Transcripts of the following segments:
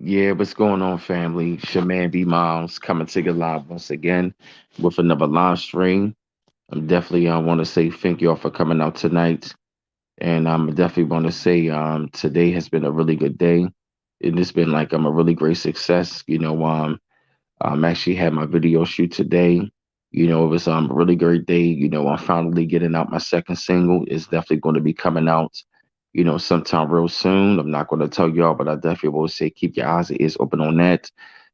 Yeah, what's going on, family? It's your man B Miles coming to you live once again with another live stream. I'm definitely want to say thank you all for coming out tonight, and I'm definitely want to say today has been a really good day. It has been like a really great success. Actually had my video shoot today. It was a really great day. I'm finally getting out my second single. It's definitely going to be coming out, sometime real soon. I'm not going to tell y'all, but I definitely will say keep your eyes and ears open on that.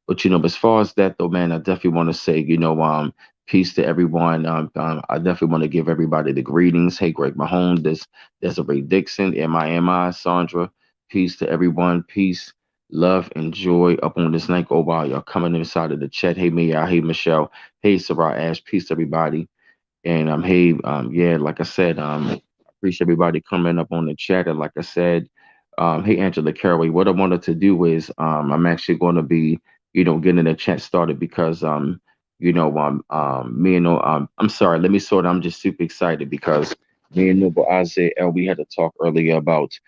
But as far as that though, man, I definitely want to say, peace to everyone. I definitely want to give everybody the greetings. Hey, Greg Mahone, this Desiree Dixon, MI, Sandra. Peace to everyone. Peace, love, and joy up on this night. Go while y'all coming inside of the chat. Hey, Mia. Hey, Michelle. Hey, Sarah Ash. Peace to everybody. And hey, yeah, like I said, appreciate everybody coming up on the chat. And like I said, hey, Angela Caraway, what I wanted to do is I'm actually going to be, getting the chat started because me and I'm sorry, let me sort. I'm just super excited because me and Noble Isaiah L, we had to talk earlier about,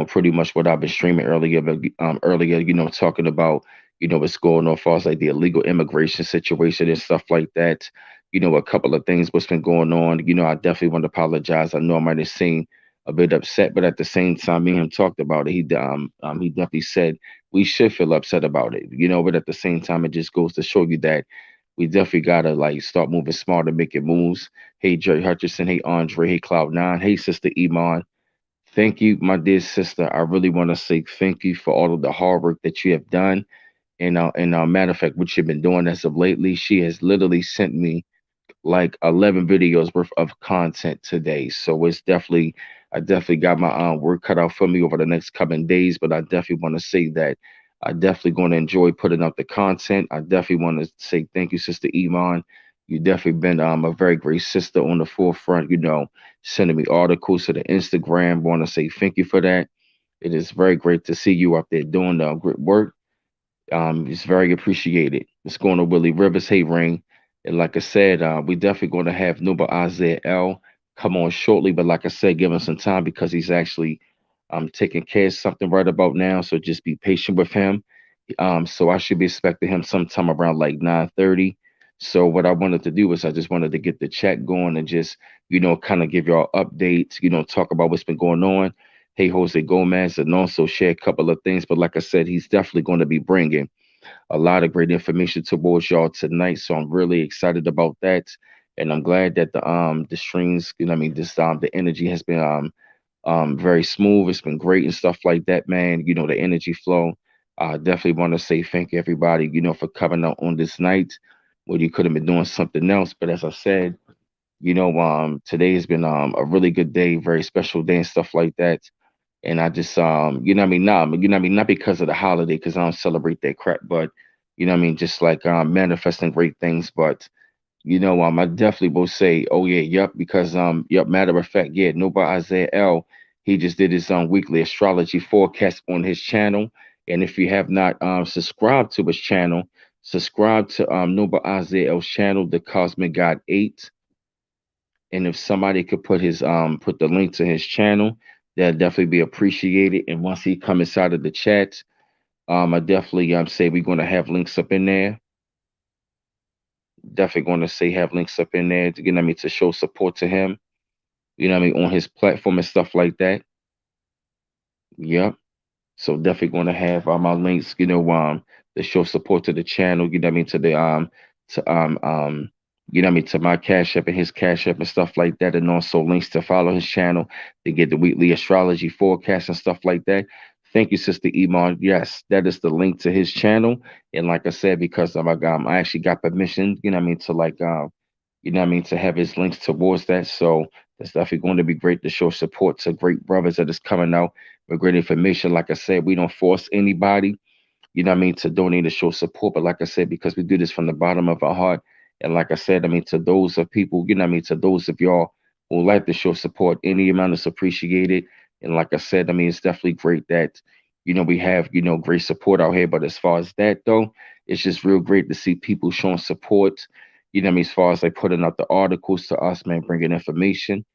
pretty much what I've been streaming earlier, but earlier, talking about, what's going on as far as like the illegal immigration situation and stuff like that. A couple of things what's been going on. I definitely want to apologize. I know I might have seemed a bit upset, but at the same time, me and him talked about it. He definitely said we should feel upset about it. But at the same time, it just goes to show you that we definitely gotta like start moving smarter, making moves. Hey, Jerry Hutcherson. Hey, Andre. Hey, Cloud9. Hey, Sister Iman. Thank you, my dear sister. I really want to say thank you for all of the hard work that you have done. And matter of fact, what you've been doing as of lately, she has literally sent me like 11 videos worth of content today. So I definitely got my work cut out for me over the next coming days. But I definitely want to say that I definitely going to enjoy putting out the content. I definitely want to say thank you, Sister Iman. You definitely been a very great sister on the forefront. Sending me articles to the Instagram. Want to say thank you for that. It is very great to see you out there doing the great work. It's very appreciated. It's going to Willie Rivers. Hey, Ring. And like I said, we definitely going to have Nuba Isaiah L come on shortly. But like I said, give him some time because he's actually taking care of something right about now. So just be patient with him. So I should be expecting him sometime around like 9:30. So what I wanted to do was I just wanted to get the chat going and just, kind of give y'all updates, talk about what's been going on. Hey, Jose Gomez, and also share a couple of things. But like I said, he's definitely going to be bringing a lot of great information towards y'all tonight. So I'm really excited about that. And I'm glad that the streams, the energy has been very smooth. It's been great and stuff like that, man. The energy flow. I definitely want to say thank you everybody, for coming out on this night where you could have been doing something else. But as I said, today has been a really good day, very special day and stuff like that. And I just not because of the holiday, because I don't celebrate that crap, but just like manifesting great things. But I definitely will say, oh yeah, yep, because matter of fact, yeah, Nobel Isaiah L, he just did his weekly astrology forecast on his channel. And if you have not subscribed to his channel, subscribe to Nobel Isaiah L's channel, The Cosmic God 8. And if somebody could put the link to his channel, that'd definitely be appreciated. And once he come inside of the chat, I definitely say we're gonna have links up in there. Definitely gonna say have links up in there to to show support to him, on his platform and stuff like that. Yep. So definitely going to have my links, to show support to the channel, to the to to my Cash App and his Cash App and stuff like that, and also links to follow his channel to get the weekly astrology forecast and stuff like that. Thank you, Sister Iman. Yes, that is the link to his channel. And like I said, because I actually got permission, to like to have his links towards that. So that's definitely going to be great to show support to great brothers that is coming out with great information. Like I said, we don't force anybody, to donate to show support. But like I said, because we do this from the bottom of our heart. And like I said, to those of people, to those of y'all who like to show support, any amount is appreciated. And like I said, it's definitely great that, we have, great support out here. But as far as that though, it's just real great to see people showing support, as far as like putting out the articles to us, man, bringing information,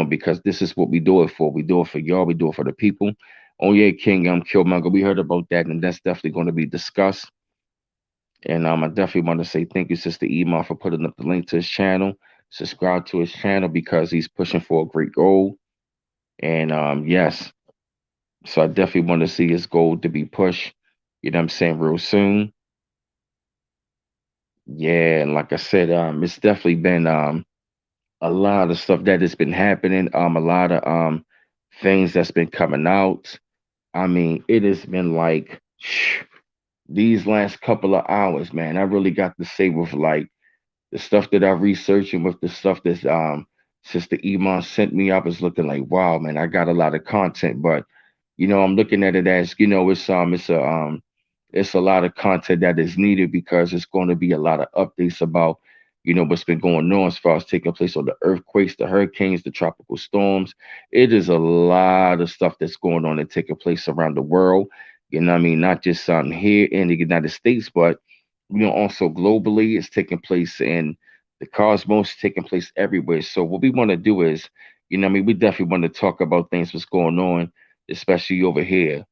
because this is what we do it for. We do it for y'all. We do it for the people Oh yeah, King Killmonger. We heard about that, and that's definitely going to be discussed. And I definitely want to say thank you, Sister Iman, for putting up the link to his channel. Subscribe to his channel because he's pushing for a great goal. And yes, so I definitely want to see his goal to be pushed. You know what I'm saying, real soon. Yeah, and like I said, it's definitely been a lot of stuff that has been happening. A lot of things that's been coming out. I mean, it has been like these last couple of hours, man. I really got to say with like the stuff that I researched and with the stuff that Sister Iman sent me, I was looking like, wow, man, I got a lot of content. But I'm looking at it as, it's a lot of content that is needed because it's going to be a lot of updates about, what's been going on as far as taking place on the earthquakes, the hurricanes, the tropical storms. It is a lot of stuff that's going on and taking place around the world. You know what I mean? Not just here in the United States, but also globally, it's taking place in the cosmos, taking place everywhere. So what we want to do is, we definitely want to talk about things what's going on, especially over here.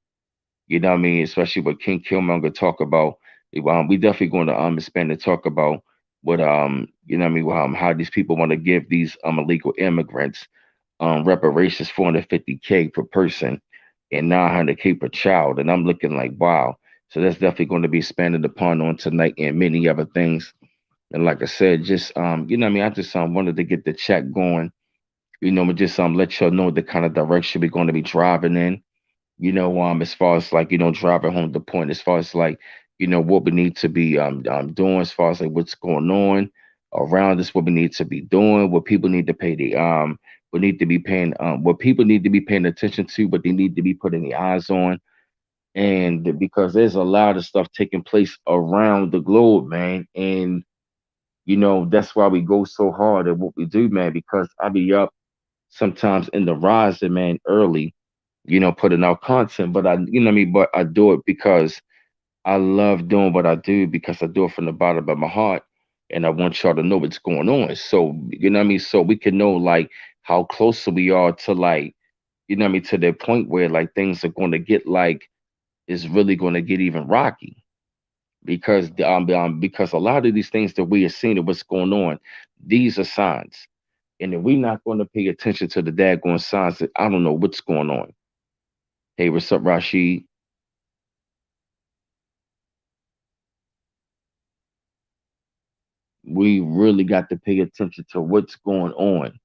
You know what I mean? Especially what King Killmonger talk about. We definitely going to expand and talk about what how these people want to give these illegal immigrants reparations 450K per person and 900K per child. And I'm looking like, wow. So that's definitely going to be expanded upon on tonight and many other things. And like I said, just I just wanted to get the chat going, just let y'all know the kind of direction we're going to be driving in, as far as like, driving home the point, as far as like, what we need to be doing as far as like what's going on around us, what we need to be doing, what people need to pay the what need to be paying what people need to be paying attention to, what they need to be putting the eyes on. And because there's a lot of stuff taking place around the globe, man. And that's why we go so hard at what we do, man, because I be up sometimes in the rising, man, early, putting out content. But but I do it because I love doing what I do because I do it from the bottom of my heart. And I want y'all to know what's going on. So, so we can know like how close we are to like, to the point where like things are going to get like, it's really going to get even rocky because a lot of these things that we are seeing and what's going on, these are signs. And if we're not going to pay attention to the daggone signs, that I don't know what's going on. Hey, what's up, Rashid? We really got to pay attention to what's going on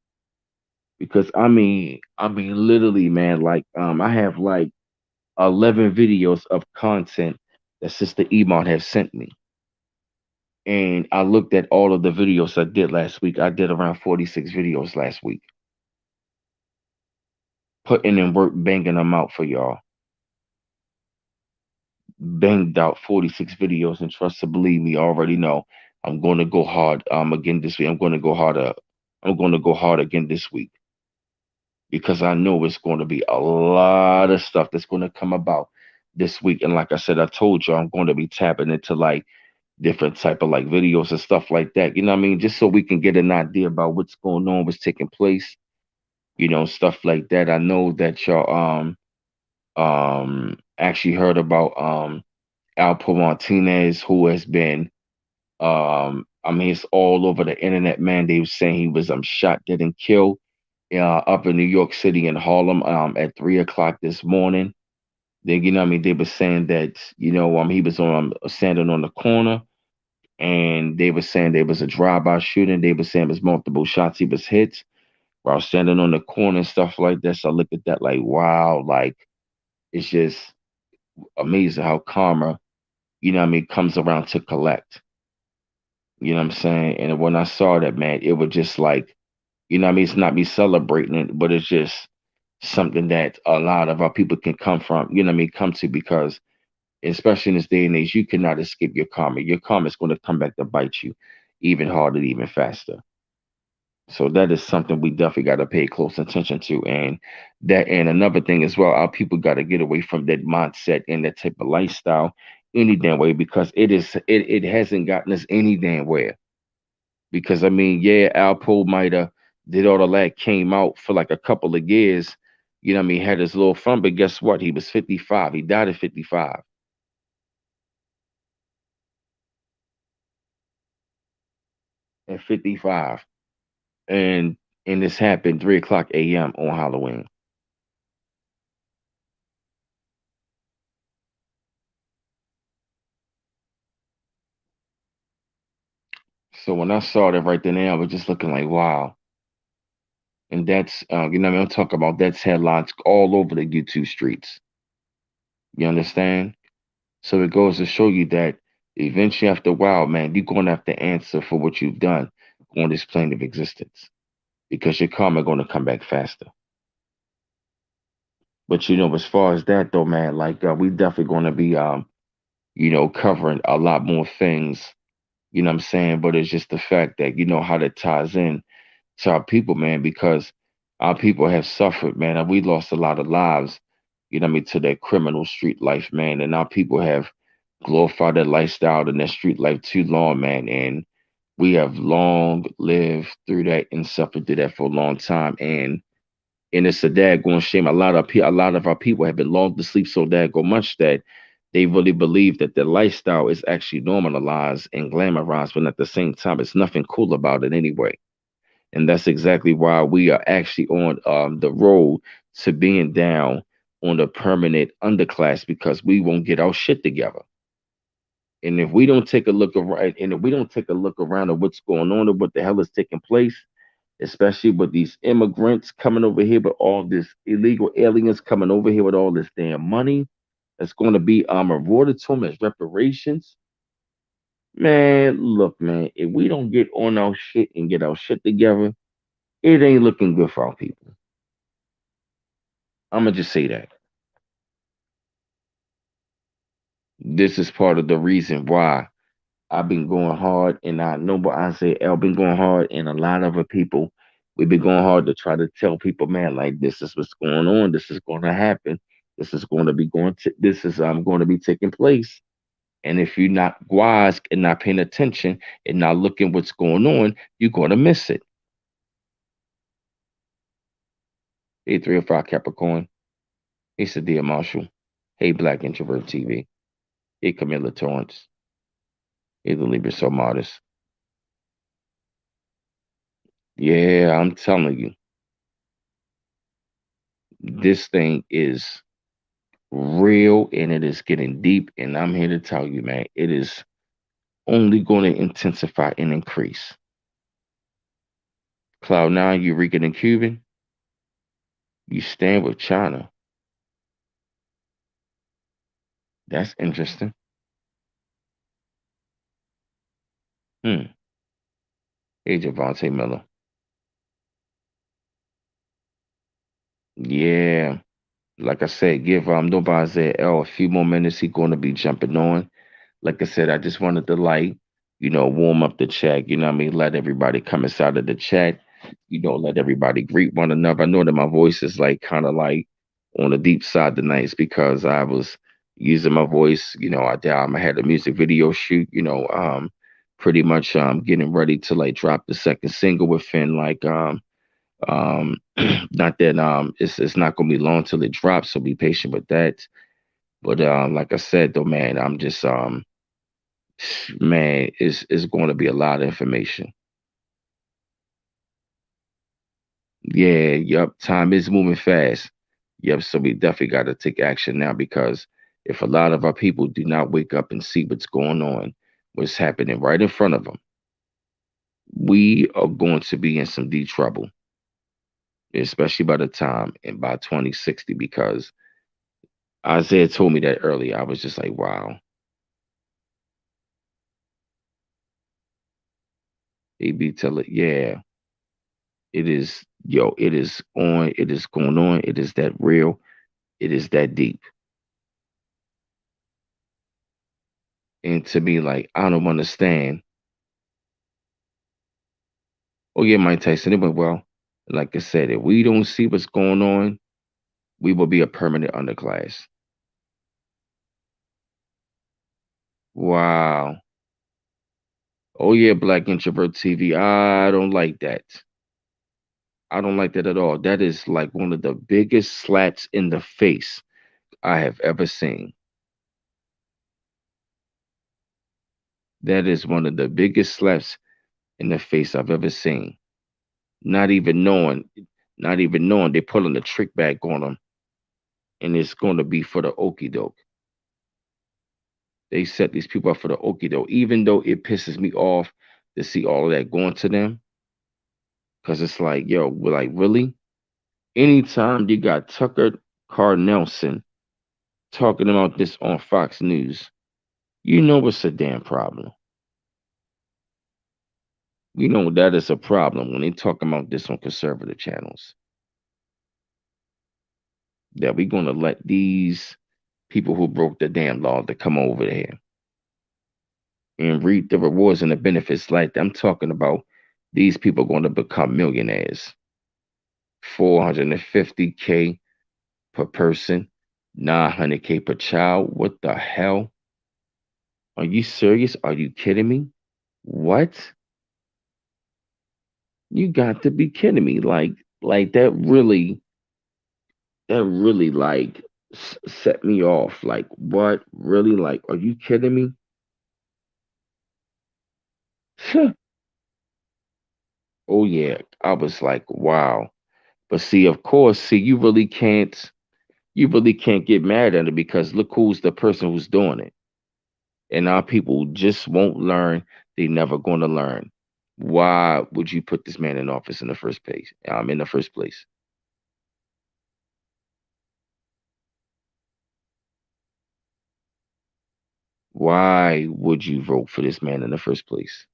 because I mean, literally, man. Like, I have like 11 videos of content that Sister Iman has sent me, and I looked at all of the videos I did last week. I did around 46 videos last week, putting in work, banging them out for y'all. Banged out 46 videos, and trust to believe me, I already know I'm going to go hard again this week. I'm going to go harder. I'm going to go hard again this week because I know it's going to be a lot of stuff that's going to come about this week. And like I said, I told you I'm going to be tapping into like different type of like videos and stuff like that. You know what I mean? Just so we can get an idea about what's going on, what's taking place, stuff like that. I know that y'all actually heard about Alpo Martinez, who has been I mean, it's all over the internet, man. They were saying he was shot dead and killed up in New York City in Harlem at 3 o'clock this morning. Then they were saying that he was on standing on the corner, and they were saying there was a drive-by shooting. They were saying it was multiple shots. He was hit while standing on the corner and stuff like that. So I look at that like, wow, like it's just amazing how karma, comes around to collect. You know what I'm saying? And when I saw that, man, it was just like, it's not me celebrating it, but it's just something that a lot of our people can come from, come to because especially in this day and age, you cannot escape your karma. Your karma is going to come back to bite you even harder, even faster. So that is something we definitely got to pay close attention to. And another thing as well, our people got to get away from that mindset and that type of lifestyle any damn way because it hasn't gotten us any damn way. Because I mean, yeah, Alpo might have did all of that, came out for like a couple of years, You know what I mean? Had his little fun, but guess what? He was 55. He died at 55. At 55. And this happened 3 o'clock a.m. on Halloween. So when I saw that right then, I was just looking like, wow. And that's, you know what I mean? I'm talking about that's headlines all over the YouTube streets. You understand? So it goes to show you that eventually, after a while, man, you're going to have to answer for what you've done on this plane of existence because your karma going to come back faster. But as far as that though, man, like we definitely going to be, covering a lot more things. You know what I'm saying? But it's just the fact that how that ties in to our people, man, because our people have suffered, man, and we lost a lot of lives. You know what I mean, to that criminal street life, man, and our people have glorified that lifestyle and that street life too long, man, and we have long lived through that and suffered through that for a long time, and it's a daggone shame. A lot of our people have been lulled to sleep so daggone much that they really believe that their lifestyle is actually normalized and glamorized, but at the same time, it's nothing cool about it anyway. And that's exactly why we are actually on the road to being down on the permanent underclass because we won't get our shit together. And if we don't take a look around, and if we don't take a look around at what's going on and what the hell is taking place, especially with these immigrants coming over here with all this illegal aliens coming over here with all this damn money that's going to be rewarded to them as reparations. Man, look, man, if we don't get on our shit and get our shit together, it ain't looking good for our people. I'm gonna just say that. This is part of the reason why I've been going hard, and I know what I say. I've been going hard, and a lot of other people, we've been going hard to try to tell people, man, like this is what's going on. This is going to happen. This is going to be going to. This is going to be taking place. And if you're not wise and not paying attention and not looking what's going on, you're going to miss it. Hey, 305 Capricorn. Hey, Sadia Marshall. Hey, Black Introvert TV. Hey, Camilla Torrance. Hey, the Libra So Modest. Yeah, I'm telling you, this thing is real and it is getting deep. And I'm here to tell you, man, it is only going to intensify and increase. Cloud nine, Eureka and Cuban, you stand with China. That's interesting. Hmm. Hey, Javante Miller. Yeah. Like I said, give Nobody L a few more minutes. He's going to be jumping on. Like I said, I just wanted to warm up the chat. You know what I mean? Let everybody come inside of the chat. Let everybody greet one another. I know that my voice is like kind of like on the deep side tonight. It's because I was using my voice. I had a music video shoot. Pretty much getting ready to like drop the second single within um not that it's not gonna be long till it drops, so be patient with that. But like I said though, man, I'm just man, it's going to be a lot of information. Yeah, yep. Time is moving fast. Yep. So we definitely got to take action now because if a lot of our people do not wake up and see what's going on, what's happening right in front of them, we are going to be in some deep trouble, especially by the time and by 2060. Because Isaiah told me that earlier. I was just like, wow. He be telling, yeah, it is, yo, it is on, it is going on, it is that real, it is that deep. And to me, like, I don't understand. Oh yeah, Mike Tyson, it went well. Like I said, if we don't see what's going on, we will be a permanent underclass. Wow. Oh yeah, Black Introvert TV. I don't like that. I don't like that at all. That is like one of the biggest slaps in the face I have ever seen. That is one of the biggest slaps in the face I've ever seen. Not even knowing, not even knowing they're pulling the trick back on them, and it's going to be for the okie doke. They set these people up for the okie doke, even though it pisses me off to see all of that going to them, because it's like, yo, we're like, really? Anytime you got Tucker Carlson talking about this on Fox News, you know it's a damn problem. You know that is a problem when they talking about this on conservative channels. That we're gonna let these people who broke the damn law to come over there and reap the rewards and the benefits. Like I'm talking about, these people going to become millionaires. 450K per person, 900K per child. What the hell? Are you serious? Are you kidding me? What? You got to be kidding me. Like that really like set me off. Like, what? Really? Like, are you kidding me? Oh yeah. I was like, wow. But see, of course, see, you really can't get mad at it because look who's the person who's doing it. And our people just won't learn. They never gonna learn. Why would you put this man in office in the first place? In the first place. Why would you vote for this man in the first place?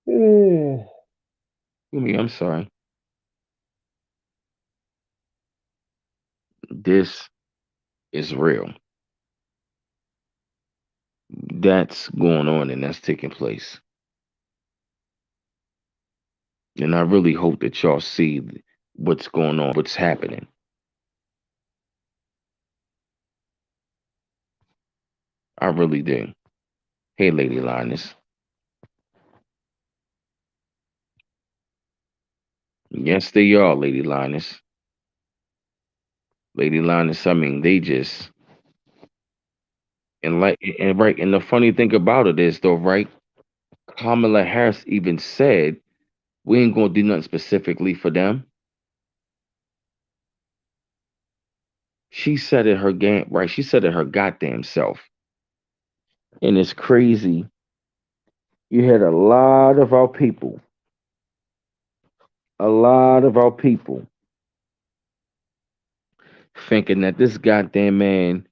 Mm. I mean, I'm sorry. This is real. That's going on and that's taking place. And I really hope that y'all see what's going on, what's happening. I really do. Hey, Lady Linus. Yes, they are, Lady Linus. Lady Linus, I mean, they just and right, and the funny thing about it is though, right? Kamala Harris even said we ain't gonna do nothing specifically for them. She said it her game right. She said it her goddamn self. And it's crazy. You had a lot of our people thinking that this goddamn man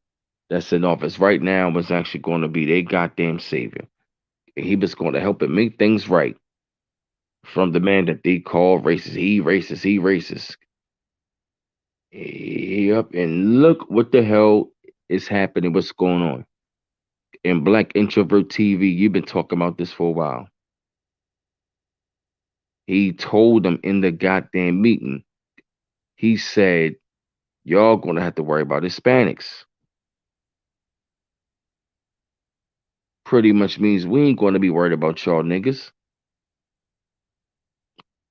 that's in office right now was actually going to be their goddamn savior. He was going to help it make things right from the man that they call racist. He racist. He racist. Yep. And look what the hell is happening. What's going on? In Black Introvert TV, you've been talking about this for a while. He told them in the goddamn meeting, he said, y'all gonna have to worry about Hispanics. Pretty much means we ain't gonna be worried about y'all niggas.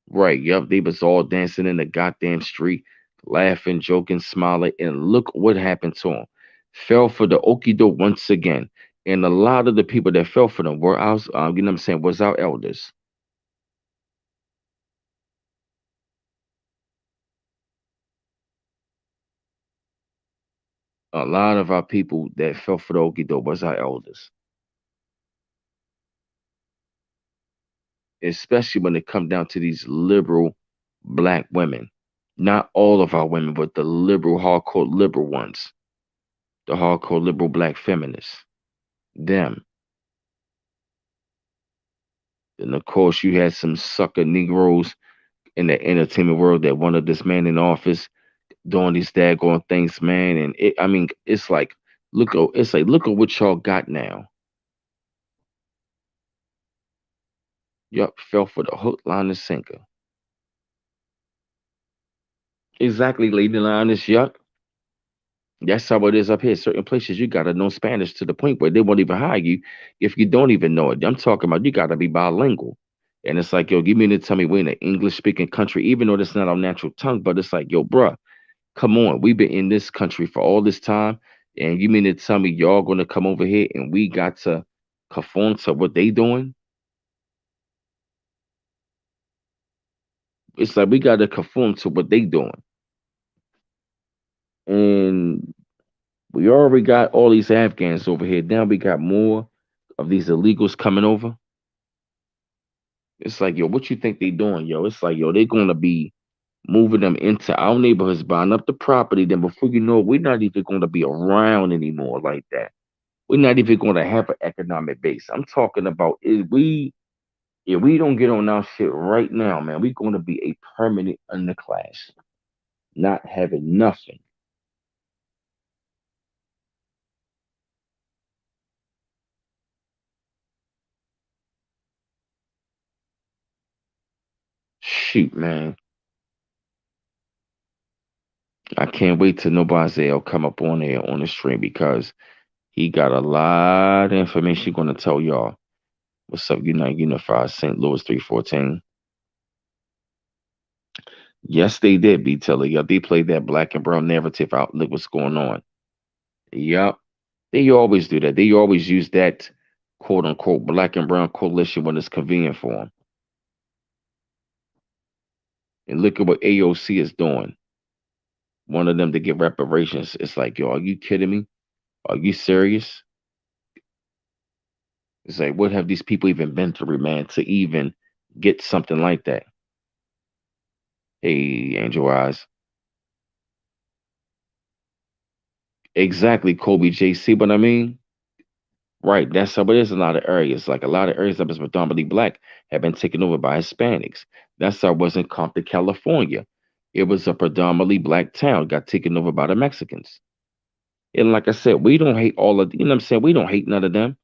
Right, yep, they was all dancing in the goddamn street, laughing, joking, smiling, and look what happened to them. Fell for the okie doke once again. And a lot of the people that fell for them were our, you know what I'm saying, was our elders. A lot of our people that fell for the okie doke was our elders. Especially when it come down to these liberal black women. Not all of our women, but the liberal, hardcore liberal ones, the hardcore liberal black feminists. Them. And of course, you had some sucker Negroes in the entertainment world that wanted this man in office doing these daggone things, man. And I mean, it's like, look at what y'all got now. Yup, fell for the hook, line, and sinker. Exactly, Lady Lioness. Yup. That's how it is up here. Certain places you gotta know Spanish to the point where they won't even hire you if you don't even know it. I'm talking about you gotta be bilingual. And it's like, yo, give me to tell me we're in an English speaking country, even though that's not our natural tongue. But it's like, yo, bruh, come on. We've been in this country for all this time. And you mean to tell me y'all gonna come over here and we got to conform to what they doing? It's like we gotta conform to what they doing. And we already got all these Afghans over here. Now we got more of these illegals coming over. It's like, yo, what you think they doing, yo? It's like, yo, they're gonna be moving them into our neighborhoods, buying up the property. Then before you know it, we're not even gonna be around anymore like that. We're not even gonna have an economic base. I'm talking about if we don't get on our shit right now, man, we're gonna be a permanent underclass, not having nothing. Shoot, man. I can't wait till Nobazel come up on there on the stream because he got a lot of information gonna tell y'all. What's up, Unite Unified St. Louis 314? Yes, they did, be telling y'all. They played that black and brown narrative outlet. What's going on? Yup. They always do that. They always use that quote unquote black and brown coalition when it's convenient for them. And look at what AOC is doing. One of them to get reparations. It's like, yo, are you kidding me? Are you serious? It's like, what have these people even been through, man, to even get something like that? Hey, Angel Eyes. Exactly, Kobe JC. But I mean, right, that's how it is in a lot of areas. Like a lot of areas that was predominantly black have been taken over by Hispanics. That's how it was in Compton, California. It was a predominantly black town, got taken over by the Mexicans. And like I said, we don't hate all of, you know what I'm saying? We don't hate none of them.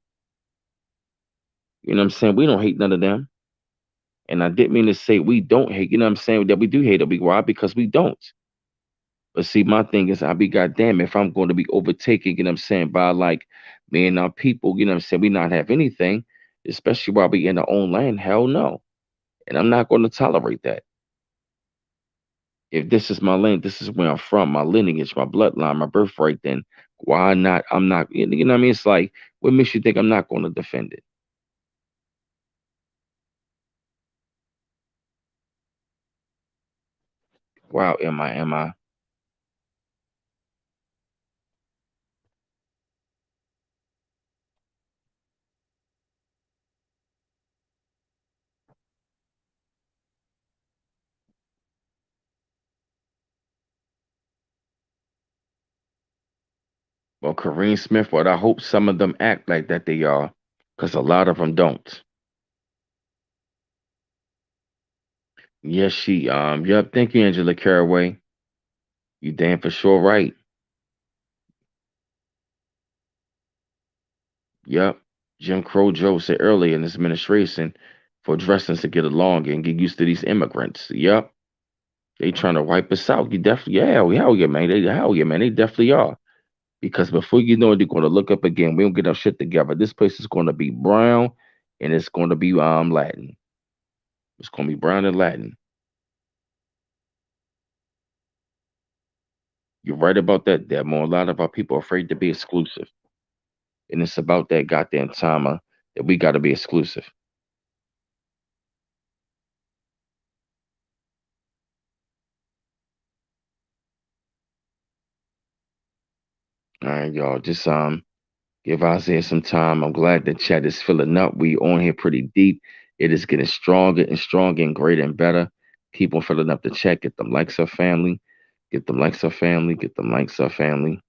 You know what I'm saying? We don't hate none of them. And I didn't mean to say we don't hate, you know what I'm saying? That we do hate it. Why? Because we don't. But see, my thing is, I be goddamn if I'm going to be overtaken, you know what I'm saying, by like me and our people, you know what I'm saying, we not have anything, especially while we in our own land. Hell no. And I'm not going to tolerate that. If this is my land, this is where I'm from, my lineage, my bloodline, my birthright, then why not? I'm not, you know what I mean? It's like, what makes you think I'm not going to defend it? Wow, am I? Well, Kareem Smith, what I hope some of them act like that they are, because a lot of them don't. Yes, yep, thank you, Angela Caraway. You damn for sure right. Yep. Jim Crow Joe said earlier in this administration for dressing to get along and get used to these immigrants. Yep. They trying to wipe us out. You definitely, yeah, hell yeah, man. Hell yeah, man. They definitely are. Because before you know it, they're going to look up again. We don't get our shit together. This place is going to be brown and it's going to be Latin. It's going to be brown and Latin. You're right about that, Demo. A lot of our people are afraid to be exclusive. And it's about that goddamn time that we got to be exclusive. All right, y'all. Just give Isaiah some time. I'm glad the chat is filling up. We on here pretty deep. It is getting stronger and stronger and greater and better. Keep on filling up the chat. Get them likes up, family. Get them likes up, family. Get them likes up, family.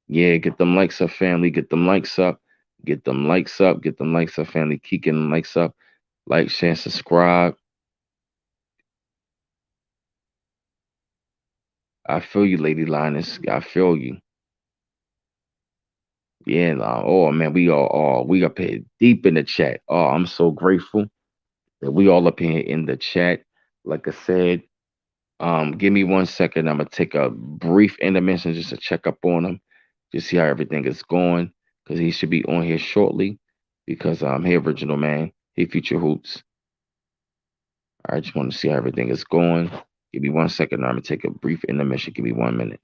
Yeah, get them likes up, family. Get them likes up. Get them likes up. Get them likes up, family. Keep getting them likes up. Like, share, subscribe. I feel you, Lady Linus. I feel you. Yeah, nah. Oh man, we up here deep in the chat. Oh, I'm so grateful that we all up here in the chat. Like I said, give me 1 second. I'm gonna take a brief intermission just to check up on them. just see how everything is going, because he should be on here shortly. Because hey, original man, hey, future hoops. I just want to see how everything is going. Give me 1 second. I'm gonna take a brief intermission. Give me 1 minute.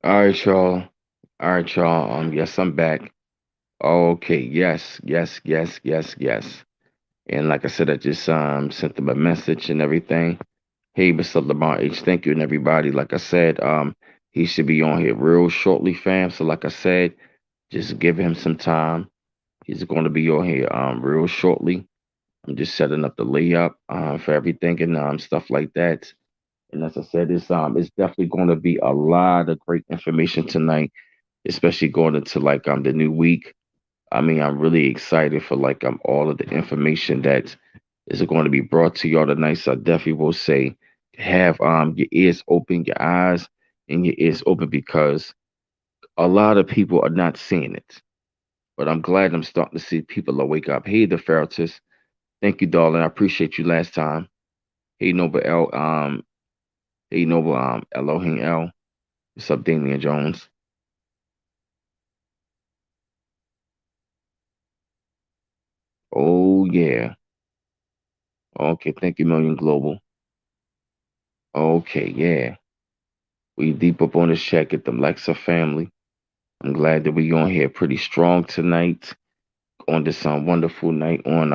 All right, y'all. All right, y'all. Yes, I'm back. Okay, yes, yes, yes, yes, yes. And like I said, I just sent them a message and everything. Hey, Mr. Lamar H, thank you and everybody. Like I said, he should be on here real shortly, fam. So like I said, just give him some time. He's going to be on here real shortly. I'm just setting up the layup for everything and stuff like that. And as I said, it's definitely going to be a lot of great information tonight, especially going into like the new week. I mean, I'm really excited for like all of the information that is going to be brought to y'all tonight. So I definitely will say have your ears open, your eyes and your ears open because a lot of people are not seeing it. But I'm glad I'm starting to see people wake up. Hey, the Ferretist. Thank you, darling. I appreciate you last time. Hey, Noble L. Hey, Noble Elohim L. What's up, Damian Jones? Oh yeah. Okay, thank you, Million Global. Okay, yeah. We deep up on this check at the Lexa family. I'm glad that we on here pretty strong tonight on this wonderful night on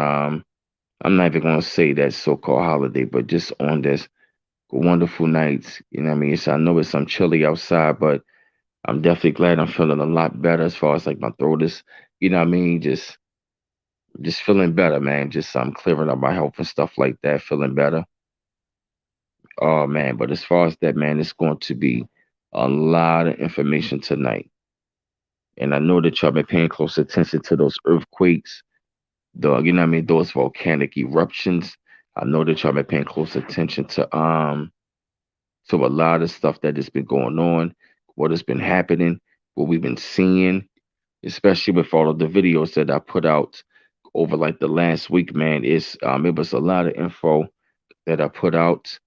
I'm not even gonna say that so-called holiday, but just on this wonderful night. You know what I mean? I know it's some chilly outside, but I'm definitely glad I'm feeling a lot better as far as like my throat is, you know what I mean? Just feeling better, man. Just clearing up my health and stuff like that, feeling better. Oh man, but as far as that, man, it's going to be a lot of information tonight. And I know that y'all been paying close attention to those earthquakes, the you know what I mean, those volcanic eruptions. I know that y'all been paying close attention to a lot of stuff that has been going on, what has been happening, what we've been seeing, especially with all of the videos that I put out over like the last week, man. It was a lot of info that I put out,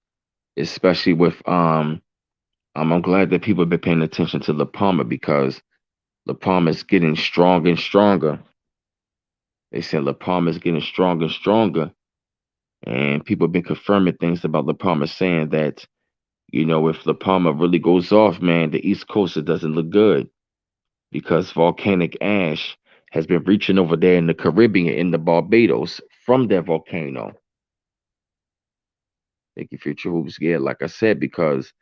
especially with I'm glad that people have been paying attention to La Palma because La Palma is getting stronger and stronger. They said La Palma is getting stronger and stronger, and people have been confirming things about La Palma, saying that if La Palma really goes off, man, the East Coast it doesn't look good because volcanic ash has been reaching over there in the Caribbean, in the Barbados, from that volcano. Thank you, Future Hoops. Yeah, like I said, because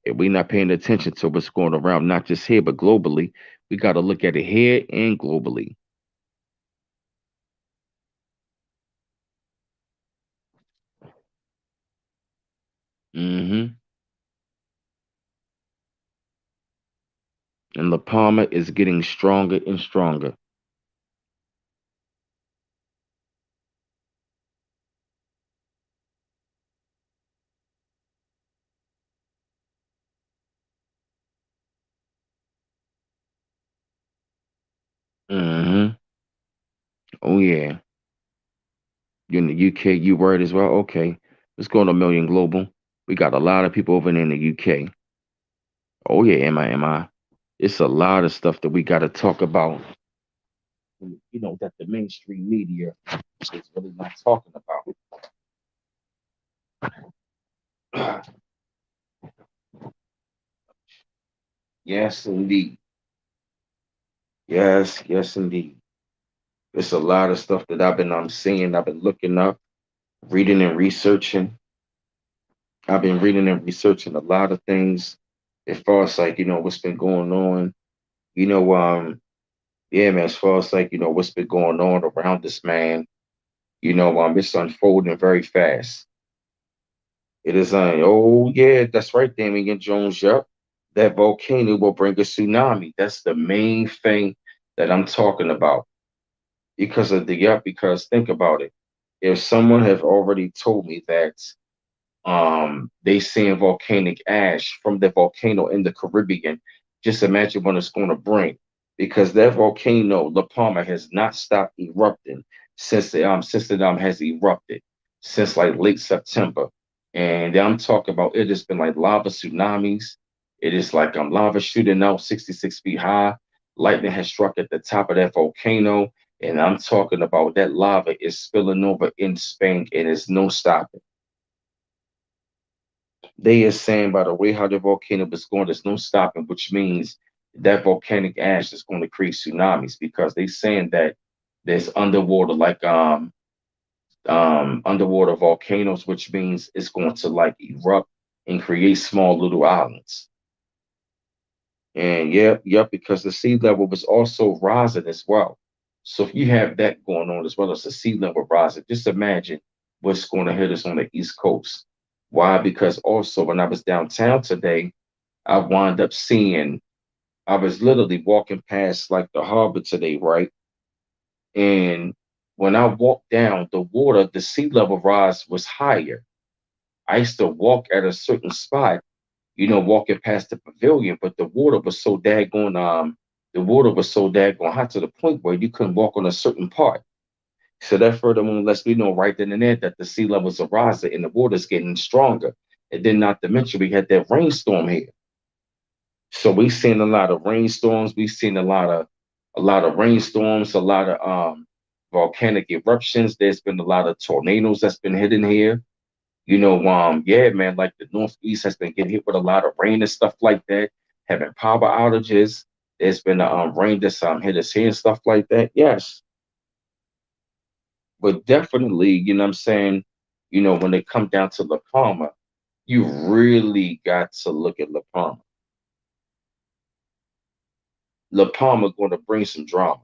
if we're not paying attention to what's going around, not just here but globally, we got to look at it here and globally. hmm And La Palma is getting stronger and stronger. hmm Oh yeah. You in the UK, you word as well? Okay. Let's go to Million Global. We got a lot of people over there in the UK. Oh yeah, am I? It's a lot of stuff that we got to talk about. That the mainstream media is really not talking about. Yes, indeed. Yes, yes, indeed. It's a lot of stuff that I've been seeing, I've been looking up, reading and researching. I've been reading and researching a lot of things as far as like, what's been going on. You know, yeah, man, as far as like, what's been going on around this man, it's unfolding very fast. It is oh yeah, that's right, Damian Jones. Yup. That volcano will bring a tsunami. That's the main thing that I'm talking about. Because think about it. If someone have already told me that they seeing volcanic ash from the volcano in the Caribbean. Just imagine what it's going to bring, because that volcano, La Palma, has not stopped erupting since it has erupted since like late September, and I'm talking about it has been like lava tsunamis. It is like lava shooting out 66 feet high. Lightning has struck at the top of that volcano, and I'm talking about that lava is spilling over in Spain, and there's no stopping. They are saying by the way how the volcano is going, there's no stopping, which means that volcanic ash is going to create tsunamis, because they're saying that there's underwater underwater volcanoes, which means it's going to like erupt and create small little islands. And yeah, because the sea level was also rising as well. So if you have that going on as well as the sea level rising, just imagine what's going to hit us on the East Coast. Why? Because also when I was downtown today, I wound up seeing, I was literally walking past like the harbor today, right? And when I walked down, the sea level rise was higher. I used to walk at a certain spot, walking past the pavilion, but the water was so daggone hot to the point where you couldn't walk on a certain part. So that furthermore lets me know right then and there that the sea levels are rising and the water's getting stronger. And then not to mention we had that rainstorm here. So we've seen a lot of rainstorms. We've seen a lot of rainstorms, a lot of volcanic eruptions. There's been a lot of tornadoes that's been hitting here. Yeah, man, like the Northeast has been getting hit with a lot of rain and stuff like that, having power outages. There's been rain that's hit us here and stuff like that. Yes, but definitely, what I'm saying, when it comes down to La Palma, you really got to look at La Palma. La Palma going to bring some drama.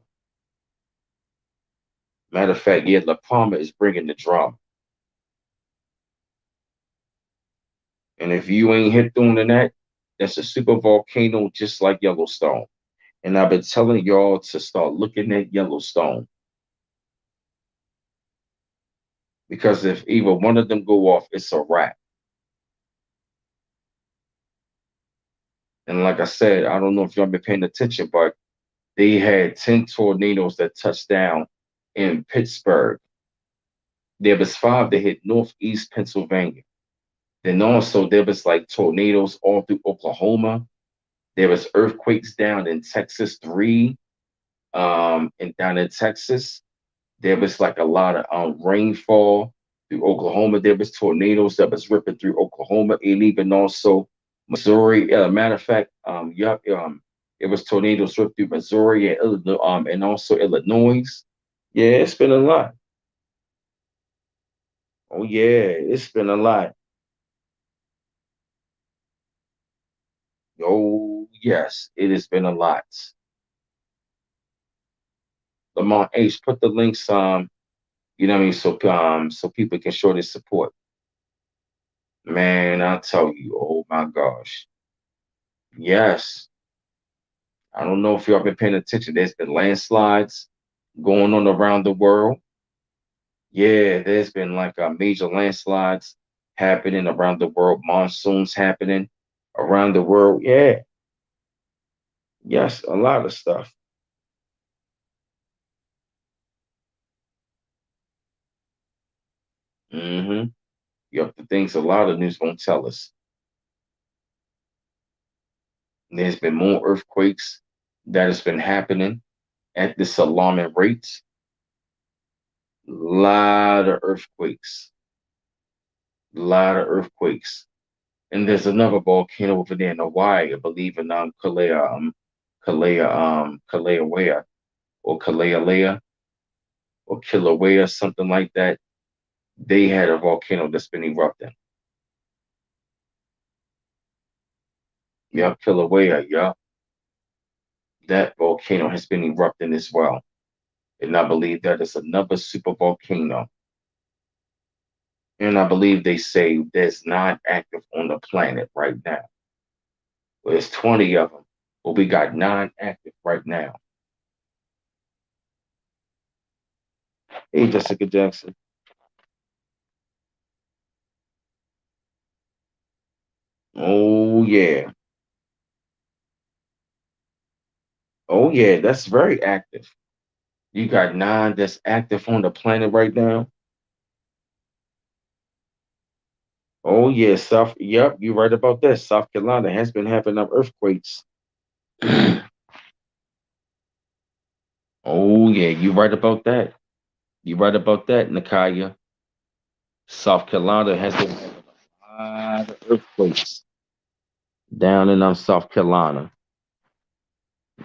Matter of fact, yeah, La Palma is bringing the drama. And if you ain't hit doing that, that's a super volcano just like Yellowstone. And I've been telling y'all to start looking at Yellowstone, because if either one of them go off, it's a wrap. And like I said, I don't know if y'all been paying attention, but they had 10 tornadoes that touched down in Pittsburgh. There was five that hit northeast Pennsylvania. Then also there was like tornadoes all through Oklahoma. There was earthquakes down in Texas, three, and down in Texas. There was like a lot of rainfall through Oklahoma. There was tornadoes that was ripping through Oklahoma, and even also Missouri. Matter of fact, it was tornadoes ripped through Missouri and Illinois, and also Illinois. Yeah, it's been a lot. Oh yeah, it's been a lot. Oh yes, it has been a lot. Lamont H, put the links, what I mean, so people can show their support. Man, I tell you, oh my gosh. Yes. I don't know if y'all been paying attention. There's been landslides going on around the world. Yeah, there's been like major landslides happening around the world, monsoons happening around the world. Yeah, yes, a lot of stuff. Mm-hmm. Yep, the things a lot of news won't tell us. There's been more earthquakes that has been happening at this alarming rate. Lot of earthquakes. Lot of earthquakes. And there's another volcano over there in Hawaii, I believe in Kalea, Kalea, Kalea or Kalea Lea. or Kilauea, something like that. They had a volcano that's been erupting. Yup, Kilauea, yup. That volcano has been erupting as well. And I believe that is another super volcano. And I believe they say there's nine active on the planet right now. Well, there's 20 of them, but we got nine active right now. Hey, Jessica Jackson. Oh, yeah. Oh, yeah. That's very active. You got nine that's active on the planet right now. Oh, yeah. Yep, you're right about that. South Carolina has been having up earthquakes. Oh, yeah. You're right about that. You're right about that, Nakaya. South Carolina has been having a lot of earthquakes down in South Carolina.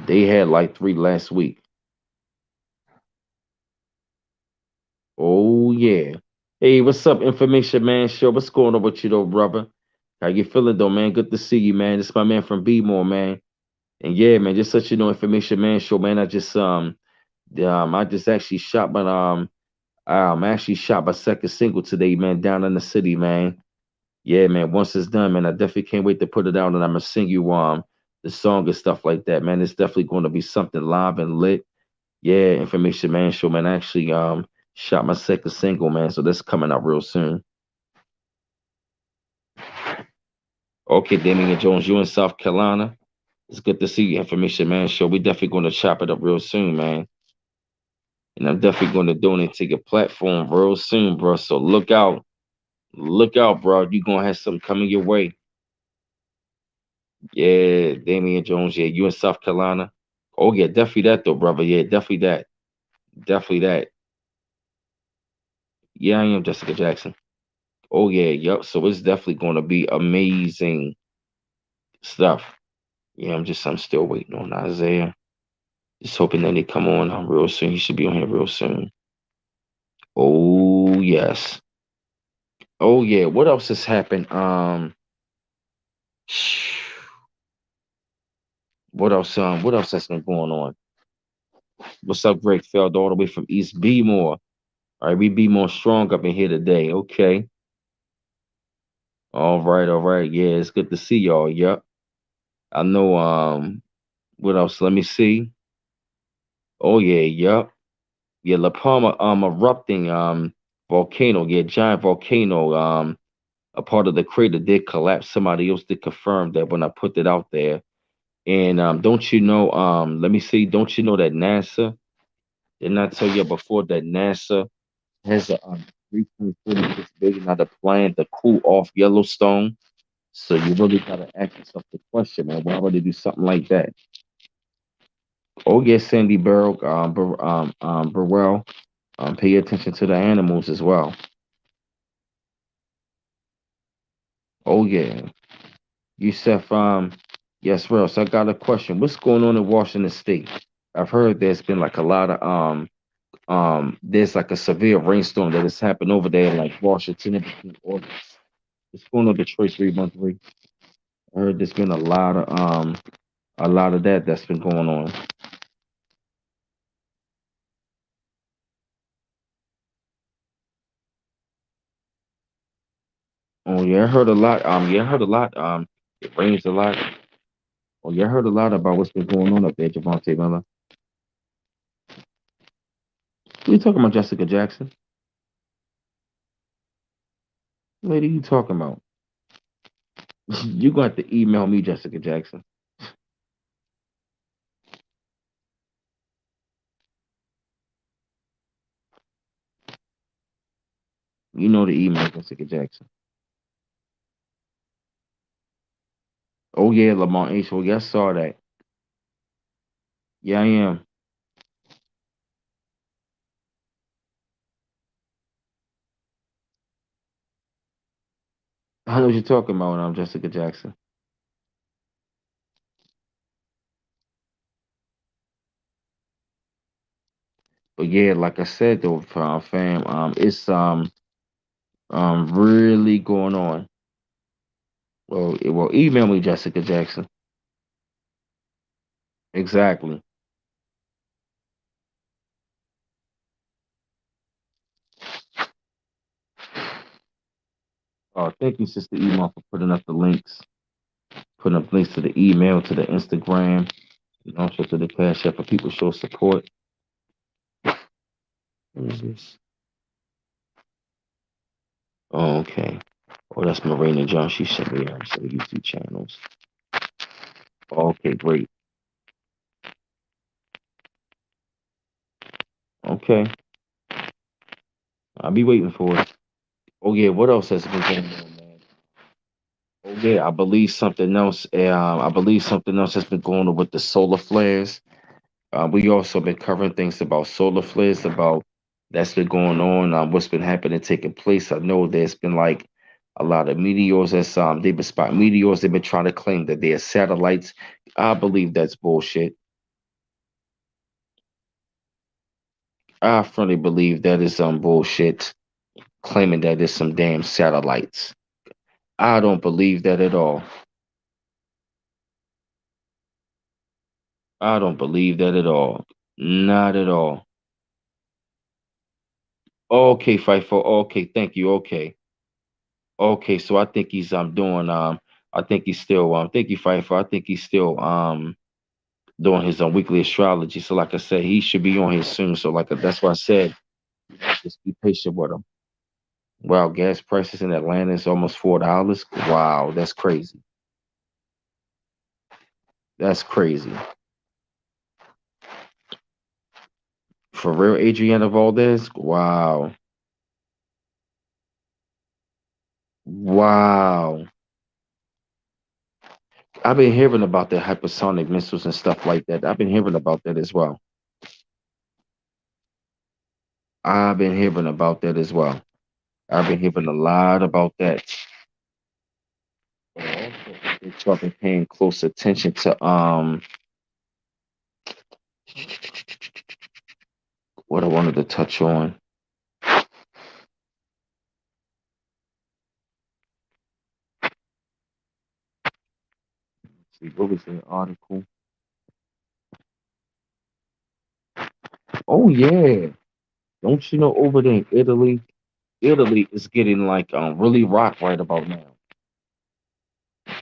They had like three last week. Oh yeah. Hey, what's up, Information Man Show? What's going on with you though, brother? How you feeling though, man? Good to see you, man. This my man from B More, man. And yeah, man, just let you know, Information Man Show, man. I just actually shot my actually shot my second single today, man, down in the city, man. Yeah, man. Once it's done, man, I definitely can't wait to put it out, and I'm gonna sing you the song and stuff like that, man. It's definitely going to be something live and lit. Yeah, Information Man Show, man. I actually shot my second single, man. So that's coming out real soon. Okay, Damian Jones, you in South Carolina. It's good to see you, Information Man Show. We definitely going to chop it up real soon, man. And I'm definitely going to donate to your platform real soon, bro. So look out. Look out, bro. You gonna have something coming your way. Yeah, Damian Jones, yeah, you in South Carolina. Oh yeah, definitely that though, brother. Yeah, definitely that. Definitely that. Yeah, I am Jessica Jackson. Oh yeah, yep. So it's definitely gonna be amazing stuff. Yeah, I'm still waiting on Isaiah. Just hoping that they come on real soon. He should be on here real soon. Oh yes. Oh yeah. What else has happened? What else has been going on? What's up, Greg Feld, all the way from East Bmore? All right, we be more strong up in here today. Okay. All right, all right. Yeah, it's good to see y'all. Yep. I know what else? Let me see. Oh yeah, yep. Yeah, La Palma erupting volcano. Yeah, giant volcano. A part of the crater did collapse. Somebody else did confirm that when I put it out there. And don't you know, let me see, don't you know that NASA, didn't I tell you before that NASA has a 3.46 billion dollar plan to cool off Yellowstone? So you really gotta ask yourself the question, man, why would they do something like that? Oh yes, Sandy Burwell, pay attention to the animals as well. Oh yeah. Yusef, yes, Rel. So I got a question. What's going on in Washington State? I've heard there's been like a lot of there's like a severe rainstorm that has happened over there, like Washington and between August. What's going on, Detroit 313? I heard there's been a lot of that's been going on. Oh yeah, I heard a lot. Yeah, I heard a lot. It rains a lot. Oh yeah, I heard a lot about what's been going on up there, Javante Miller. Who you talking about, Jessica Jackson? Lady, you talking about? You got to email me, Jessica Jackson. You know the email, Jessica Jackson. Oh yeah, Lamont H. Oh yeah, I saw that. Yeah, I am. I know what you're talking about. Jessica Jackson. But yeah, like I said though, fam, it's really going on. Well, email me, Jessica Jackson. Exactly. Thank you, Sister Email, for putting up the links, putting up links to the email, to the Instagram, and also to the Cash App for people show support. What is this? Oh, okay. Oh, that's Marina John. She sent me some YouTube channels. Okay, great. Okay, I'll be waiting for it. Oh yeah, what else has been going on, man? Oh yeah, I believe something else. I believe something else has been going on with the solar flares. We also been covering things about solar flares, about that's been going on, what's been happening, taking place. I know there's been like a lot of meteors that's they've been spotting meteors. They've been trying to claim that they're satellites. I believe that's bullshit. I firmly believe that is some bullshit, claiming that it's some damn satellites. I don't believe that at all. I don't believe that at all. Not at all. Okay, Fightful. Okay, thank you. Okay. Okay, so I think he's doing I think he's still thank you, Fightful. I think he's still doing his weekly astrology. So like I said, he should be on here soon. So like that's why I said just be patient with him. Wow, gas prices in Atlanta is almost $4. Wow, that's crazy. That's crazy. For real, Adriana Valdez? Wow. Wow. I've been hearing about the hypersonic missiles and stuff like that. I've been hearing about that as well. I've been hearing about that as well. I've been hearing a lot about that. But I also think I've been paying close attention to what I wanted to touch on. See, what was the article? Oh yeah. Don't you know over there in Italy? Italy is getting like really rocked right about now.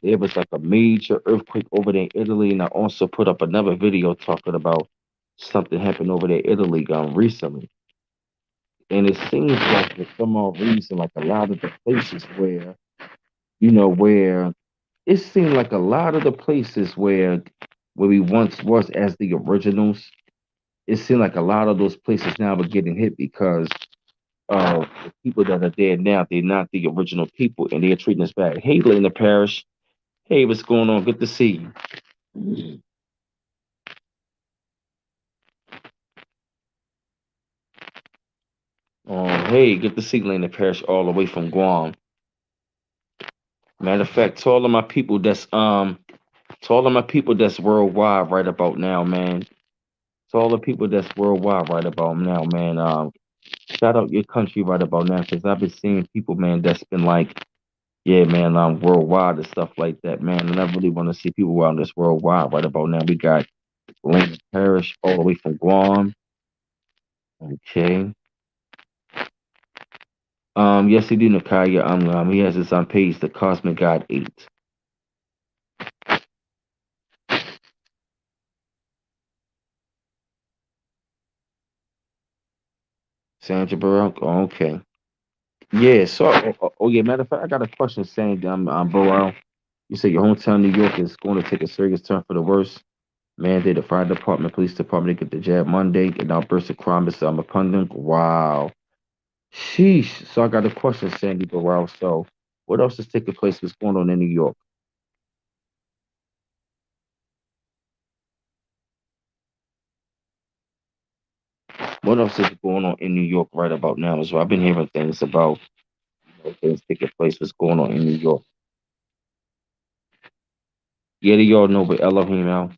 There was like a major earthquake over there in Italy, and I also put up another video talking about something happened over there in Italy recently. And it seems like for some odd reason, like a lot of the places where, where it seemed like a lot of the places where we once was as the originals, it seemed like a lot of those places now are getting hit because of the people that are there now. They're not the original people, and they're treating us bad. Hey, Lena Parish. Hey, what's going on? Good to see you. Hey, good to see Lena Parish all the way from Guam. Matter of fact, to all of my people that's worldwide right about now, man. To all the people that's worldwide right about now, man. Shout out your country right about now, because I've been seeing people, man, that's been like, yeah, man, worldwide and stuff like that, man. And I really want to see people around this worldwide right about now. We got Lane Parish all the way from Guam. Okay. Yes, he do, Nakaya. He has his on page, the Cosmic God 8. Sandra Baruch. Oh, okay. Yeah. So, yeah. Matter of fact, I got a question saying, Burrell. You say your hometown, New York, is going to take a serious turn for the worse. Mandate the fire department, police department to get the jab Monday, and outburst of crime is upon them. Wow. Sheesh. So I got a question, Sandy Burrell. So, what else is taking place? What's going on in New York? What else is going on in New York right about now as well? I've been hearing things about things taking place. What's going on in New York? Yeah, do y'all know what Elohim out?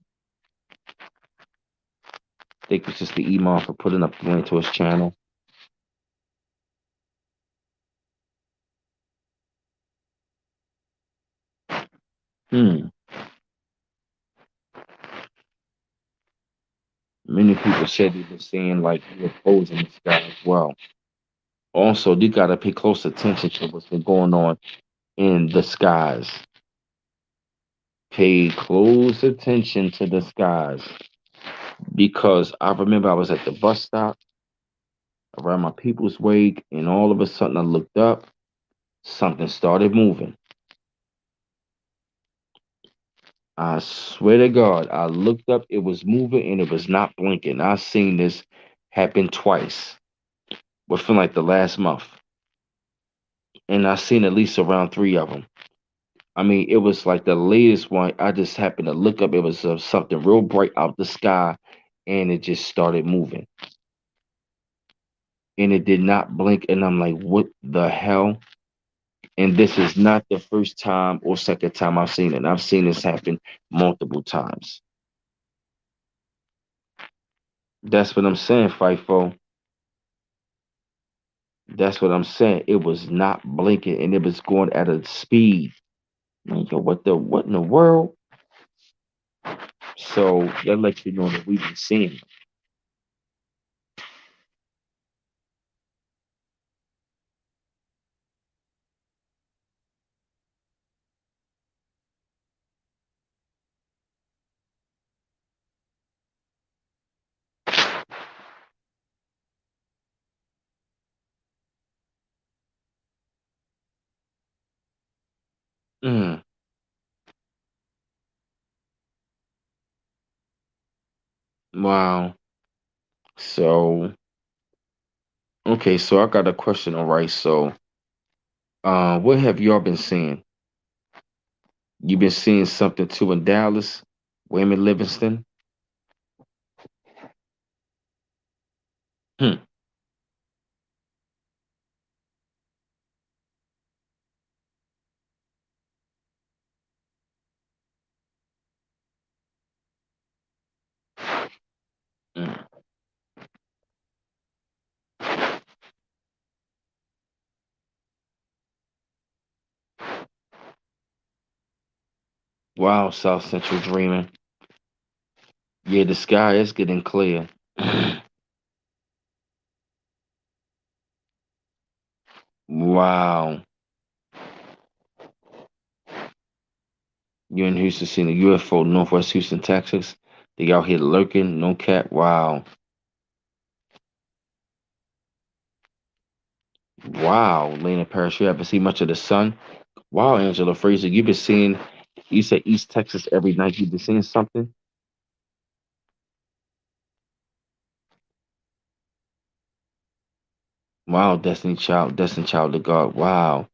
Thank you, Sister Iman, for putting up the link to his channel. Hmm. Many people said they've been seeing like UFOs in the sky as well. Also, you got to pay close attention to what's been going on in the skies. Pay close attention to the skies because I remember I was at the bus stop around my people's wake, and all of a sudden I looked up, something started moving. I swear to God, I looked up, it was moving and it was not blinking. I seen this happen twice within like the last month, and I seen at least around three of them. I mean, it was like the latest one. I just happened to look up. It was something real bright out the sky, and it just started moving, and it did not blink. And I'm like, what the hell? And this is not the first time or second time I've seen it. I've seen this happen multiple times. That's what I'm saying, FIFO. That's what I'm saying. It was not blinking, and it was going at a speed. Man, yo, what in the world? So that lets you know that we've been seeing it. Mm, wow. So okay, so I got a question, all right. So what have y'all been seeing? You been seeing something too in Dallas, Wayman Livingston? Hmm. Mm. Wow, South Central dreaming. Yeah, the sky is getting clear. Wow. You in Houston seeing a UFO, Northwest Houston, Texas. They out here lurking, no cap. Wow. Wow, Lena Parrish, you haven't seen much of the sun. Wow, Angela Fraser, you've been seeing, you said East Texas every night. You've been seeing something? Wow, Destiny Child of God. Wow.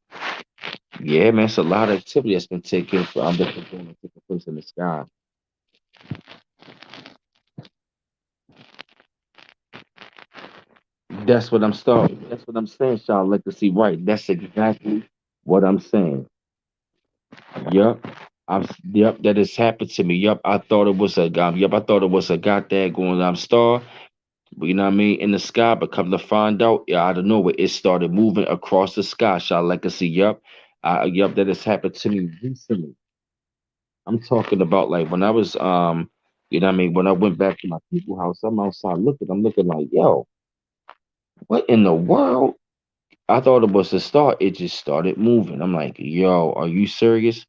Yeah, man, it's a lot of activity that's been taking that's been going on, taking place in the sky. That's what I'm starting. That's what I'm saying, Sean Legacy. Right. That's exactly what I'm saying. Yup. Yep, that has happened to me. Yup, I thought it was a yup, I thought it was a goddamn going star. But you know what I mean, in the sky, but come to find out, yeah, out of nowhere, it started moving across the sky. Shot Legacy, yup. Yup, that has happened to me recently. I'm talking about like when I was you know what I mean, when I went back to my people house, I'm outside looking, I'm looking like, yo, what in the world? I thought it was a start. It just started moving. I'm like, yo, are you serious?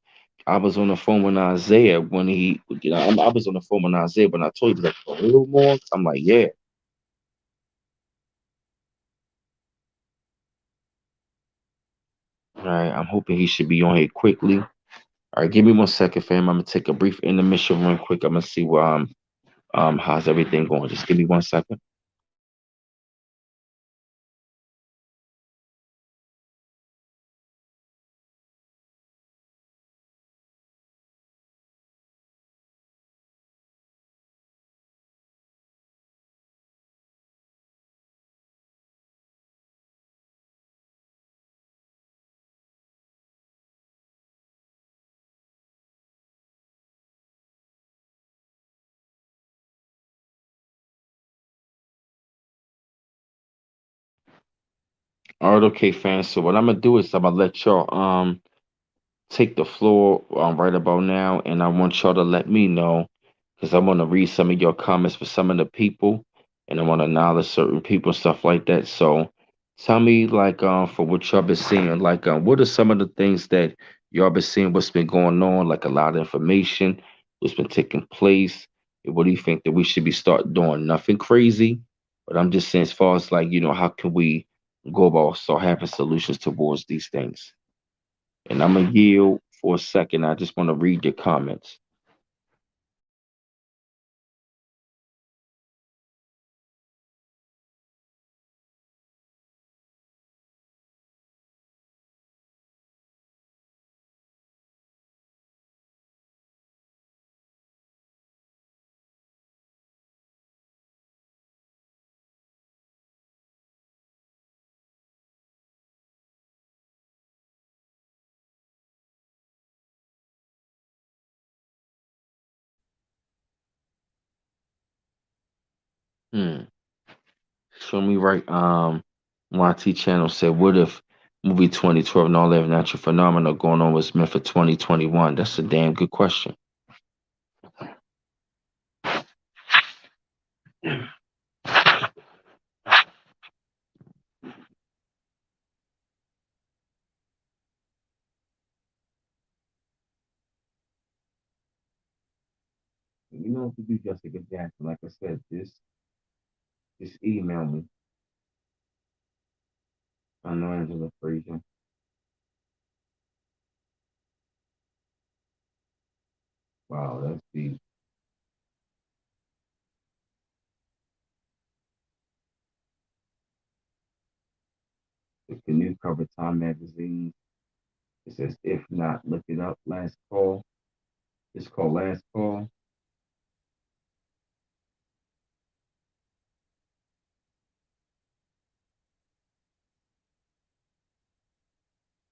I was on the phone with Isaiah when I was on the phone with Isaiah when I told you like a little more. I'm like, yeah. All right, I'm hoping he should be on here quickly. All right, give me 1 second, fam. I'm gonna take a brief intermission real quick. I'm gonna see what how's everything going. Just give me 1 second. All right, okay, fans. So what I'm gonna do is I'm gonna let y'all take the floor right about now, and I want y'all to let me know because I want to read some of your comments for some of the people, and I want to acknowledge certain people, stuff like that. So tell me, like, for what y'all been seeing, like, what are some of the things that y'all been seeing? What's been going on? Like a lot of information, what's been taking place. And what do you think that we should be start doing? Nothing crazy, but I'm just saying, as far as like, how can we go about start having solutions towards these things? And I'm gonna yield for a second. I just want to read your comments. Hmm. Show me right. YT channel said, "What if movie 2012 and all that natural phenomena going on was meant for 2021?" That's a damn good question. You know what to do, Jessica Jackson. Like I said, just email me. I know Angela Frazier. Wow, that's the new cover Time magazine. It says, "If not, look it up." Last call. It's called Last Call.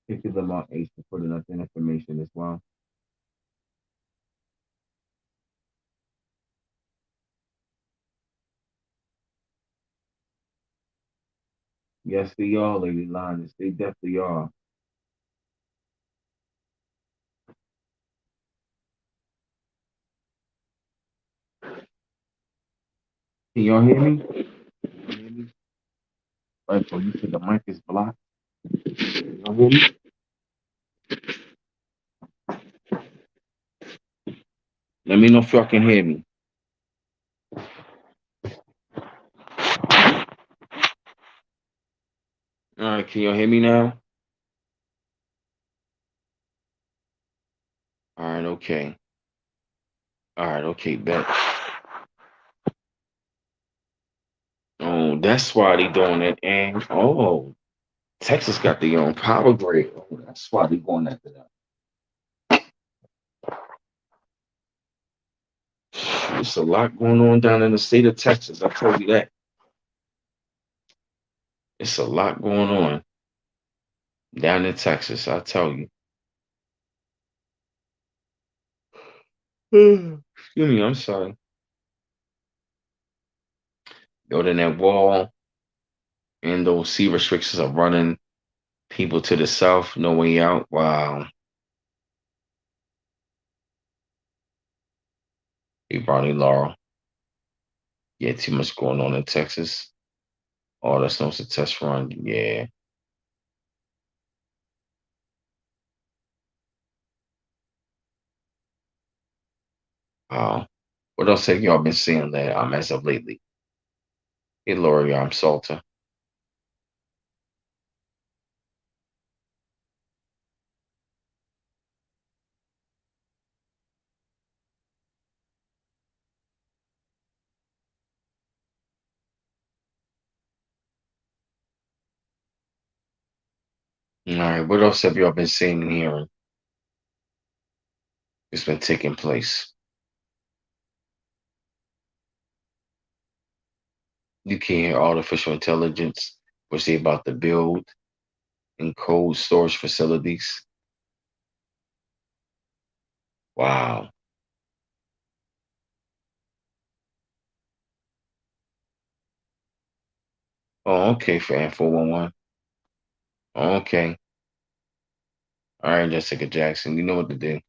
Pictures of our Ace to put enough information as well. Yes, they are, Lady Linus. They definitely are. Can y'all hear me? Can y'all hear me? Right, so you said the mic is blocked. Can y'all hear me? Let me know if y'all can hear me. All right, can y'all hear me now? All right, okay. All right, okay, bet. Oh, that's why they doing it. And Texas got their own power grid. Oh, that's why they going after that. There's a lot going on down in the state of Texas. I told you that. It's a lot going on down in Texas. I tell you. Excuse me. I'm sorry. Building that wall and those sea restrictions are running people to the south. No way out. Wow. Hey, Barney Laurel. Yeah, too much going on in Texas. Oh, that's no test run. Yeah. What else have y'all been seeing that as of lately? Hey, Lori, I'm Salter. All right, what else have y'all been seeing and hearing? It's been taking place. You can hear artificial intelligence, which they about to build in cold storage facilities. Wow. Oh, okay, for 411. Okay. All right, Jessica Jackson. You know what to do.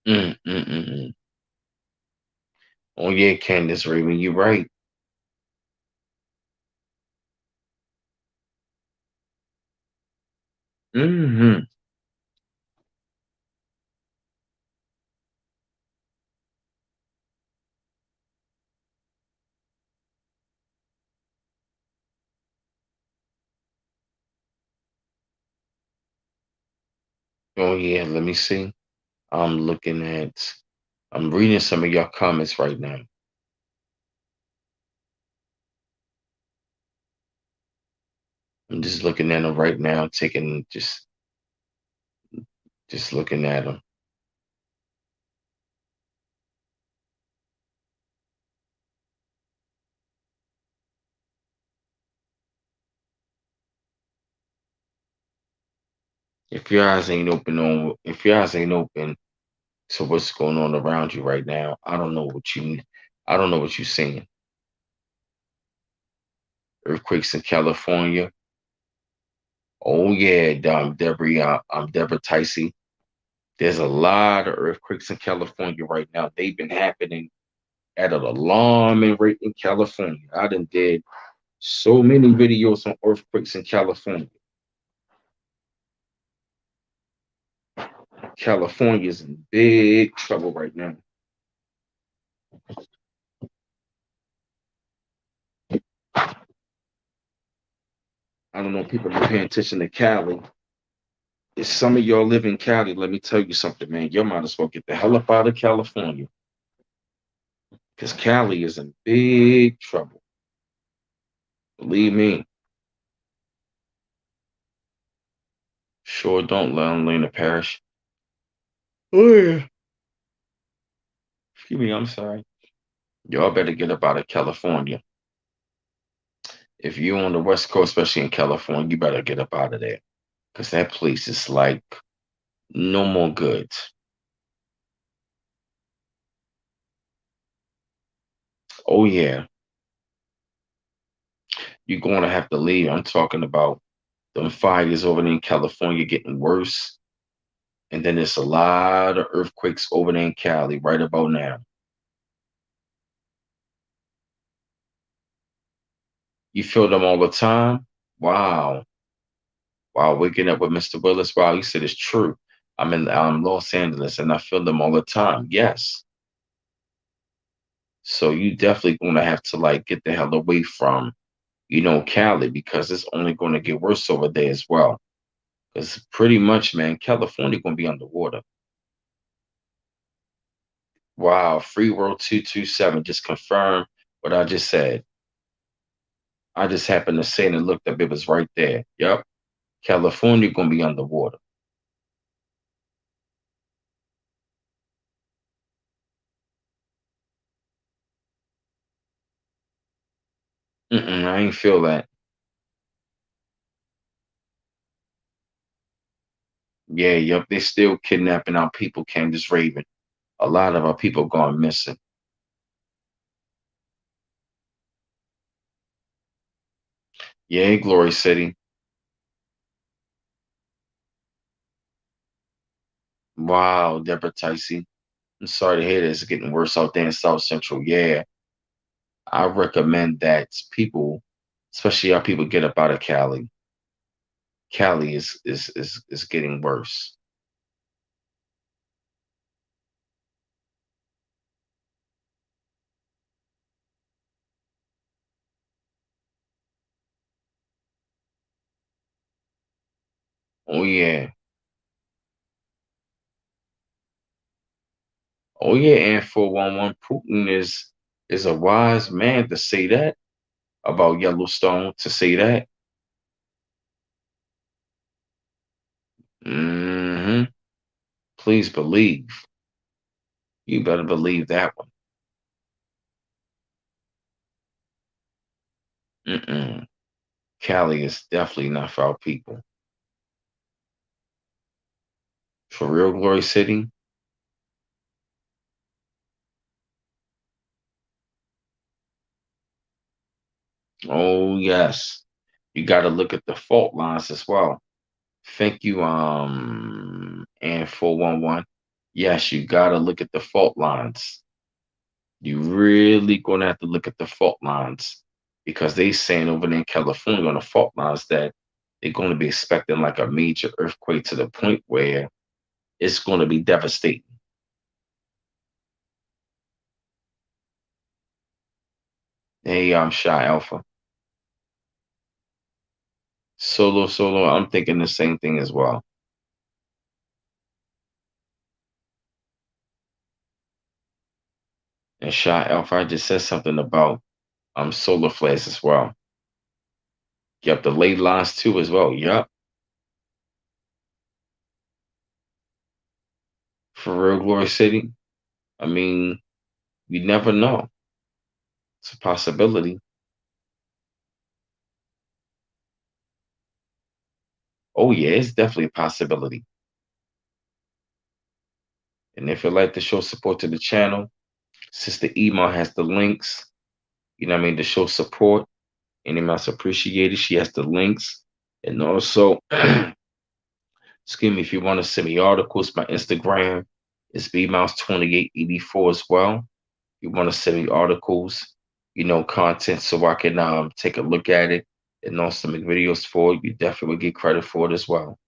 Mm. Oh yeah, Candace Raven, you're right. Hmm. Oh yeah, let me see. I'm looking at I'm reading some of your comments right now. I'm just looking at them right now, taking just looking at them. If your eyes ain't open to what's going on around you right now, I don't know what you're seeing. Earthquakes in California. Oh yeah, I'm Deborah Ticey. There's a lot of earthquakes in California right now. They've been happening at an alarming rate in California. I done did so many videos on earthquakes in California. California's in big trouble right now. I don't know if people are paying attention to Cali. If some of y'all live in Cali, let me tell you something, man. You might as well get the hell up out of California because Cali is in big trouble. Believe me. Sure don't let Lena Parish. Oh, yeah. Excuse me, I'm sorry. Y'all better get up out of California. If you're on the West Coast, especially in California, you better get up out of there because that place is like no more goods. Oh, yeah. You're going to have to leave. I'm talking about them fires over there in California getting worse. And then there's a lot of earthquakes over there in Cali right about now. You feel them all the time? Wow. Wow. Waking up with Mr. Willis. Wow. You said it's true. I'm in Los Angeles and I feel them all the time. Yes. So you definitely going to have to like get the hell away from, Cali because it's only going to get worse over there as well. Because pretty much, man, California going to be underwater. Wow. Free World 227 just confirmed what I just said. I just happened to say it and looked up. It was right there. Yep. California gonna be underwater. I ain't feel that. Yeah, yep. They still kidnapping our people, Candace Raven. A lot of our people gone missing. Yeah, Glory City. Wow, Deborah Ticey. I'm sorry to hear this. It's getting worse out there in South Central. Yeah, I recommend that people, especially our people, get up out of Cali. Cali is getting worse. Oh yeah. Oh yeah, and 411 Putin is a wise man to say that about Yellowstone, to say that. Hmm. Please believe. You better believe that one. Mm-mm. Cali is definitely not for our people. For real, Glory City. Oh yes, you got to look at the fault lines as well. Thank you, and 411. Yes, you got to look at the fault lines. You really gonna have to look at the fault lines because they saying over there in California on the fault lines that they're going to be expecting like a major earthquake to the point where it's going to be devastating. Hey, I'm Shy Alpha. Solo. I'm thinking the same thing as well. And Shy Alpha, I just said something about solar flares as well. Yep, the ley lines too as well. Yep, for real, Glory City. I mean, you never know. It's a possibility. Oh yeah, it's definitely a possibility. And if you'd like to show support to the channel, Sister Ema has the links. You know what I mean? To show support. Any amounts appreciated. She has the links. And also, excuse me, if you want to send me articles, my Instagram is bmouse2884 as well. You want to send me articles, content so I can take a look at it and also make videos for it. You definitely would get credit for it as well.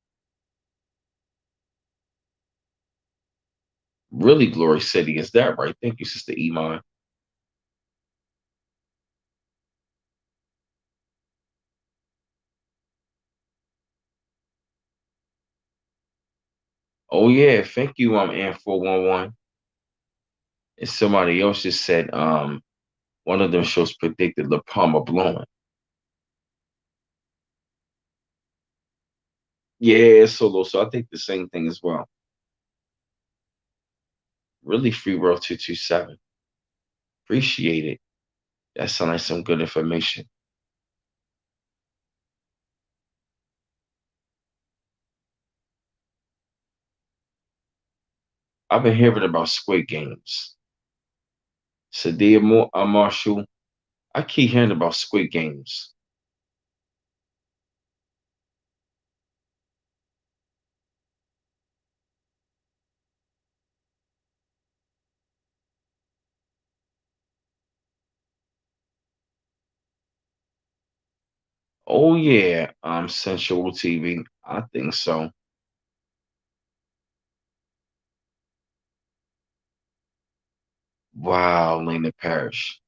Really, Glory City, is that right? Thank you, Sister Iman. Oh yeah, thank you, and 411. And somebody else just said one of them shows predicted La Palma blowing. Yeah, solo. So I think the same thing as well. Really, Free World 227. Appreciate it. That sounds like some good information. I've been hearing about Squid Games. Sadia Marshall. I keep hearing about Squid Games. Oh yeah, Sensual TV. I think so. Wow, Lena Parrish.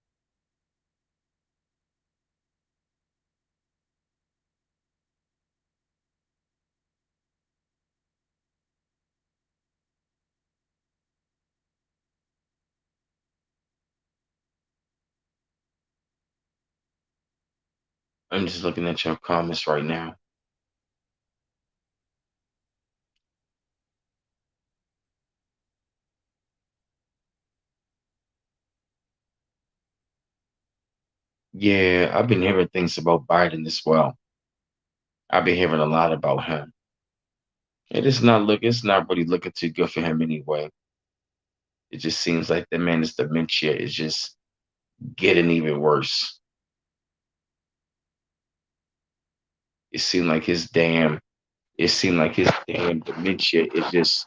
I'm just looking at your comments right now. Yeah, I've been hearing things about Biden as well. I've been hearing a lot about him. It's not really looking too good for him anyway. It just seems like the man's dementia is just getting even worse. It seemed like his damn dementia is just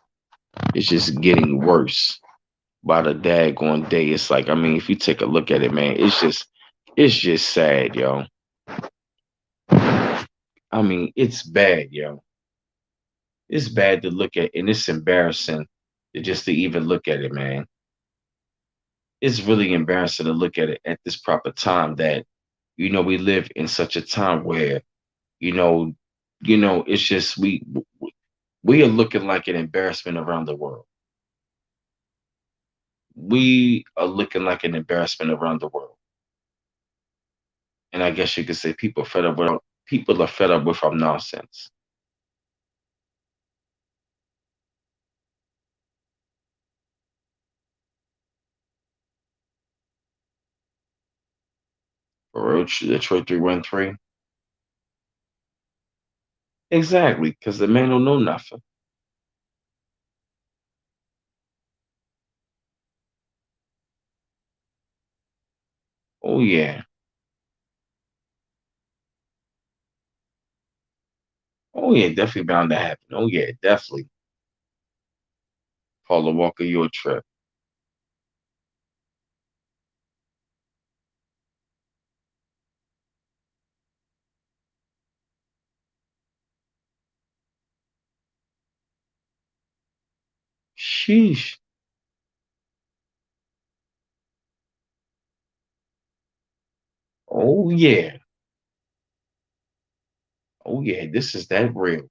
it's just getting worse by the daggone day. It's like, I mean, if you take a look at it, man, it's just sad, yo. I mean, it's bad, yo. It's bad to look at, and it's embarrassing to even look at it, man. It's really embarrassing to look at it at this proper time that we live in such a time where you know it's just we are looking like an embarrassment around the world. We are looking like an embarrassment around the world. And I guess you could say people are fed up with our nonsense. For real, Detroit 313. Exactly, because the man don't know nothing. Oh yeah. Oh yeah, definitely bound to happen. Oh yeah, definitely. Paula Walker, you a trip. Sheesh. Oh yeah. Oh yeah, this is that real.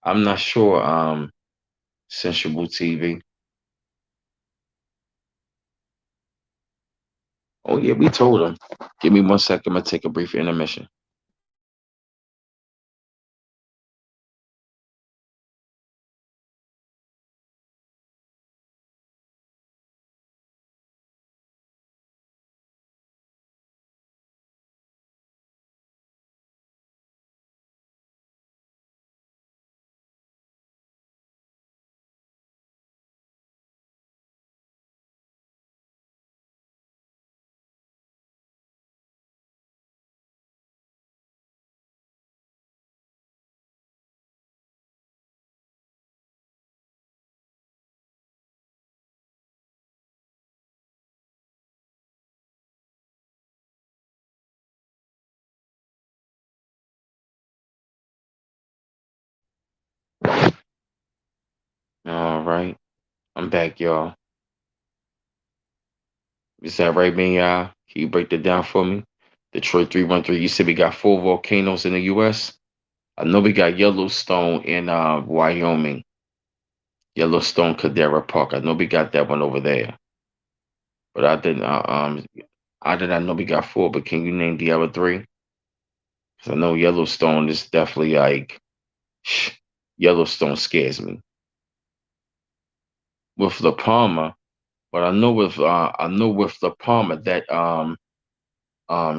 I'm not sure. Sensual TV. Oh yeah, we told him. Give me 1 second. I'm gonna take a brief intermission. All right, I'm back, y'all. Is that right, man, y'all? Can you break that down for me? Detroit 313. You said we got four volcanoes in the U.S. I know we got Yellowstone in Wyoming. Yellowstone Caldera Park. I know we got that one over there. But I did not know we got four, but can you name the other three? Because I know Yellowstone is definitely like Yellowstone scares me. With La Palma, but I know with La Palma that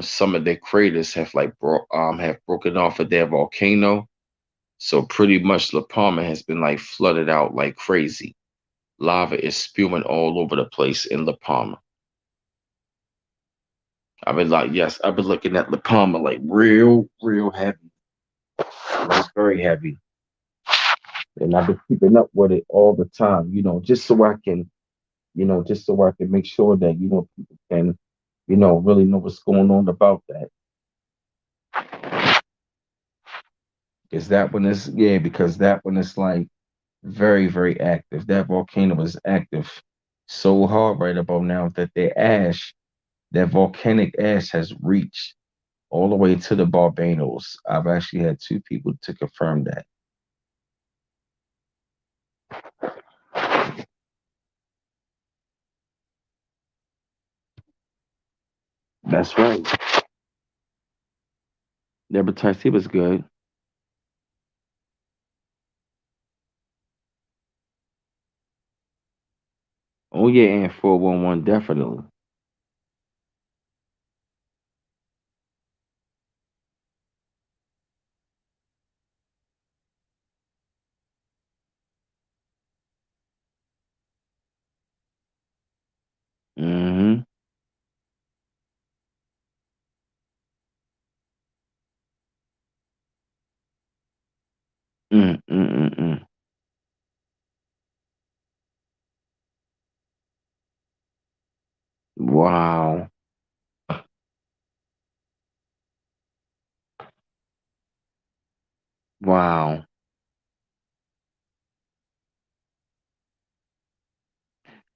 some of their craters have have broken off of their volcano. So pretty much La Palma has been like flooded out like crazy. Lava is spewing all over the place in La Palma. I've been like, yes, I've been looking at La Palma like real heavy. It's very heavy. And I've been keeping up with it all the time, just so I can, just so I can make sure that, people can, really know what's going on about that. Is that one is, yeah, because that one is like very active. That volcano is active so hard right about now that that volcanic ash has reached all the way to the Barbados. I've actually had two people to confirm that. That's right. Never he was good. Oh yeah, and 411 definitely. Mm-hmm. Mm. Wow. Wow.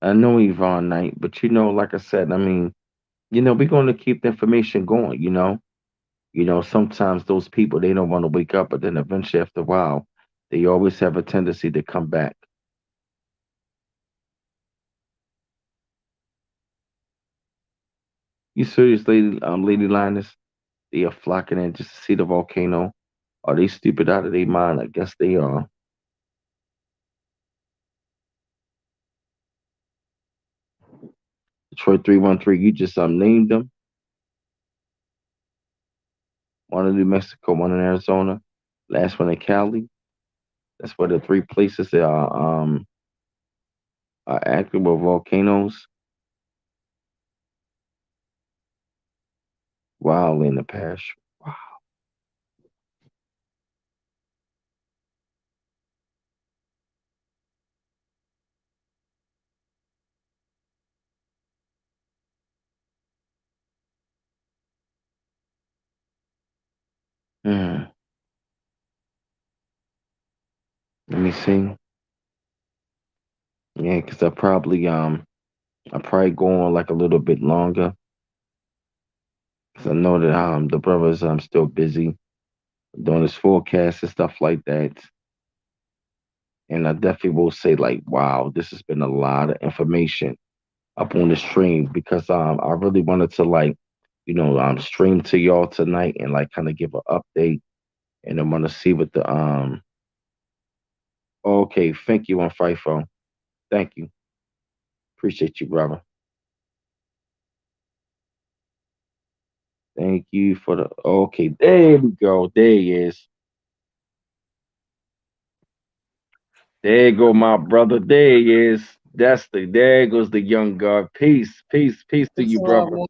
I know Yvonne Knight, but like I said, I mean, we're going to keep the information going, sometimes those people they don't want to wake up, but then eventually after a while, they always have a tendency to come back. You serious, Lady Linus? They are flocking in just to see the volcano. Are they stupid out of their mind? I guess they are. Detroit 313, you just named them. One in New Mexico, one in Arizona, last one in Cali. That's where the three places that are active with volcanoes. Wow, in the past. Wow. Hmm. Let me see. Yeah, because I probably go on like a little bit longer. Cause I know that the brothers still busy doing his forecast and stuff like that. And I definitely will say like, wow, this has been a lot of information up on the stream because I really wanted to like, stream to y'all tonight and like kind of give an update and I want to see what the okay, thank you on FIFO. Thank you. Appreciate you, brother. Thank you for the okay. There we go. There he is. There go my brother. There he is. There goes the young God. Peace, peace, peace to It's you, a lot brother. more.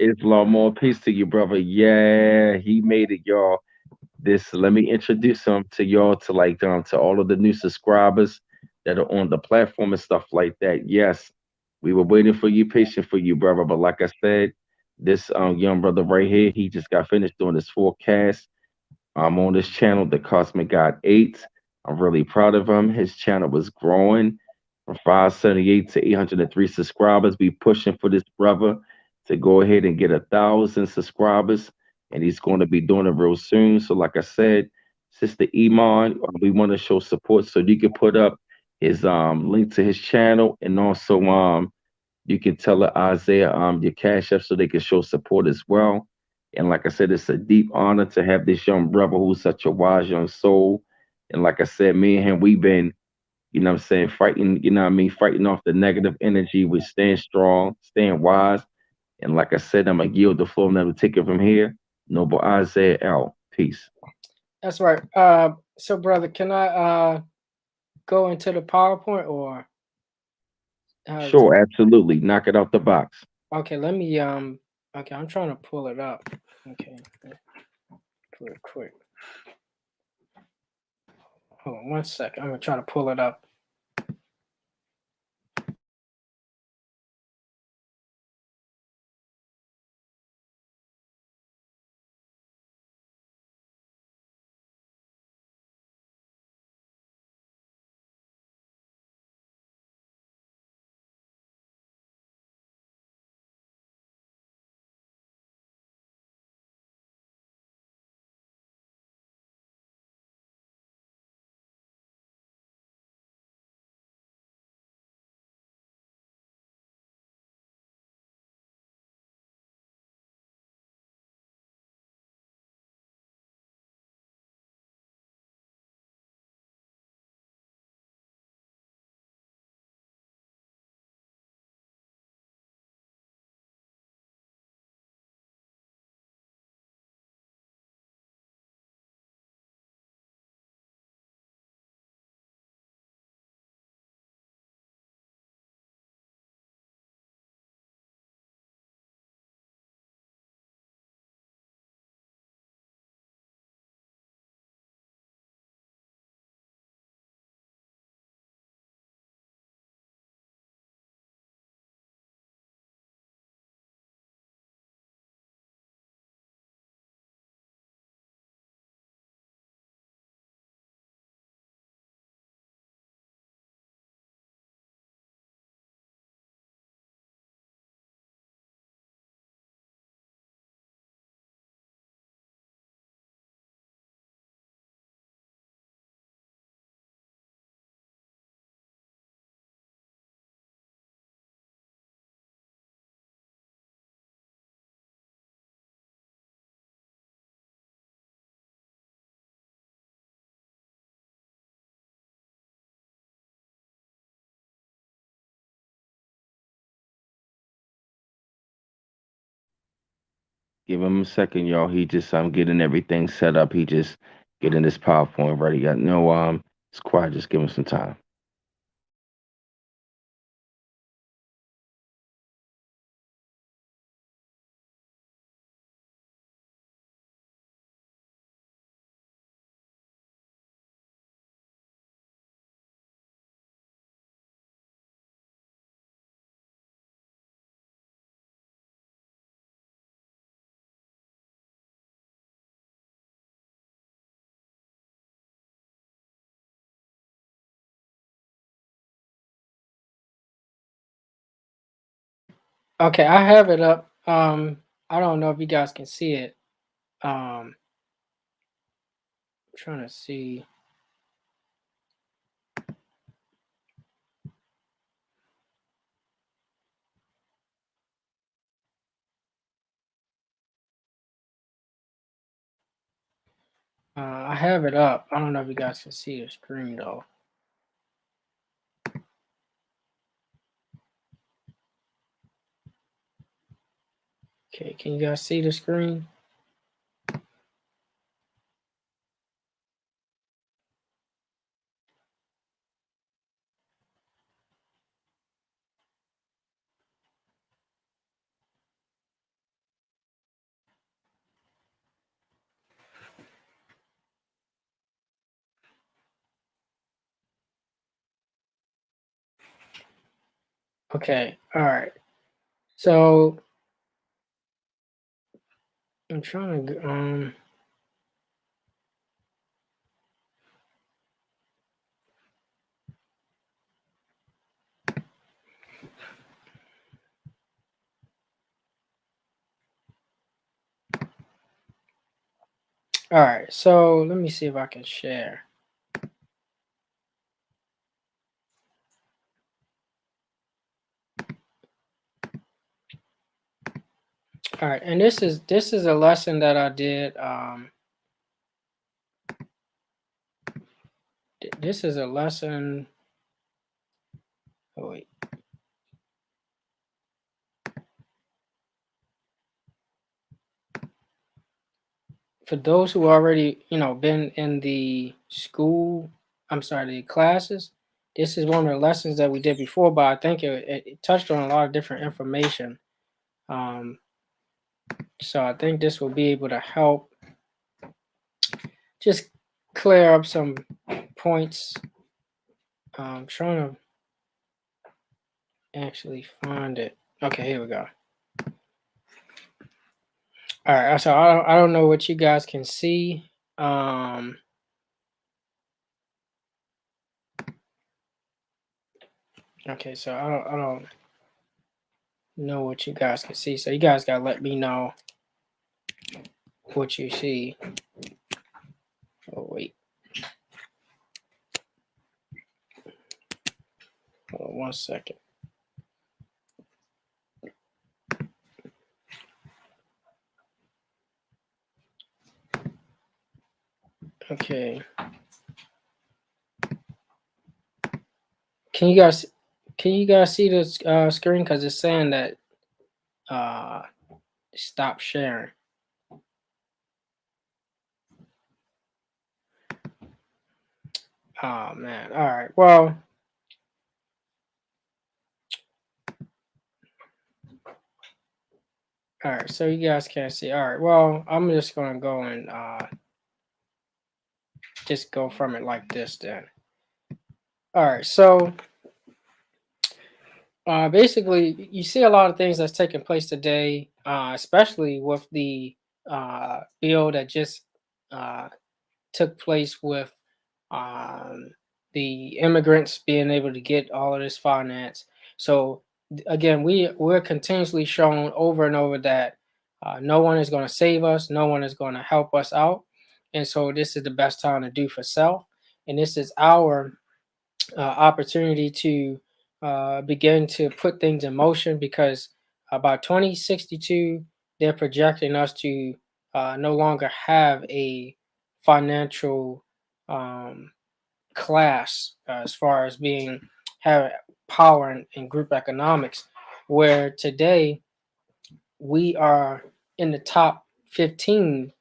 Islam, more peace to you, brother. Yeah, he made it, y'all. This let me introduce him to y'all to like to all of the new subscribers that are on the platform and stuff like that. Yes, we were waiting for you, patient for you, brother. But like I said, this young brother right here, he just got finished doing his forecast. I'm on this channel, The Cosmic God 8. I'm really proud of him. His channel was growing from 578 to 803 subscribers. We pushing for this brother to go ahead and get 1,000 subscribers, and he's going to be doing it real soon. So, like I said, Sister Iman, we want to show support, so you can put up his link to his channel, and also you can tell Isaiah your cash up so they can show support as well. And like I said, it's a deep honor to have this young brother who's such a wise young soul. And like I said, me and him, we've been, what I'm saying, fighting, what I mean, fighting off the negative energy. We're staying strong, staying wise. And like I said, I'm gonna yield the floor and never take it from here. Noble Isaiah L. Peace. That's right. So brother, can I go into the PowerPoint or how is Sure, absolutely. Knock it out the box. okay, let me okay, I'm trying to pull it up. Okay, quick, quick. Hold on one second. I'm gonna try to pull it up. Give him a second, y'all. He just getting everything set up. He just getting this PowerPoint ready. Got no it's quiet. Just give him some time. Okay, I have it up. I don't know if you guys can see it. Trying to see. I have it up. I don't know if you guys can see the screen though. Okay, can you guys see the screen? Okay, all right. So I'm trying to. All right. So let me see if I can share. All right, and this is a lesson that I did. This is a lesson. Oh wait. For those who already been in the school, I'm sorry, the classes, this is one of the lessons that we did before, but I think it touched on a lot of different information. um, so I think this will be able to help just clear up some points. I'm trying to actually find it. Okay, here we go. All right, so I don't know what you guys can see. um, okay, so I don't know what you guys can see, so you guys gotta let me know what you see. Oh wait, hold on 1 second. Okay, can you guys can you guys see the screen? Because it's saying that uh, stop sharing. Oh man. All right. Well. All right. So you guys can't see. All right. Well, I'm just gonna go and just go from it like this then. All right. So basically, you see a lot of things that's taking place today, especially with the bill that just uh, took place with um, the immigrants being able to get all of this finance. So again, we're continuously shown over and over that no one is going to save us, no one is going to help us out, and so this is the best time to do for self, and this is our opportunity to begin to put things in motion because by 2062 they're projecting us to no longer have a financial um, class as far as being have power in group economics, where today we are in the top 15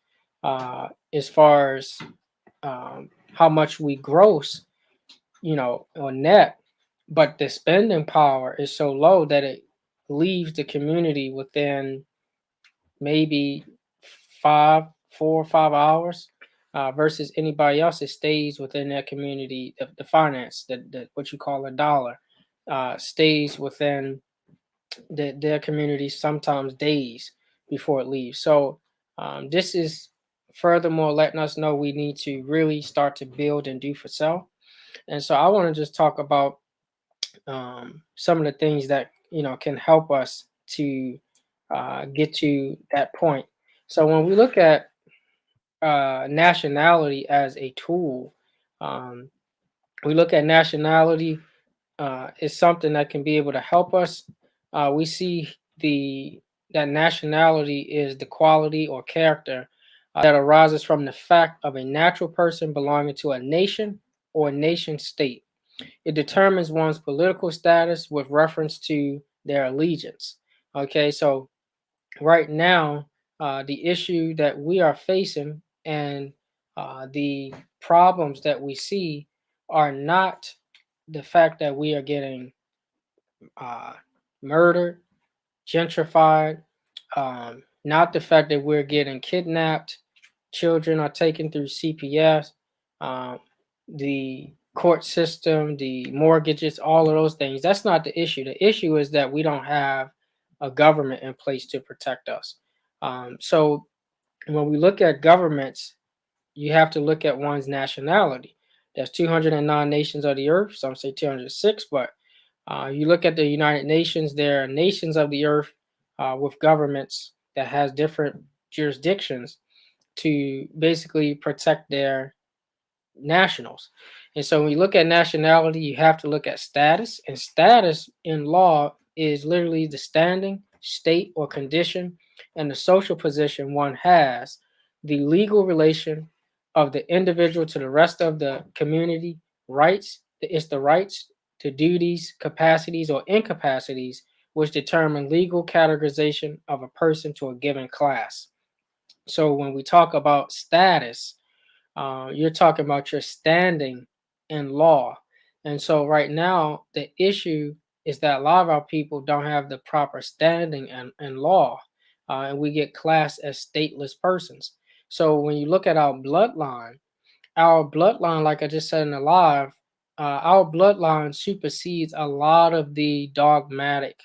as far as how much we gross, on net, but the spending power is so low that it leaves the community within maybe 4 or 5 hours, versus anybody else that stays within that community. The finance, the what you call a dollar, stays within their community sometimes days before it leaves. So this is furthermore letting us know we need to really start to build and do for self. And so I want to just talk about some of the things that can help us to get to that point. So when we look at nationality as a tool, um, we look at nationality is something that can be able to help us. We see the that nationality is the quality or character that arises from the fact of a natural person belonging to a nation or nation state. It determines one's political status with reference to their allegiance. Okay, so right now, the issue that we are facing and the problems that we see are not the fact that we are getting uh, murdered, gentrified, not the fact that we're getting kidnapped, children are taken through CPS, um, the court system, the mortgages, all of those things. That's not the issue. The issue is that we don't have a government in place to protect us. So when we look at governments, you have to look at one's nationality. There's 209 nations of the earth. Some say 206, but you look at the United Nations. There are nations of the earth with governments that has different jurisdictions to basically protect their nationals. And so when you look at nationality, you have to look at status. And status in law is literally the standing, state, or condition and the social position one has, the legal relation of the individual to the rest of the community, rights, it's the rights, the duties, capacities, or incapacities which determine legal categorization of a person to a given class. So when we talk about status, you're talking about your standing in law. And so right now, the issue is that a lot of our people don't have the proper standing in law, and we get classed as stateless persons. So when you look at our bloodline, like I just said in the live, our bloodline supersedes a lot of the dogmatic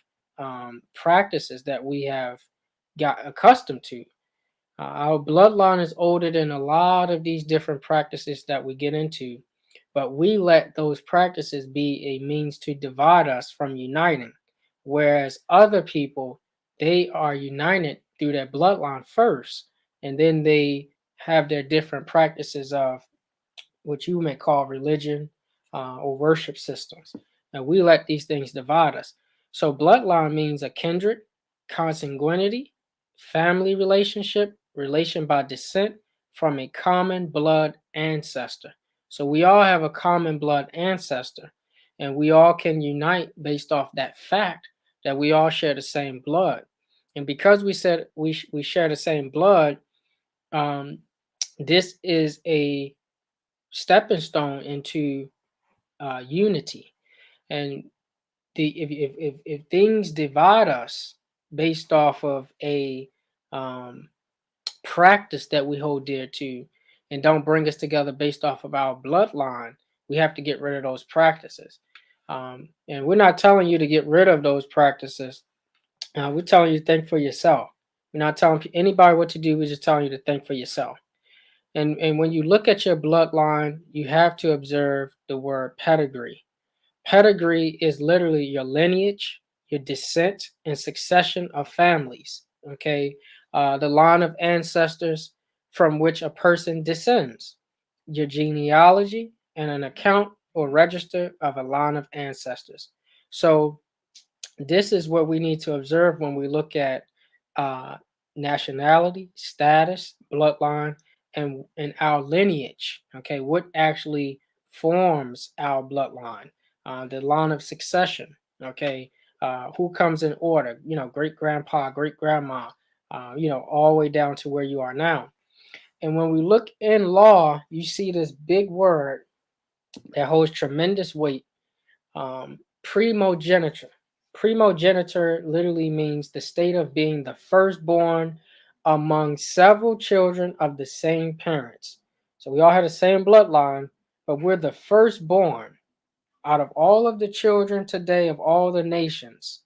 practices that we have got accustomed to. Our bloodline is older than a lot of these different practices that we get into, but we let those practices be a means to divide us from uniting. Whereas other people, they are united through their bloodline first, and then they have their different practices of what you may call religion or worship systems. And we let these things divide us. So, bloodline means a kindred, consanguinity, family relationship, relation by descent from a common blood ancestor. So, we all have a common blood ancestor, and we all can unite based off that fact that we all share the same blood. And because we said we share the same blood, um, this is a stepping stone into unity. And if things divide us based off of a um, practice that we hold dear to and don't bring us together based off of our bloodline, we have to get rid of those practices. And we're not telling you to get rid of those practices. We're telling you to think for yourself. We're not telling anybody what to do. We're just telling you to think for yourself. And when you look at your bloodline, you have to observe the word pedigree. Pedigree is literally your lineage, your descent, and succession of families. Okay, the line of ancestors from which a person descends, your genealogy, and an account or register of a line of ancestors. So this is what we need to observe when we look at uh, nationality, status, bloodline, and our lineage. Okay, what actually forms our bloodline? The line of succession. Okay, who comes in order? You know, great grandpa, great grandma. All the way down to where you are now. And when we look in law, you see this big word that holds tremendous weight, primogeniture. Primogeniture literally means the state of being the firstborn among several children of the same parents. So we all have the same bloodline, but we're the firstborn out of all of the children today of all the nations.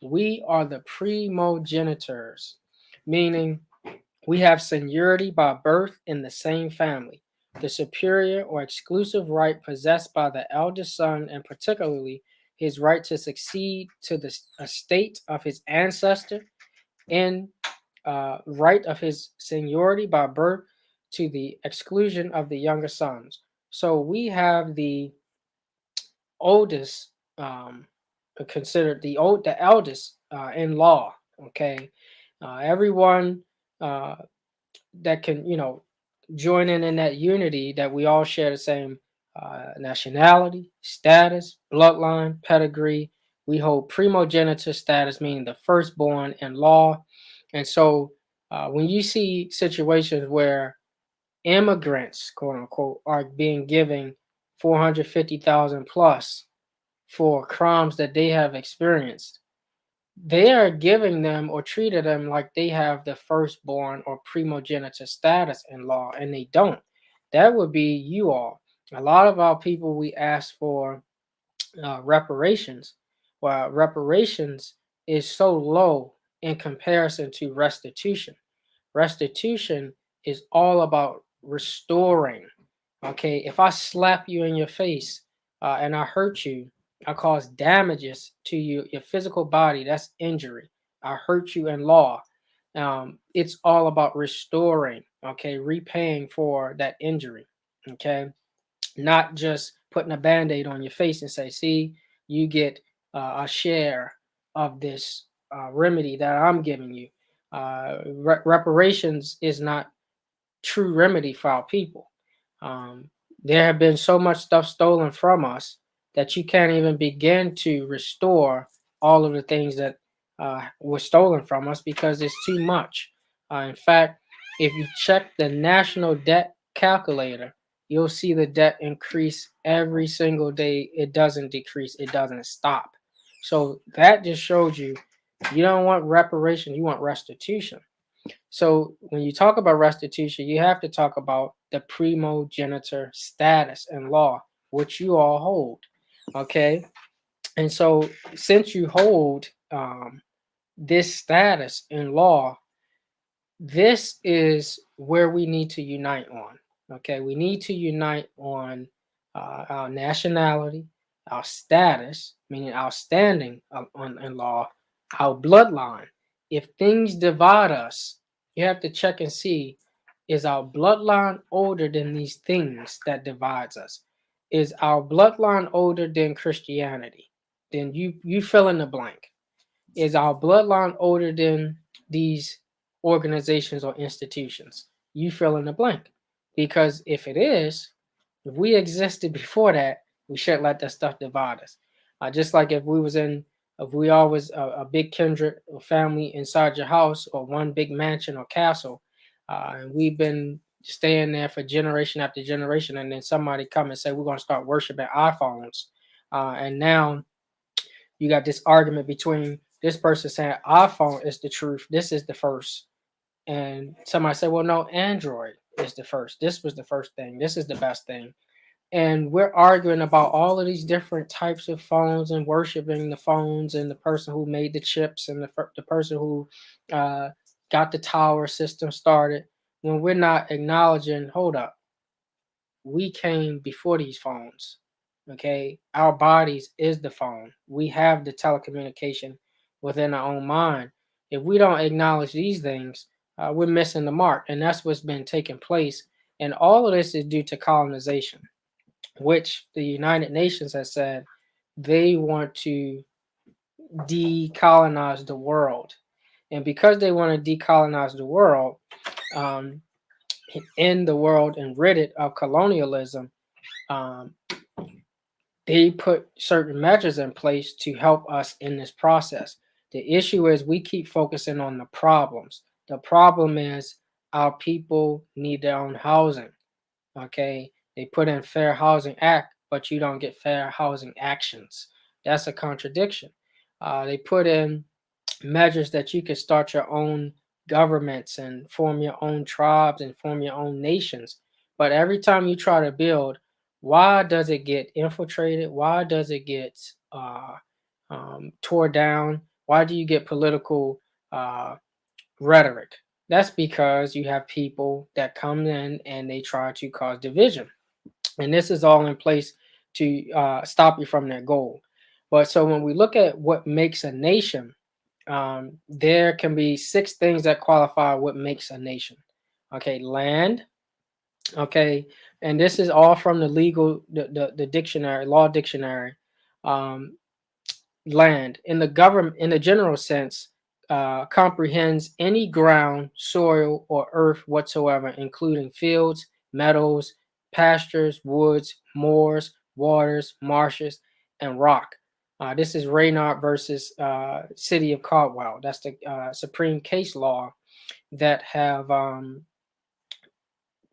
We are the primogenitors, meaning we have seniority by birth in the same family, the superior or exclusive right possessed by the eldest son and particularly his right to succeed to the estate of his ancestor, and right of his seniority by birth to the exclusion of the younger sons. So we have the oldest, considered the eldest in law. Okay, everyone uh, that can join in that unity, that we all share the same nationality, status, bloodline, pedigree. We hold primogeniture status, meaning the firstborn in law. And so when you see situations where immigrants, quote unquote, are being given 450,000 plus for crimes that they have experienced, they are giving them or treated them like they have the firstborn or primogeniture status in law, and they don't. That would be you all. A lot of our people, we ask for reparations. Well, reparations is so low in comparison to restitution. Restitution is all about restoring. Okay, if I slap you in your face and I hurt you, I cause damages to you, your physical body. That's injury. I hurt you in law. It's all about restoring. Okay, repaying for that injury. Okay, not just putting a band-aid on your face and say, see, you get a share of this remedy that I'm giving you. Reparations is not true remedy for our people. Um, there have been so much stuff stolen from us that you can't even begin to restore all of the things that were stolen from us because it's too much. In fact, if you check the national debt calculator, you'll see the debt increase every single day. It doesn't decrease, it doesn't stop. So that just shows you don't want reparation, you want restitution. So when you talk about restitution, you have to talk about the primogeniture status in law, which you all hold. Okay. And so since you hold this status in law, this is where we need to unite on. Okay. We need to unite on our nationality, our status, meaning our standing in law, our bloodline. If things divide us, you have to check and see, is our bloodline older than these things that divides us? Is our bloodline older than Christianity? Then you fill in the blank. Is our bloodline older than these organizations or institutions? You fill in the blank. Because if it is, if we existed before that, we shouldn't let that stuff divide us. Just like if we all was a big kindred or family inside your house or one big mansion or castle, and we've been staying there for generation after generation, and then somebody come and say we're going to start worshiping iPhones, and now you got this argument between this person saying iPhone is the truth, this is the first, and somebody say, well, no, Android is the first. This was the first thing. This is the best thing. And we're arguing about all of these different types of phones and worshiping the phones and the person who made the chips and the person who uh, got the tower system started, when we're not acknowledging, hold up, we came before these phones. Okay, our bodies is the phone. We have the telecommunication within our own mind. If we don't acknowledge these things, we're missing the mark, and that's what's been taking place. And all of this is due to colonization, which the United Nations has said they want to decolonize the world. And because they want to decolonize the world, um, end the world and rid it of colonialism, um, they put certain measures in place to help us in this process. The issue is we keep focusing on the problems. The problem is our people need their own housing. Okay, they put in Fair Housing Act, but you don't get fair housing actions. That's a contradiction. They put in measures that you can start your own governments and form your own tribes and form your own nations. But every time you try to build, why does it get infiltrated? Why does it get tore down? Why do you get political uh, rhetoric? That's because you have people that come in and they try to cause division. And this is all in place to stop you from that goal. But so when we look at what makes a nation, there can be six things that qualify what makes a nation. Okay, land. Okay, and this is all from the legal, the dictionary, law dictionary. Um, Land in the government, in the general sense, comprehends any ground, soil, or earth whatsoever, including fields, meadows, pastures, woods, moors, waters, marshes, and rock. This is Reynard versus City of Caldwell. That's the Supreme case law that have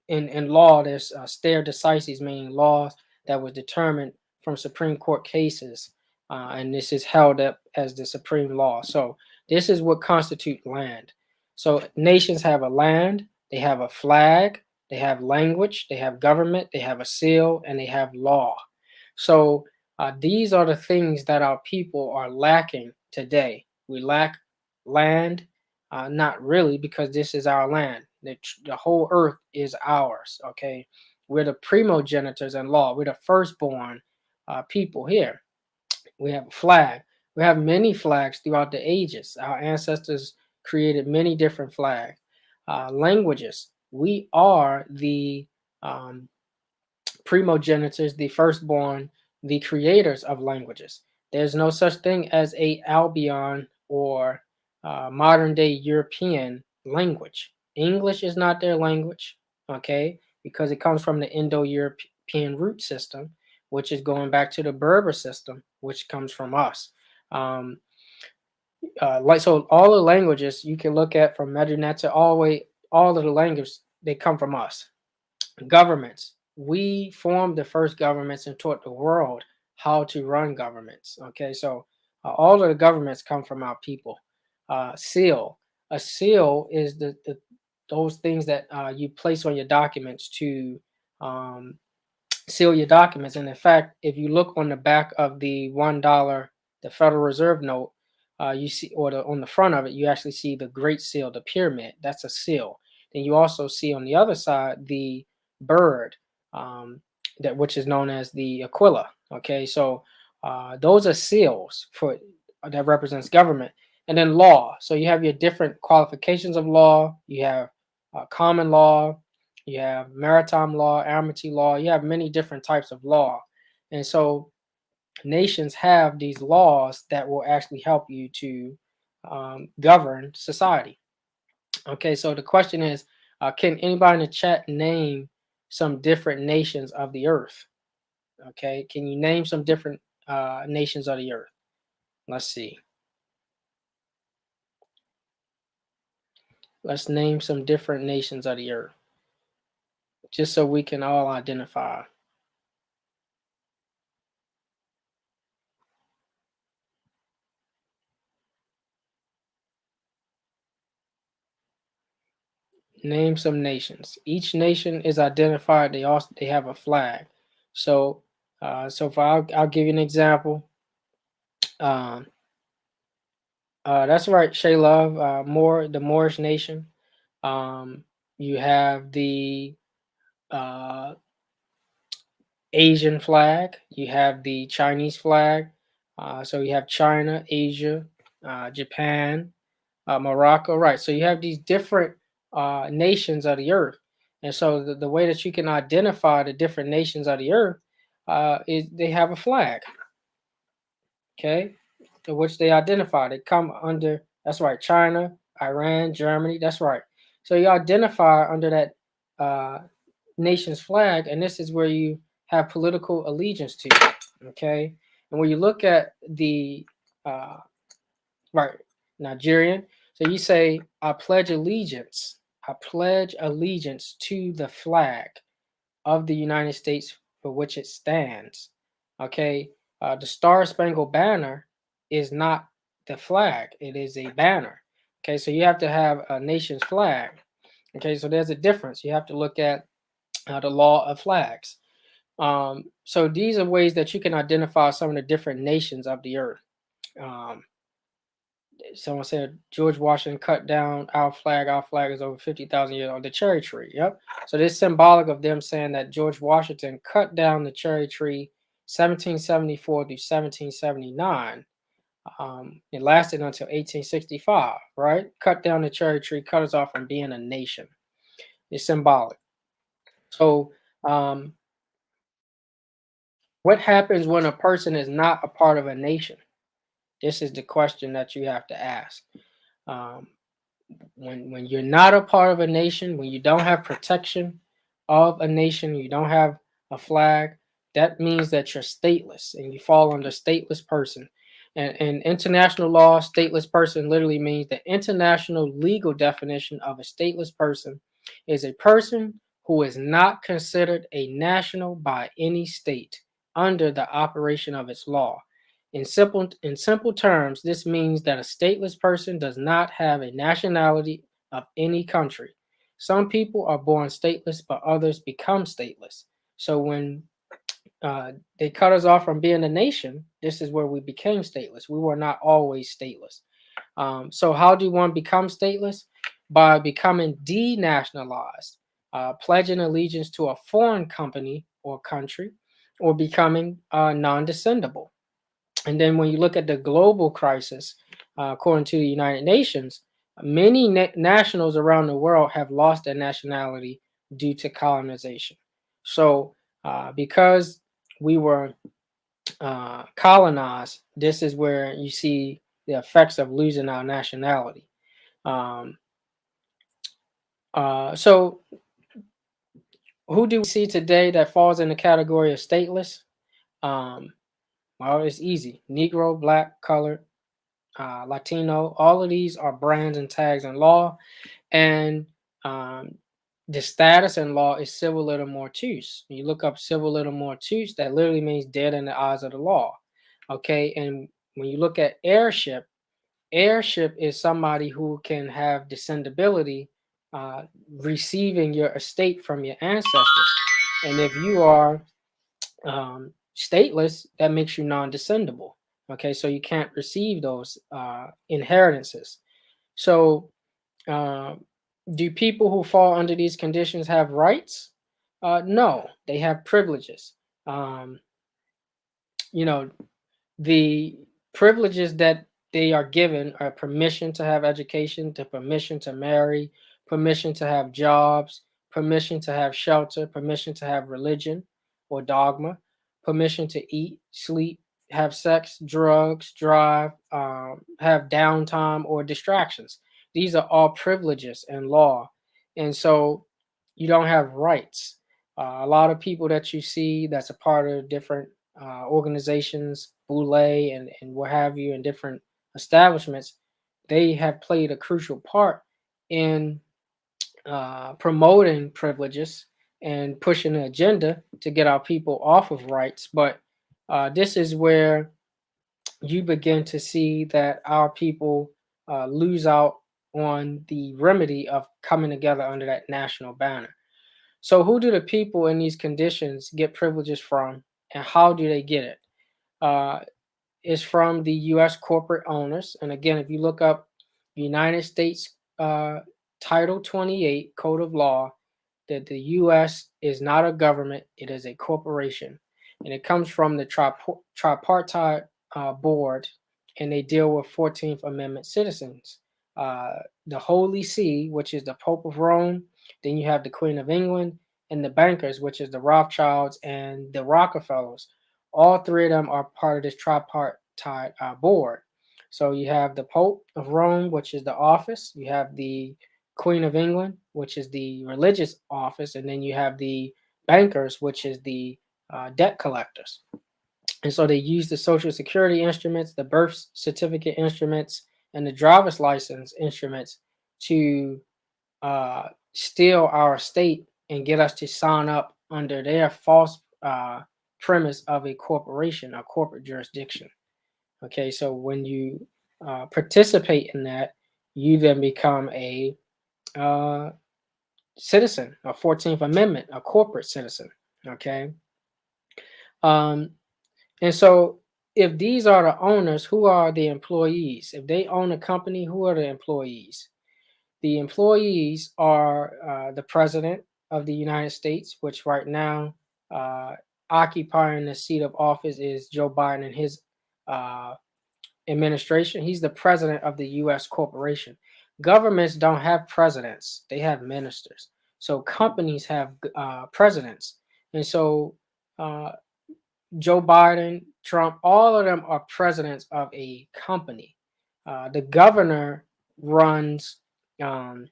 in law, there's stare decisis, meaning laws that was determined from Supreme Court cases, and this is held up as the supreme law. So this is what constitutes land. So nations have a land, they have a flag, they have language, they have government, they have a seal, and they have law. So these are the things that our people are lacking today. We lack land, not really, because this is our land. The whole earth is ours. Okay, we're the primogenitors in law. We're the firstborn people here. We have a flag. We have many flags throughout the ages. Our ancestors created many different flags. Languages. We are the um, primogenitors, the firstborn, the creators of languages. There's no such thing as a Albion or modern day European language. English is not their language, okay, because it comes from the Indo-European root system, which is going back to the Berber system, which comes from us. Um, like so, all the languages you can look at from Medunata all the way, all of the languages they come from us. Governments. We formed the first governments and taught the world how to run governments. Okay, so all of the governments come from our people. Seal. A seal is the those things that you place on your documents to um, seal your documents. And in fact, if you look on the back of the $1, the Federal Reserve note, you see, or on the front of it, you actually see the Great Seal, the pyramid. That's a seal. Then you also see on the other side the bird, that which is known as the Aquila. Okay, so those are seals for that represents government, and then law. So you have your different qualifications of law. You have common law, you have maritime law, amity law, you have many different types of law. And so nations have these laws that will actually help you to govern society. Okay, so the question is, can anybody in the chat name some different nations of the earth? Okay, can you name some different nations of the earth? Let's see. Let's name some different nations of the earth, just so we can all identify. Name some nations. Each nation is identified. They have a flag. So I'll give you an example. Um, that's right, Shay Love. The Moorish nation. Um, you have the uh, Asian flag. You have the Chinese flag. So you have China, Asia, Japan, Morocco, right? So you have these different nations of the earth, and so the way that you can identify the different nations of the earth is they have a flag, okay, to which they identify. They come under. That's right, China, Iran, Germany. That's right. So you identify under that uh, nation's flag, and this is where you have political allegiance to, okay. And when you look at the uh, right, Nigerian. So you say, I pledge allegiance. I pledge allegiance to the flag of the United States for which it stands. Okay. The Star Spangled Banner is not the flag, it is a banner. Okay. So you have to have a nation's flag. Okay. So there's a difference. You have to look at the law of flags. So these are ways that you can identify some of the different nations of the earth. Um, Someone said George Washington cut down our flag. Our flag is over 50,000 years old. The cherry tree. Yep. So this symbolic of them saying that George Washington cut down the cherry tree 1774 through 1779. It lasted until 1865, right? Cut down the cherry tree, cut us off from being a nation. It's symbolic. So, um, what happens when a person is not a part of a nation? This is the question that you have to ask. Um, when you're not a part of a nation, when you don't have protection of a nation, you don't have a flag, that means that you're stateless and you fall under stateless person. And in international law, stateless person literally means the international legal definition of a stateless person is a person who is not considered a national by any state under the operation of its law. In simple terms, this means that a stateless person does not have a nationality of any country. Some people are born stateless, but others become stateless. So when they cut us off from being a nation, this is where we became stateless. We were not always stateless. So how do one become stateless? By becoming denationalized, pledging allegiance to a foreign company or country, or becoming non-descendable. And then when you look at the global crisis, according to the United Nations, many nationals around the world have lost their nationality due to colonization. So, because we were colonized, this is where you see the effects of losing our nationality. Um, so, who do we see today that falls in the category of stateless? Um, well, it's easy: Negro, Black, colored, Latino. All of these are brands and tags in law, and um, the status in law is civil little mortuus. You look up civil little mortuus, that literally means dead in the eyes of the law. Okay, and when you look at heirship, heirship is somebody who can have descendability, uh, receiving your estate from your ancestors. And if you are stateless, that makes you non-descendable. Okay, so you can't receive those inheritances. So, uh, do people who fall under these conditions have rights? No, they have privileges. Um, you know, the privileges that they are given are permission to have education, to permission to marry, permission to have jobs, permission to have shelter, permission to have religion or dogma, permission to eat, sleep, have sex, drugs, drive, have downtime or distractions. These are all privileges in law. And so you don't have rights. A lot of people that you see that's a part of different organizations, Boule and what have you, in different establishments, they have played a crucial part in promoting privileges and pushing an agenda to get our people off of rights. But this is where you begin to see that our people lose out on the remedy of coming together under that national banner. So, who do the people in these conditions get privileges from, and how do they get it? Uh, is from the U.S. corporate owners. And again, if you look up United States Title 28 Code of Law, that the U.S. is not a government, it is a corporation. And it comes from the tripartite board, and they deal with 14th Amendment citizens. Uh, the Holy See, which is the Pope of Rome, then you have the Queen of England, and the bankers, which is the Rothschilds and the Rockefellers. All three of them are part of this tripartite board. So you have the Pope of Rome, which is the office. You have the Queen of England, which is the religious office, and then you have the bankers, which is the debt collectors. And so they use the Social Security instruments, the birth certificate instruments, and the driver's license instruments to steal our state and get us to sign up under their false premise of a corporation, a corporate jurisdiction. Okay, so when you participate in that, you then become a uh, citizen, a 14th Amendment, a corporate citizen. Okay. Um, and so if these are the owners, who are the employees? If they own a company, who are the employees? The employees are the president of the United States, which right now occupying the seat of office is Joe Biden and his uh, administration. He's the president of the U.S. corporation. Governments don't have presidents; they have ministers. So companies have presidents, and so uh, Joe Biden, Trump, all of them are presidents of a company. The governor runs, um,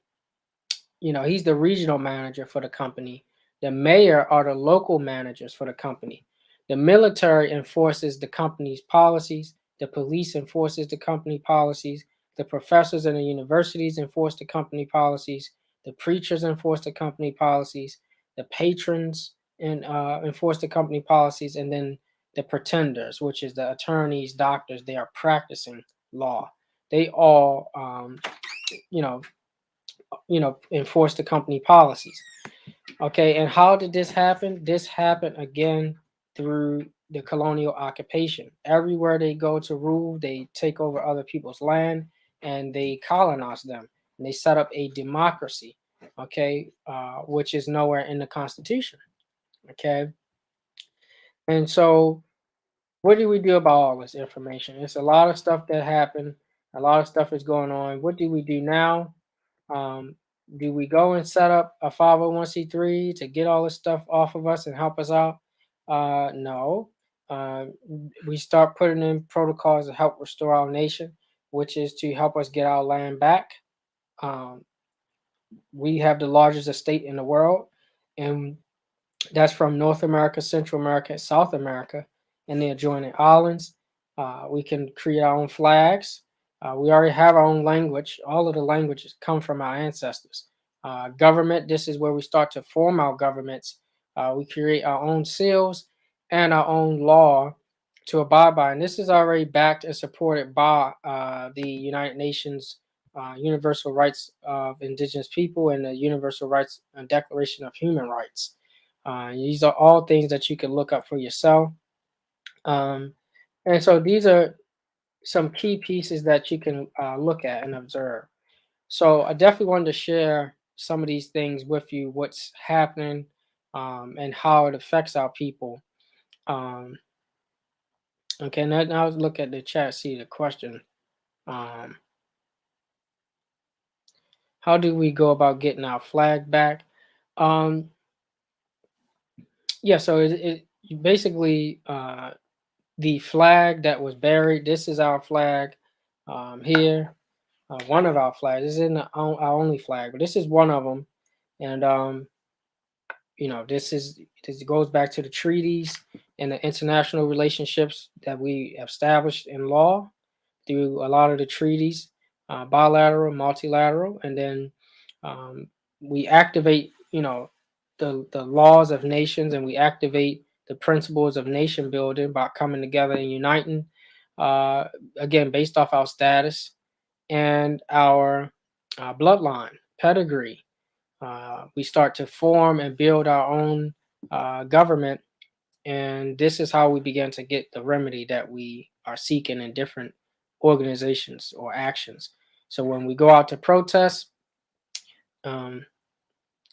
he's the regional manager for the company. The mayor are the local managers for the company. The military enforces the company's policies. The police enforces the company policies. The professors in the universities enforce the company policies. The preachers enforce the company policies. The patrons enforce the company policies. And then the pretenders, which is the attorneys, doctors, they are practicing law. They all, you know, enforce the company policies. Okay, and how did this happen? This happened again through the colonial occupation. Everywhere they go to rule, they take over other people's land and they colonize them. And they set up a democracy, okay, which is nowhere in the Constitution. Okay, and so what do we do about all this information? It's a lot of stuff that happened. A lot of stuff is going on. What do we do now? Um, do we go and set up a 501c3 to get all this stuff off of us and help us out? No. Uh, we start putting in protocols to help restore our nation, which is to help us get our land back. Um, we have the largest estate in the world, and that's from North America, Central America, South America, and the adjoining islands. We can create our own flags. We already have our own language. All of the languages come from our ancestors. Government, this is where we start to form our governments. We create our own seals and our own law to abide by. And this is already backed and supported by the United Nations Universal Rights of Indigenous People and the Universal Rights Declaration of Human Rights. These are all things that you can look up for yourself. Um, and so these are some key pieces that you can look at and observe. So I definitely wanted to share some of these things with you, what's happening and how it affects our people. Um, okay, now let's look at the chat, see the question. Um, how do we go about getting our flag back? Um, yeah, so basically the flag that was buried. This is our flag here. One of our flags. This isn't our only flag, but this is one of them. And this goes back to the treaties and the international relationships that we established in law through a lot of the treaties, bilateral, multilateral, and then um, we activate, the laws of nations, and we activate the principles of nation building by coming together and uniting. Uh, Again, based off our status and our bloodline, pedigree, we start to form and build our own government, and this is how we begin to get the remedy that we are seeking in different organizations or actions. So when we go out to protest, um,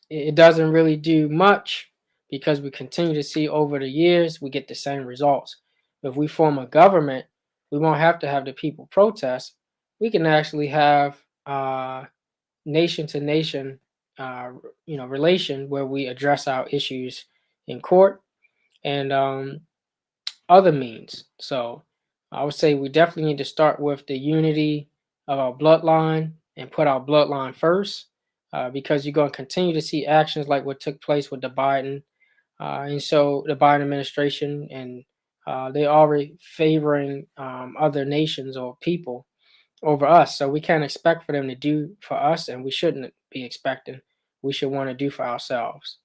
it doesn't really do much because we continue to see over the years we get the same results. If we form a government, we won't have to have the people protest. We can actually have nation to nation, uh, relation where we address our issues in court and other means. So I would say we definitely need to start with the unity of our bloodline and put our bloodline first, because you're going to continue to see actions like what took place with the Biden, and so the Biden administration, and they already favoring other nations or people over us. So we can't expect for them to do for us, and we shouldn't be expecting. We should want to do for ourselves.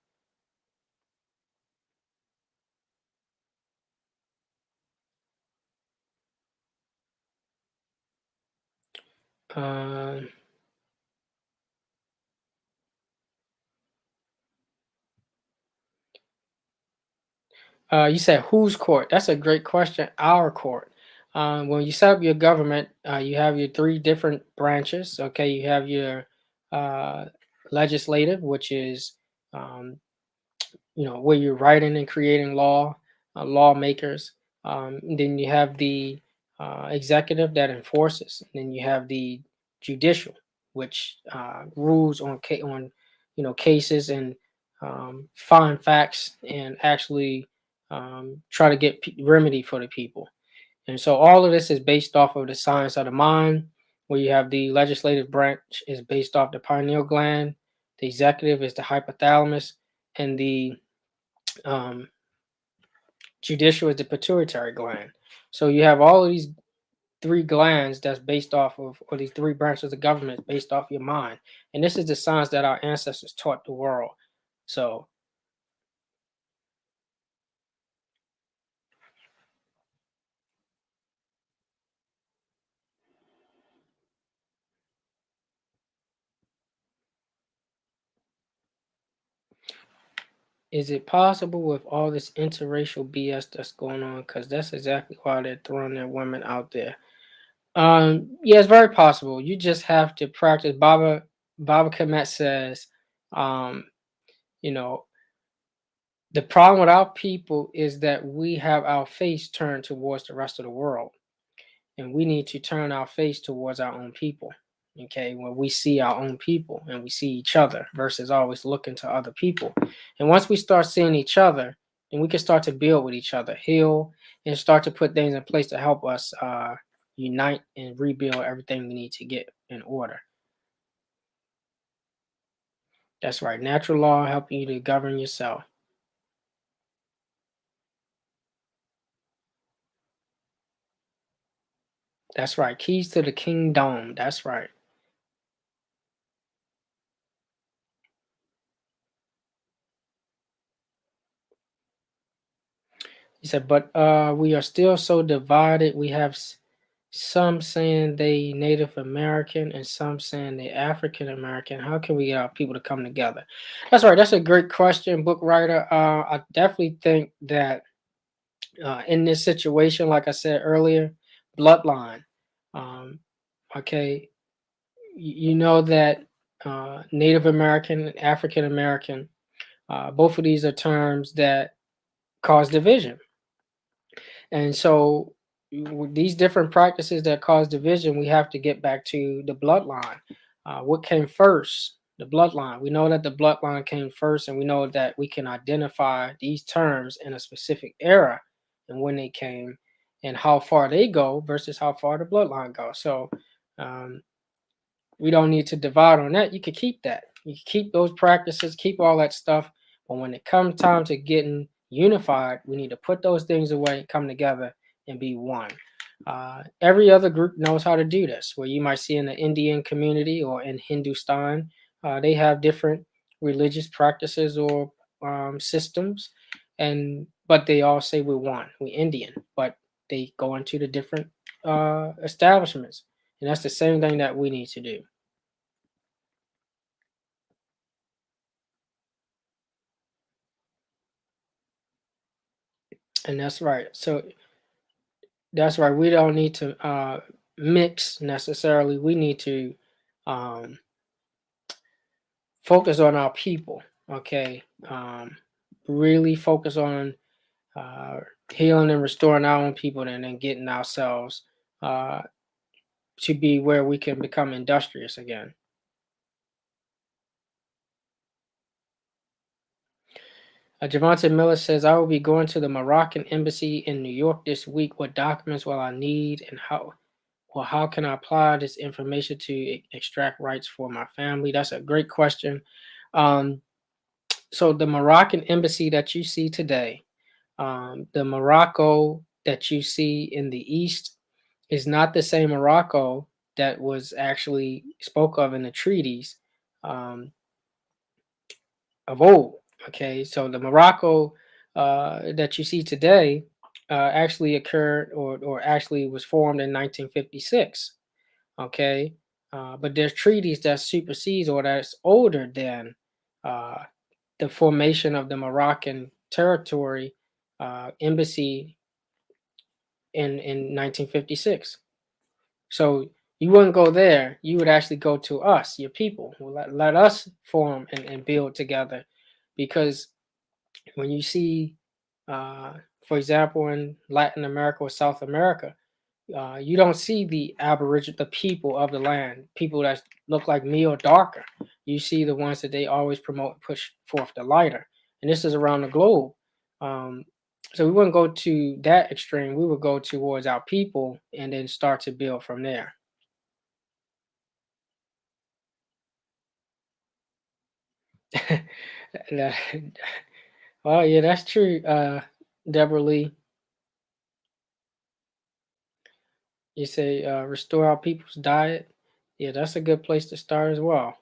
Uh, you said whose court? That's a great question. Our court. When you set up your government, you have your three different branches. Okay, you have your uh, legislative, which is where you're writing and creating law. lawmakers. Then you have the executive that enforces. And then you have the judicial, which rules on cases and find facts and actually try to get remedy for the people. And so all of this is based off of the science of the mind, where you have the legislative branch is based off the pineal gland, the executive is the hypothalamus, and the um, judicial is the pituitary gland. So you have all of these three glands that's based off of, or these three branches of government based off your mind. And this is the science that our ancestors taught the world. So is it possible with all this interracial BS that's going on? Because that's exactly why they're throwing their women out there. Yeah, it's very possible. You just have to practice. Baba Kamet says, um, you know, the problem with our people is that we have our face turned towards the rest of the world, and we need to turn our face towards our own people. Okay, when we see our own people and we see each other versus always looking to other people. And once we start seeing each other, then we can start to build with each other, heal, and start to put things in place to help us unite and rebuild everything we need to get in order. That's right. Natural law helping you to govern yourself. That's right. Keys to the kingdom. That's right. He said, but we are still so divided. We have some saying they Native American and some saying they African American. How can we get our people to come together? That's right. That's a great question, book writer. I definitely think that in this situation, like I said earlier, bloodline. Um, okay, you know that Native American, African American, both of these are terms that cause division. And so, with these different practices that cause division, we have to get back to the bloodline. What came first? The bloodline. We know that the bloodline came first, and we know that we can identify these terms in a specific era and when they came and how far they go versus how far the bloodline goes. So, um, we don't need to divide on that. You can keep that. You can keep those practices, keep all that stuff. But when it comes time to getting unified, we need to put those things away, come together, and be one. Every other group knows how to do this. Where you might see in the Indian community or in Hindustan, they have different religious practices or systems, and but they all say we're one, we're Indian, but they go into the different establishments, and that's the same thing that we need to do. And that's right. So that's right. We don't need to mix necessarily. We need to um, focus on our people. Okay. Really focus on uh, healing and restoring our own people, and then getting ourselves uh, to be where we can become industrious again. Javante Miller says, I will be going to the Moroccan embassy in New York this week. What documents will I need, and how can I apply this information to extract rights for my family? That's a great question. Um, so the Moroccan embassy that you see today, the Morocco that you see in the east is not the same Morocco that was actually spoke of in the treaties um, of old. Okay, so the Morocco that you see today actually occurred or actually was formed in 1956. Okay, but there's treaties that supersedes or that's older than uh, the formation of the Moroccan territory embassy in 1956. So you wouldn't go there. You would actually go to us, your people. Well, let us form and build together, because when you see uh, for example, in Latin America or South America, you don't see the aboriginal, the people of the land, people that look like me or darker. You see the ones that they always promote and push forth the lighter. And this is around the globe. Um, so we wouldn't go to that extreme. We would go towards our people and then start to build from there. That- well, yeah, that's true. Deborah Lee, you say restore our people's diet. Yeah, that's a good place to start as well.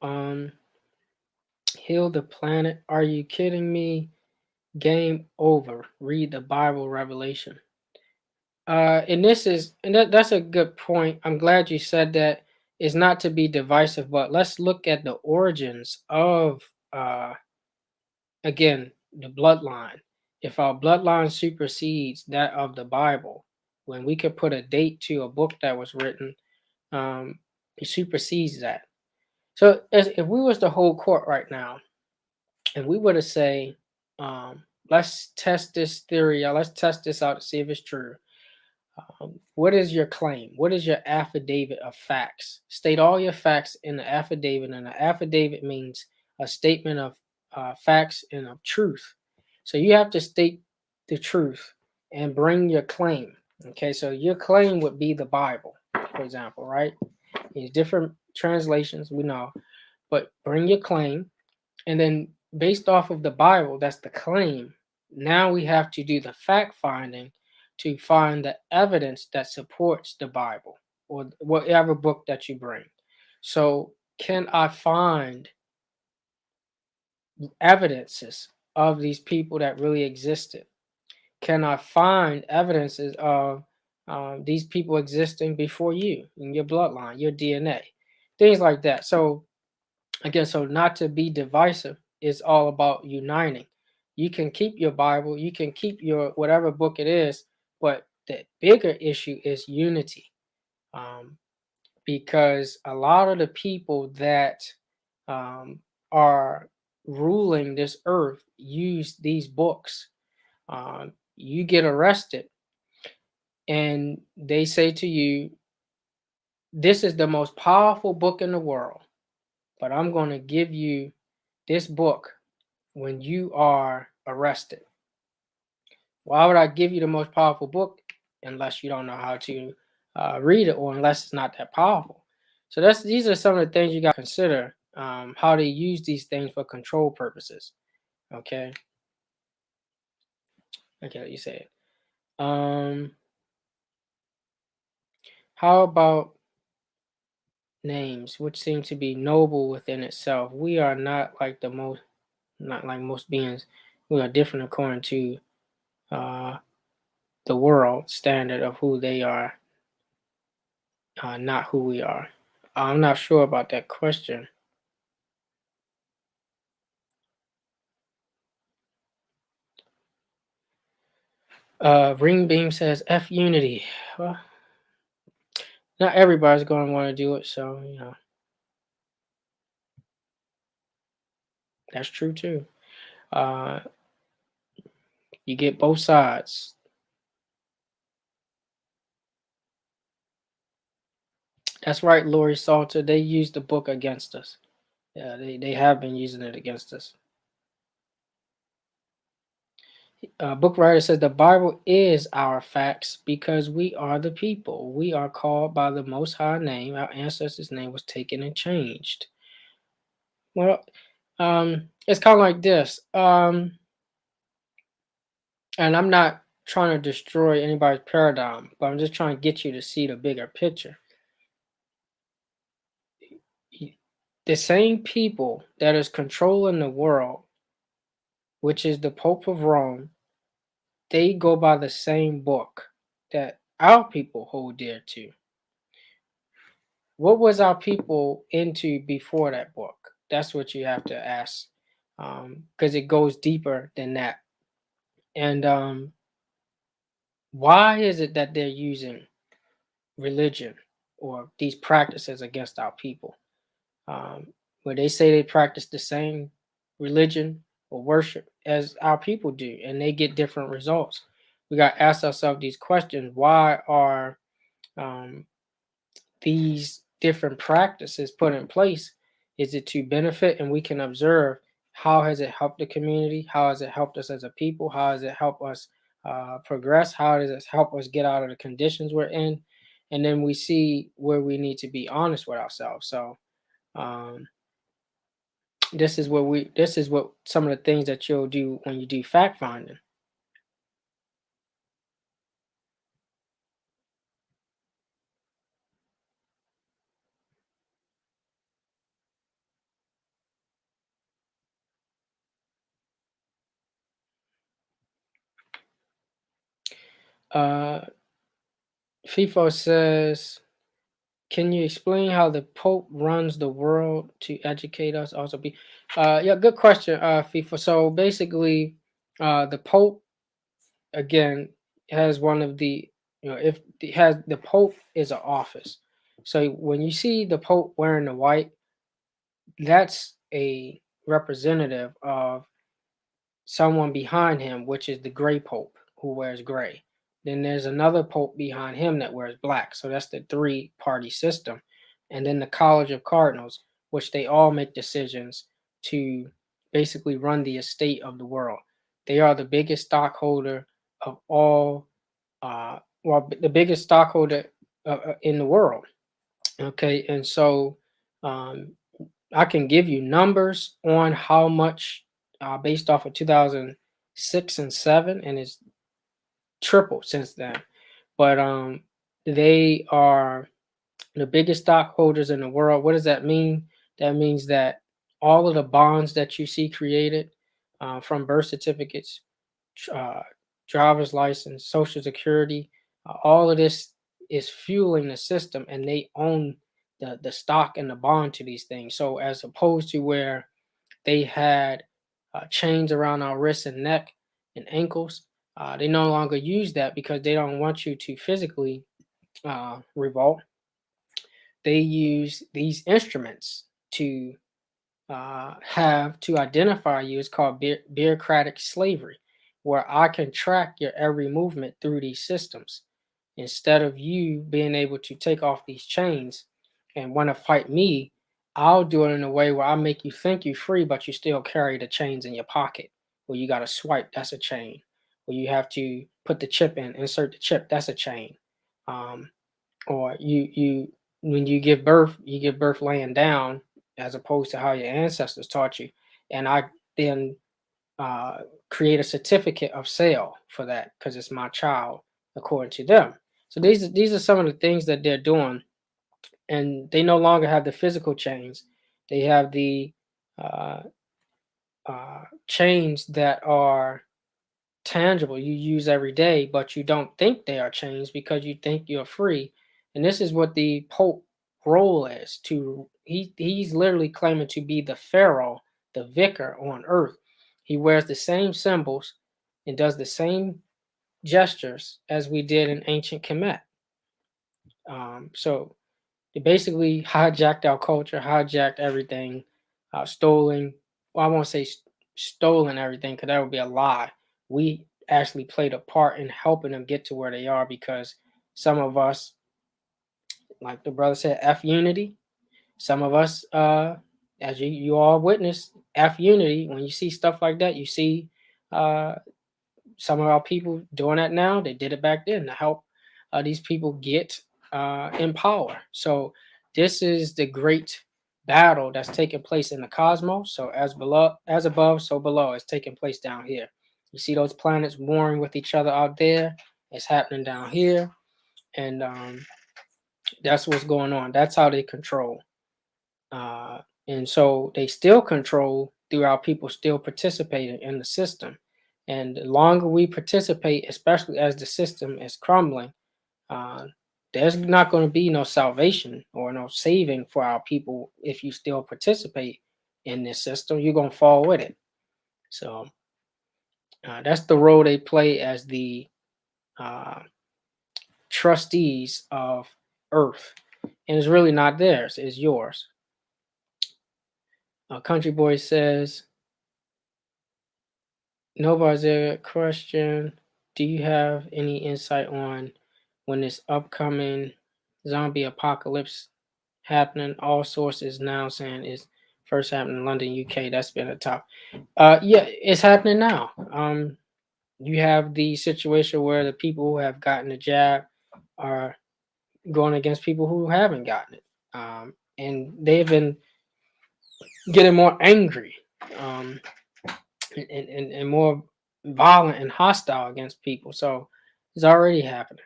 Um, heal the planet. Are you kidding me? Game over. Read the Bible Revelation. And this is and that's a good point. I'm glad you said that. It's not to be divisive, but let's look at the origins of again the bloodline. If our bloodline supersedes that of the Bible, when we could put a date to a book that was written, it supersedes that. So if we was to hold court right now, and we were to say, let's test this theory out, let's test this out to see if it's true. What is your claim? What is your affidavit of facts? State all your facts in the affidavit, and the affidavit means a statement of facts and of truth. So you have to state the truth and bring your claim. Okay, so your claim would be the Bible, for example, right? There's different translations, we know, but bring your claim, and then based off of the Bible, that's the claim. Now we have to do the fact finding to find the evidence that supports the Bible or whatever book that you bring. So, can I find evidences of these people that really existed? Can I find evidences of these people existing before you in your bloodline, your DNA, things like that? So, again, so not to be divisive, it's all about uniting. You can keep your Bible, you can keep your whatever book it is, but the bigger issue is unity. Um, because a lot of the people that um, are ruling this earth use these books. You get arrested, and they say to you, this is the most powerful book in the world, but I'm going to give you this book when you are arrested. Why would I give you the most powerful book unless you don't know how to read it, or unless it's not that powerful? So these are some of the things you got to consider, how to use these things for control purposes. Okay, okay, you say it. How about names, which seem to be noble within itself? We are not like not like most beings. We are different according to uh, the world standard of who they are, not who we are. I'm not sure about that question. Ring Beam says F Unity. Well, not everybody's going to want to do it, so that's true too. Uh, you get both sides. That's right, Lori Salter. They used the book against us. Yeah, they have been using it against us. Book writer says the Bible is our facts because we are the people. We are called by the Most High name. Our ancestors' name was taken and changed. Well, it's kind of like this. And I'm not trying to destroy anybody's paradigm, but I'm just trying to get you to see the bigger picture. The same people that is controlling the world, which is the Pope of Rome, they go by the same book that our people hold dear to. What was our people into before that book? That's what you have to ask, because it goes deeper than that. And why is it that they're using religion or these practices against our people? Um, where they say they practice the same religion or worship as our people do, and they get different results. We got to ask ourselves these questions: why are um, these different practices put in place? Is it to benefit? And we can observe how has it helped the community? How has it helped us as a people? How has it helped us progress? How does it help us get out of the conditions we're in? And then we see where we need to be honest with ourselves. So um, this is what some of the things that you'll do when you do fact finding. Uh, FIFO says, can you explain how the Pope runs the world to educate us? Also, yeah, good question, FIFA. So basically, the Pope again has one of the, if it has the Pope is an office. So when you see the Pope wearing the white, that's a representative of someone behind him, which is the gray pope who wears gray. Then there's another pope behind him that wears black. So that's the three-party system. And then the College of Cardinals, which they all make decisions to basically run the estate of the world. They are the biggest stockholder of all, the biggest stockholder in the world. Okay, and so um, I can give you numbers on how much based off of 2006 and 7, and it's tripled since then. But they are the biggest stockholders in the world. What does that mean? That means that all of the bonds that you see created, from birth certificates, uh, driver's license, social security, all of this is fueling the system, and they own the stock and the bond to these things. So as opposed to where they had chains around our wrists and neck and ankles, they no longer use that because they don't want you to physically revolt. They use these instruments to have to identify you. Is called bureaucratic slavery, where I can track your every movement through these systems. Instead of you being able to take off these chains and want to fight me, I'll do it in a way where I make you think you're free, but you still carry the chains in your pocket. Where you got to swipe, that's a chain. Where you have to put the chip in, insert the chip, that's a chain. Um, or when you give birth laying down as opposed to how your ancestors taught you. And I then uh, create a certificate of sale for that because it's my child according to them. So these are some of the things that they're doing, and they no longer have the physical chains. They have the uh, chains that are tangible, you use every day, but you don't think they are chains because you think you're free. And this is what the Pope role is. He's literally claiming to be the Pharaoh, the vicar on earth. He wears the same symbols and does the same gestures as we did in ancient Kemet. So they basically hijacked our culture, hijacked everything, stolen. Well, I won't say stolen everything because that would be a lie. We actually played a part in helping them get to where they are because some of us, like the brother said, F unity. Some of us, as you all witnessed, F unity. When you see stuff like that, you see uh, some of our people doing that now. They did it back then to help these people get in power. So this is the great battle that's taking place in the cosmos. So as above, so below. It's taking place down here. You see those planets warring with each other out there. It's happening down here, and that's what's going on. That's how they control. And so they still control throughout people still participating in the system. And the longer we participate, especially as the system is crumbling, uh, there's not going to be no salvation or no saving for our people if you still participate in this system. You're going to fall with it. So that's the role they play as the uh, trustees of Earth. And it's really not theirs, it's yours. Country Boy says, nobody's a question. Do you have any insight on when this upcoming zombie apocalypse happening? All sources now saying it's first happening in London, UK. That's been a top. Yeah, it's happening now. You have the situation where the people who have gotten the jab are going against people who haven't gotten it. And they've been getting more angry, um, and more violent and hostile against people. So it's already happening.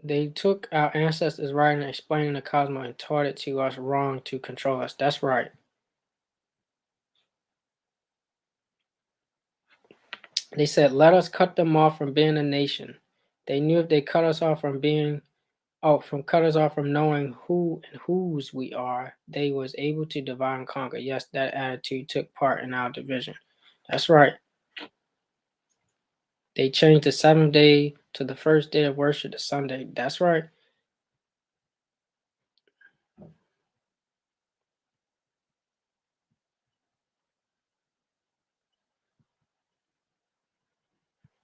They took our ancestors' right and explaining the cosmos and taught it to us wrong to control us. That's right. They said, let us cut them off from being a nation. They knew if they cut us off from being from cut us off from knowing who and whose we are, they was able to divide and conquer. Yes, that attitude took part in our division. That's right. They changed the seventh day to the first day of worship, the Sunday. That's right.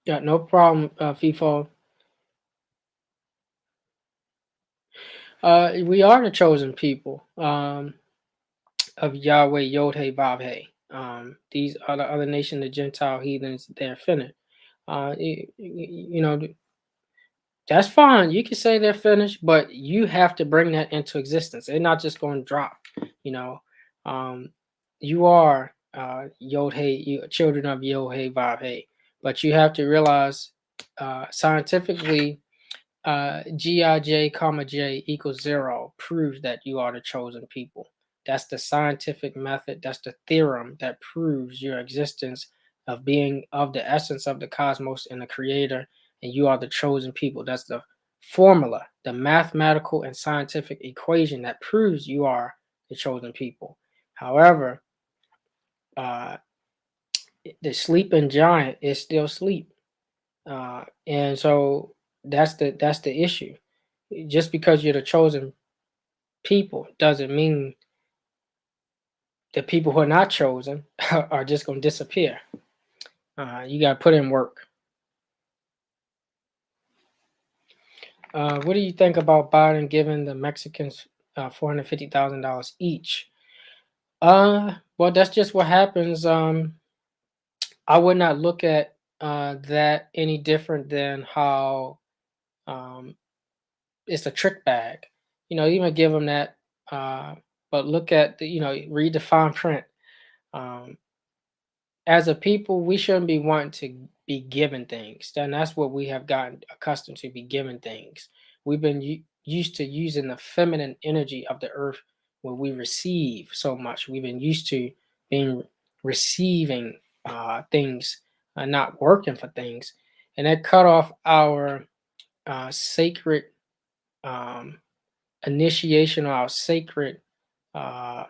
Yeah, no problem, FIFO. We are the chosen people, of Yahweh, Yod He Vav He. These are the other nation, the Gentile heathens. They're finished. You know, that's fine. You can say they're finished, but you have to bring that into existence. They're not just going to drop. You know, um, you are Yod He, you children of Yod He Vav He, but you have to realize scientifically, Gij, comma J equals 0 proves that you are the chosen people. That's the scientific method. That's the theorem that proves your existence of being of the essence of the cosmos and the creator, and you are the chosen people. That's the formula, the mathematical and scientific equation that proves you are the chosen people. However, uh, the sleeping giant is still asleep, and so that's the issue. Just because you're the chosen people doesn't mean the people who are not chosen are just going to disappear. You got to put in work. What do you think about Biden giving the Mexicans $450,000 each? Well, that's just what happens. I would not look at that any different than how um, it's a trick bag. Even give them that, uh, but look at read the fine print. Um, as a people, we shouldn't be wanting to be given things. And that's what we have gotten accustomed to, be given things. We've been used to using the feminine energy of the earth where we receive so much. We've been used to being receiving things, not working for things. And that cut off our sacred um, initiation, or our sacred uh,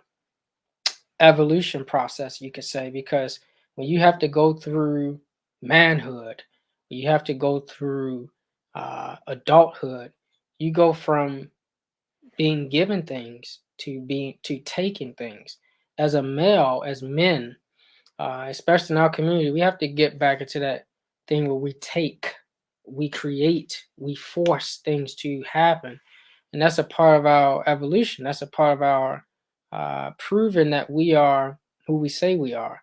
evolution process, you could say, because when you have to go through manhood, you have to go through adulthood, you go from being given things to taking things. As a male, as men, especially in our community, we have to get back into that thing where we take, we create, we force things to happen, and that's a part of our evolution. That's a part of our proving that we are who we say we are.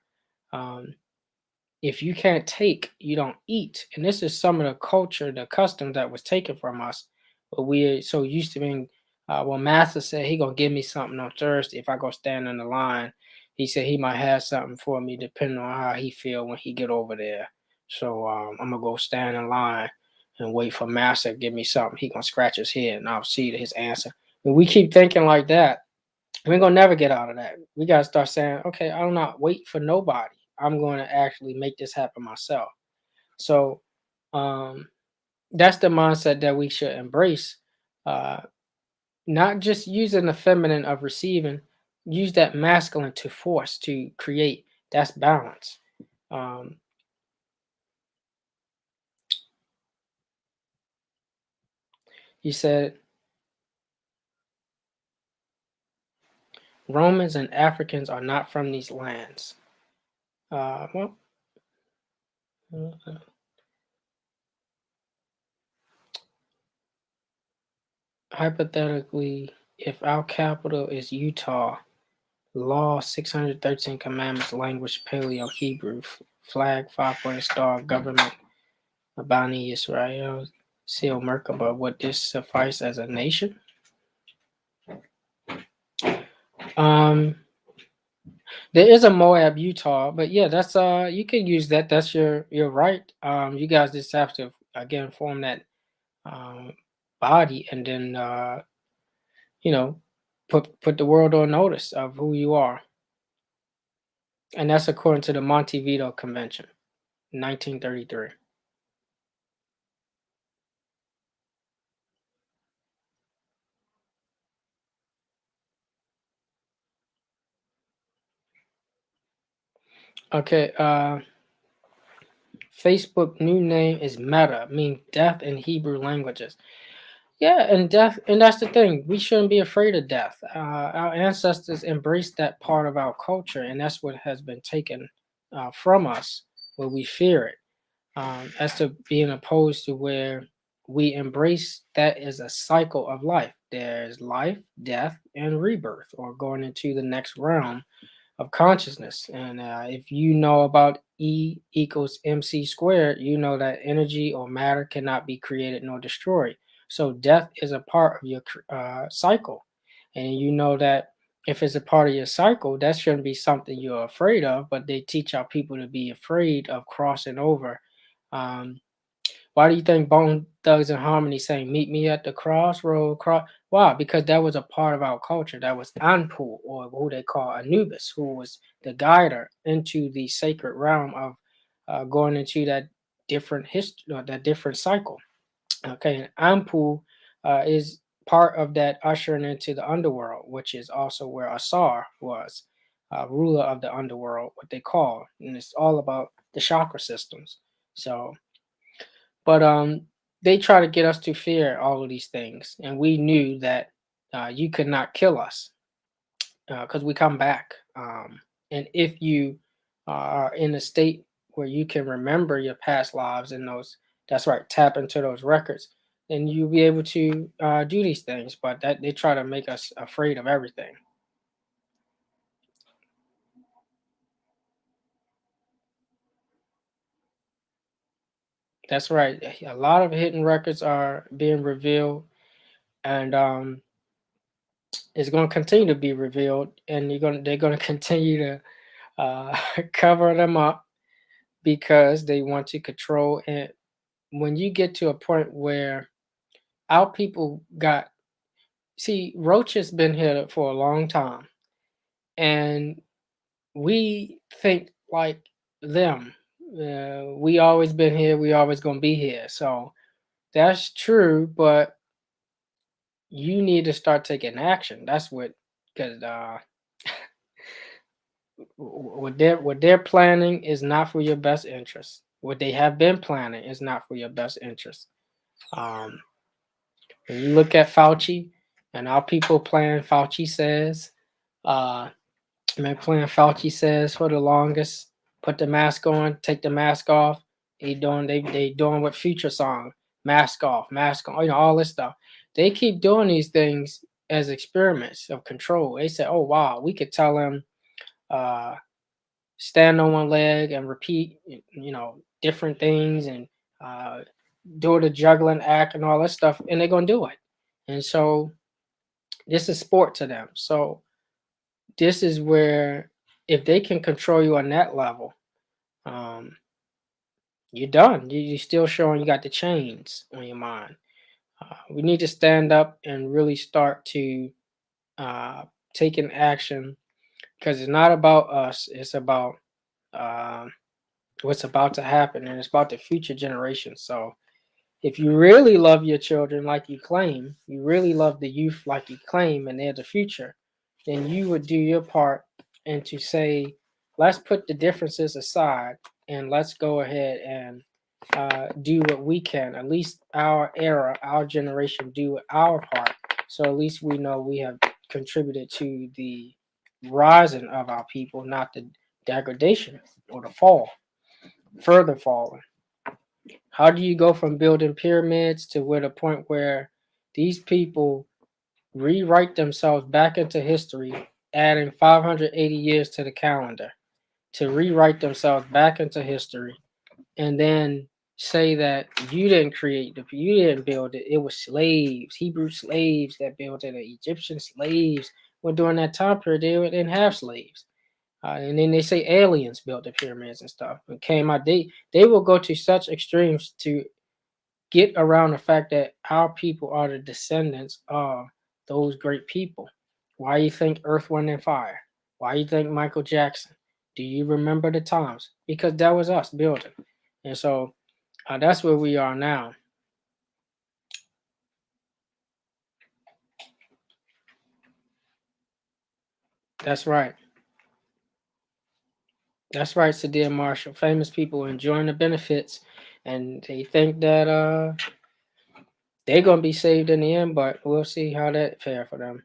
Um, if you can't take, you don't eat, and this is some of the culture, the custom that was taken from us. But we are so used to being. Well, Master said he gonna give me something on Thursday if I go stand in the line. He said he might have something for me depending on how he feel when he get over there. So I'm gonna go stand in line and wait for Master to give me something. He gonna scratch his head and I'll see his answer. When we keep thinking like that, we're gonna never get out of that. We gotta start saying, okay, I'm not waiting for nobody. I'm going to actually make this happen myself. So um, that's the mindset that we should embrace. Uh, not just using the feminine of receiving, use that masculine to force, to create. That's balance. Um, You said Romans and Africans are not from these lands. Well, hypothetically, if our capital is Utah, law 613 commandments, language Paleo Hebrew, flag 5-pointed star, government Abani Israel, seal Merkaba, would this suffice as a nation? Um, there is a Moab, Utah, but yeah, that's you can use that. That's your right. You guys just have to again form that um body, and then you know put the world on notice of who you are, and that's according to the Montevideo Convention, 1933. Okay, Facebook new name is Meta, mean death in Hebrew languages. Yeah, and death, and that's the thing. We shouldn't be afraid of death. Our ancestors embraced that part of our culture, and that's what has been taken from us, where we fear it, as to being opposed to where we embrace that as a cycle of life. There's life, death, and rebirth, or going into the next realm of consciousness. And if you know about E equals MC squared, you know that energy or matter cannot be created nor destroyed. So death is a part of your cycle. And you know that if it's a part of your cycle, that shouldn't be something you're afraid of, but they teach our people to be afraid of crossing over. Um, why do you think Bone Thugs and Harmony saying "Meet me at the crossroad"? Why? Because that was a part of our culture. That was Anpu, or who they call Anubis, who was the guider into the sacred realm of going into that different history, that different cycle. Okay, and Anpu is part of that ushering into the underworld, which is also where Asar was, ruler of the underworld, what they call, and it's all about the chakra systems. So but they try to get us to fear all of these things, and we knew that you could not kill us because we come back. And if you are in a state where you can remember your past lives and those, that's right, tap into those records, then you'll be able to do these things. But that they try to make us afraid of everything. That's right. A lot of hidden records are being revealed, and it's going to continue to be revealed, and they're going to continue to cover them up because they want to control. And when you get to a point where our people got, see, Roach has been here for a long time, and we think like them. We always been here. We always gonna be here. So that's true, but you need to start taking action. That's what, because what they're planning is not for your best interest. What they have been planning is not for your best interest. Um, when you look at Fauci and our people playing Fauci says, uh, man, playing Fauci says for the longest, put the mask on, take the mask off. They doing what Future song, mask on, all this stuff. They keep doing these things as experiments of control. They say, oh wow, we could tell them uh stand on one leg and repeat, different things, and uh, do the juggling act and all that stuff, and they're gonna do it. And so this is sport to them. So this is where if they can control you on that level, um, you're done. You're still showing you got the chains on your mind. We need to stand up and really start to uh, taking action because it's not about us. It's about um what's about to happen, and it's about the future generations. So if you really love your children like you claim, you really love the youth like you claim, and they're the future, then you would do your part and to say, let's put the differences aside and let's go ahead and do what we can. At least our era, our generation, do our part. So at least we know we have contributed to the rising of our people, not the degradation or the fall, further falling. How do you go from building pyramids to where the point where these people rewrite themselves back into history, adding 580 years to the calendar to rewrite themselves back into history, and then say that you didn't create you didn't build it. It was slaves, Hebrew slaves that built it, or Egyptian slaves. Well, during that time period, they didn't have slaves. And then they say aliens built the pyramids and stuff. And came out, they will go to such extremes to get around the fact that our people are the descendants of those great people. Why you think Earth, Wind, and Fire? Why you think Michael Jackson? Do you remember the times? Because that was us building. And so that's where we are now. That's right. That's right, Sadia Marshall. Famous people enjoying the benefits, and they think that they're gonna be saved in the end. But we'll see how that fare for them.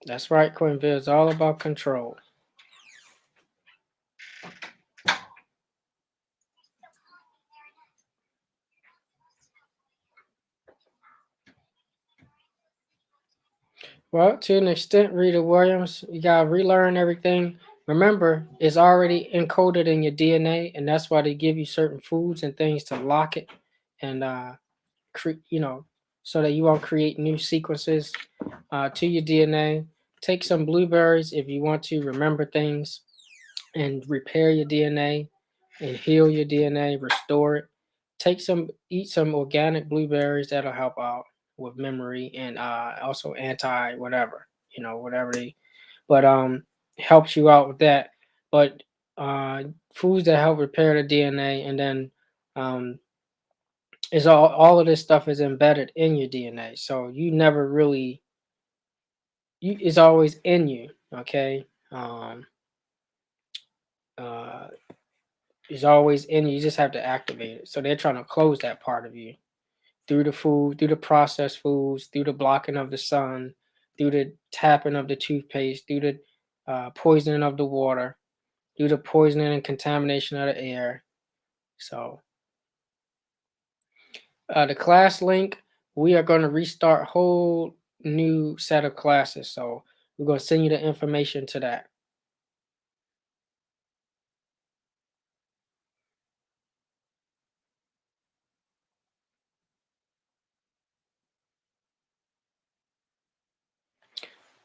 That's right, Quenville. It's all about control. Well, to an extent, Rita Williams, you gotta relearn everything. Remember, it's already encoded in your DNA, and that's why they give you certain foods and things to lock it, and so that you won't create new sequences to your DNA. Take some blueberries if you want to remember things and repair your DNA and heal your DNA, restore it. Eat some organic blueberries that'll help out with memory and also anti whatever, whatever they, but helps you out with that. But uh, foods that help repair the DNA, and then um, is all of this stuff is embedded in your DNA, so you never really it's always in you. Okay, uh, it's always in you. You just have to activate it. So they're trying to close that part of you through the food, through the processed foods, through the blocking of the sun, through the tapping of the toothpaste, through the poisoning of the water, through the poisoning and contamination of the air. So the class link, we are going to restart a whole new set of classes. So we're going to send you the information to that.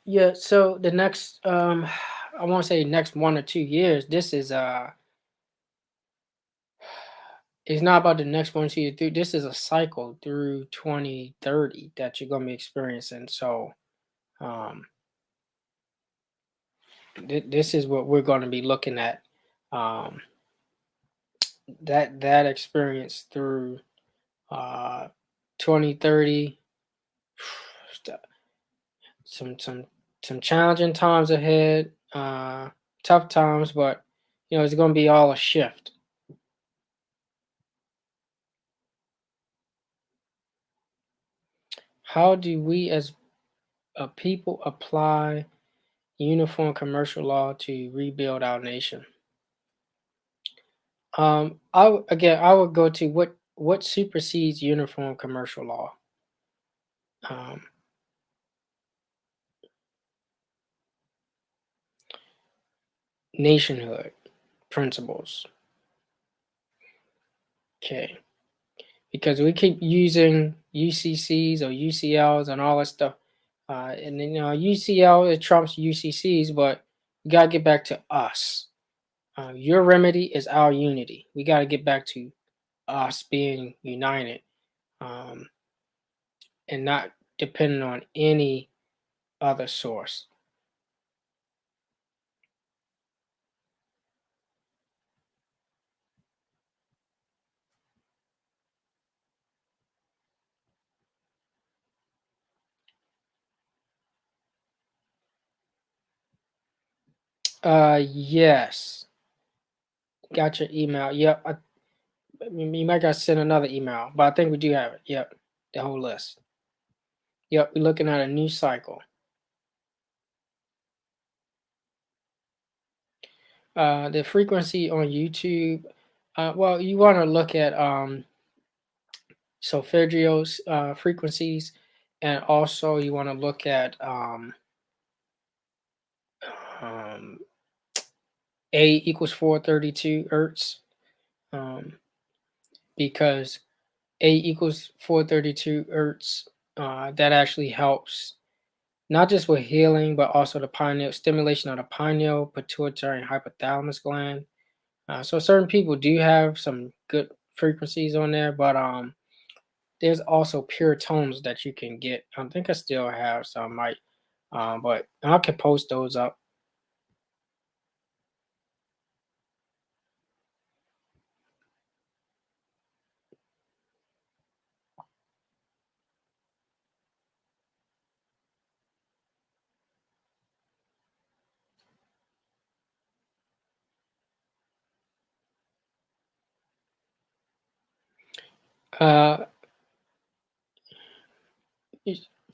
Yeah, so the next I want to say next 1 or 2 years, this is it's not about the next 1 2 3. This is a cycle through 2030 that you're gonna be experiencing. So um this is what we're gonna be looking at. Um that experience through uh 2030. Some challenging times ahead, tough times, but it's gonna be all a shift. How do we as a people apply uniform commercial law to rebuild our nation? Again, I would go to what supersedes uniform commercial law. Um, Nationhood principles. Okay, because we keep using UCCs or UCLs and all that stuff, and then UCL it trumps UCCs, but we gotta get back to us. Your remedy is our unity. We gotta get back to us being united, um, and not dependent on any other source. Yes, got your email. Yep, you might got sent another email, but I think we do have it. Yep, the whole list. Yep, we're looking at a new cycle. The frequency on YouTube. Well, you want to look at solfeggio's frequencies, and also you want to look at um, A equals 432 hertz, um, because A equals 432 hertz. That actually helps not just with healing, but also the pineal stimulation of the pineal, pituitary, and hypothalamus gland. So certain people do have some good frequencies on there, but there's also pure tones that you can get. I think I still have some, might, but I can post those up. Uh,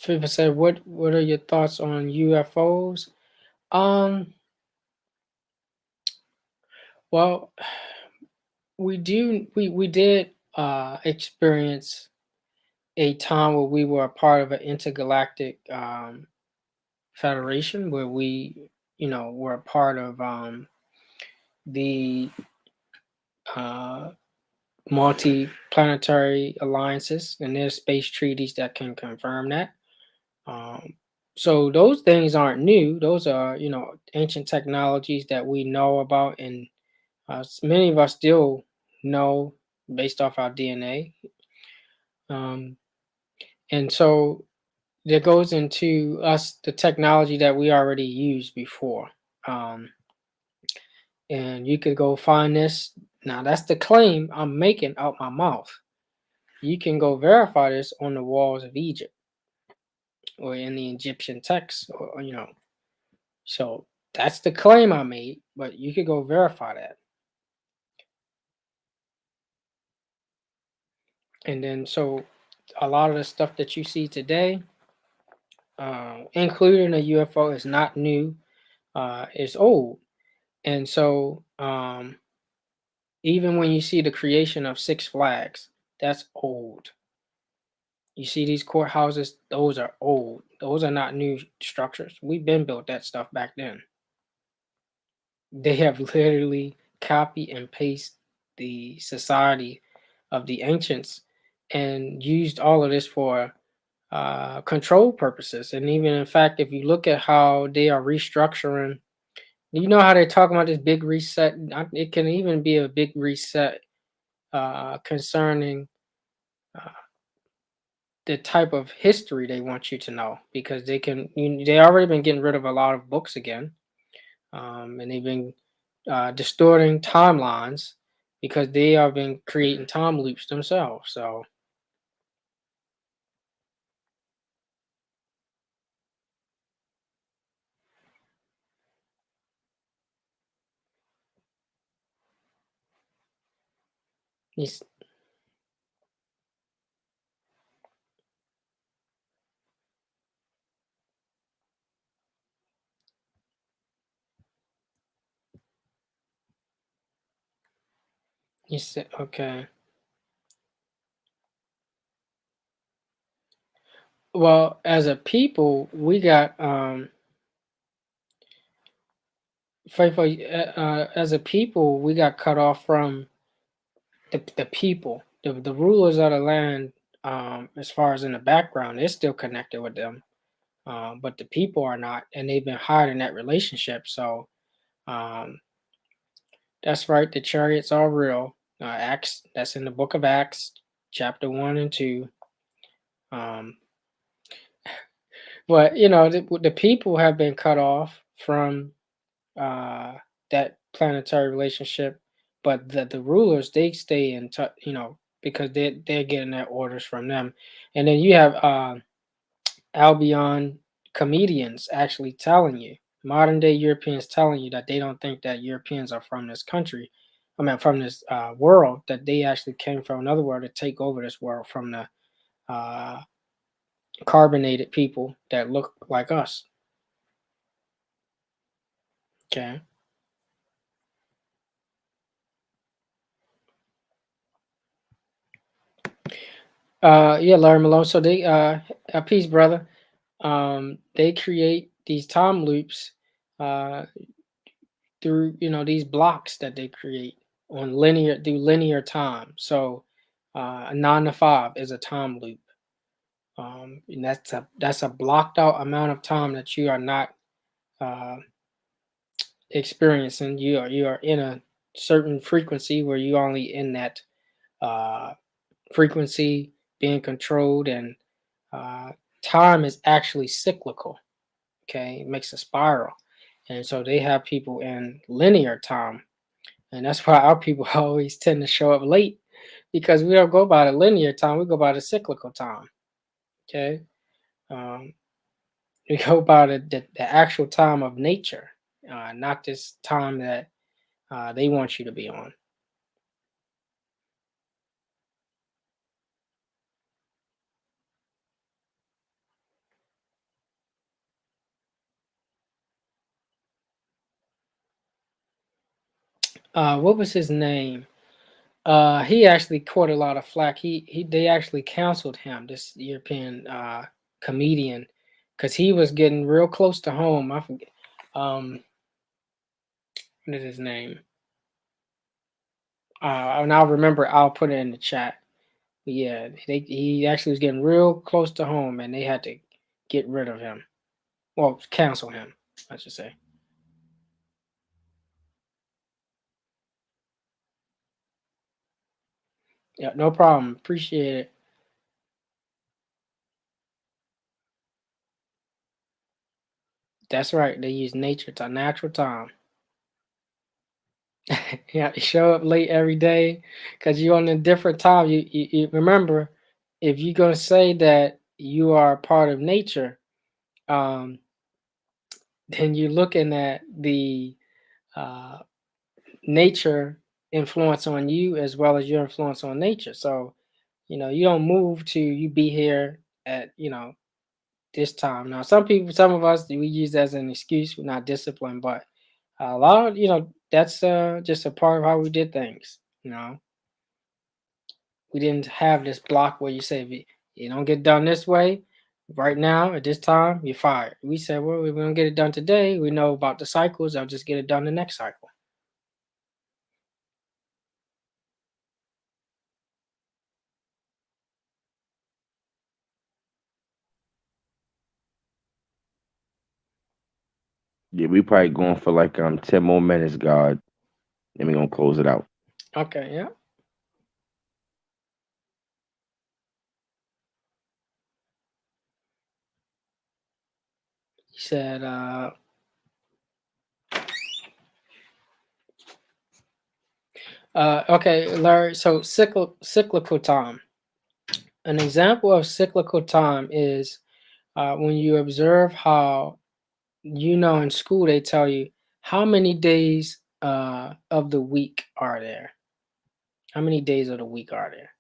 People say, what are your thoughts on UFOs? Um, well, we did experience a time where we were a part of an intergalactic federation where we, were a part of the uh, multi-planetary alliances, and there's space treaties that can confirm that. Um, so those things aren't new. Those are, ancient technologies that we know about, and many of us still know based off our DNA. Um, and so that goes into us the technology that we already used before. Um, and you could go find this. Now that's the claim I'm making out my mouth. You can go verify this on the walls of Egypt or in the Egyptian texts, or So that's the claim I made, but you could go verify that. And then so a lot of the stuff that you see today, including a UFO, is not new. It's old. And so even when you see the creation of Six Flags, that's old. You see these courthouses, those are old. Those are not new structures. We've been built that stuff back then. They have literally copy and paste the society of the ancients and used all of this for control purposes. And even in fact, if you look at how they are restructuring, you know how they're talking about this big reset. It can even be a big reset concerning uh, the type of history they want you to know, because they already been getting rid of a lot of books again, and they've been distorting timelines because they have been creating time loops themselves. So you, s- you said okay. Well, as a people, we got as a people, we got cut off from the people, the rulers of the land. As far as in the background, they're still connected with them, but the people are not, and they've been hiding that relationship. So um, that's right. The chariots are real. Acts. That's in the book of Acts, chapter 1 and 2. Um, but the people have been cut off from uh, that planetary relationship, but the rulers, they stay in touch, because they're getting their orders from them. And then you have Albion comedians actually telling you. Modern day Europeans telling you that they don't think that Europeans are from this country, I mean, from this world, that they actually came from another world to take over this world from the uh, carbonated people that look like us. Okay. Yeah, Larry Malone. So they, peace, brother. They create these time loops uh, through these blocks that they create on linear through linear time. So a 9 to 5 is a time loop, and that's a blocked out amount of time that you are not uh, experiencing. You are in a certain frequency where you only in that uh, frequency being controlled, and uh, time is actually cyclical. Okay, it makes a spiral, and so they have people in linear time, and that's why our people always tend to show up late because we don't go by the linear time, we go by the cyclical time. Okay, um, we go by the actual time of nature, not this time that they want you to be on. What was his name? He actually caught a lot of flack. He They actually canceled him, this European comedian, because he was getting real close to home. I forget. What is his name? And I'll remember. I'll put it in the chat. But yeah, he actually was getting real close to home, and they had to get rid of him. Well, cancel him, I should say. Yeah, no problem. Appreciate it. That's right. They use nature to natural time. You have to show up late every day because you're on a different time. You remember, if you're gonna say that you are part of nature, um, then you're looking at the uh, nature influence on you as well as your influence on nature. So you don't move to you be here at this time. Now, some of us, we use that as an excuse. We're not disciplined, but a lot of that's just a part of how we did things. We didn't have this block where you say, if you don't get done this way right now at this time, you're fired. We said, well, if we don't get it done today, we know about the cycles. I'll just get it done the next cycle. Yeah, we probably going for like 10 more minutes, God. Then we gonna close it out. Okay, yeah. He said, okay, Larry. So cyclical time. An example of cyclical time is when you observe how in school they tell you how many days of the week are there. How many days of the week are there?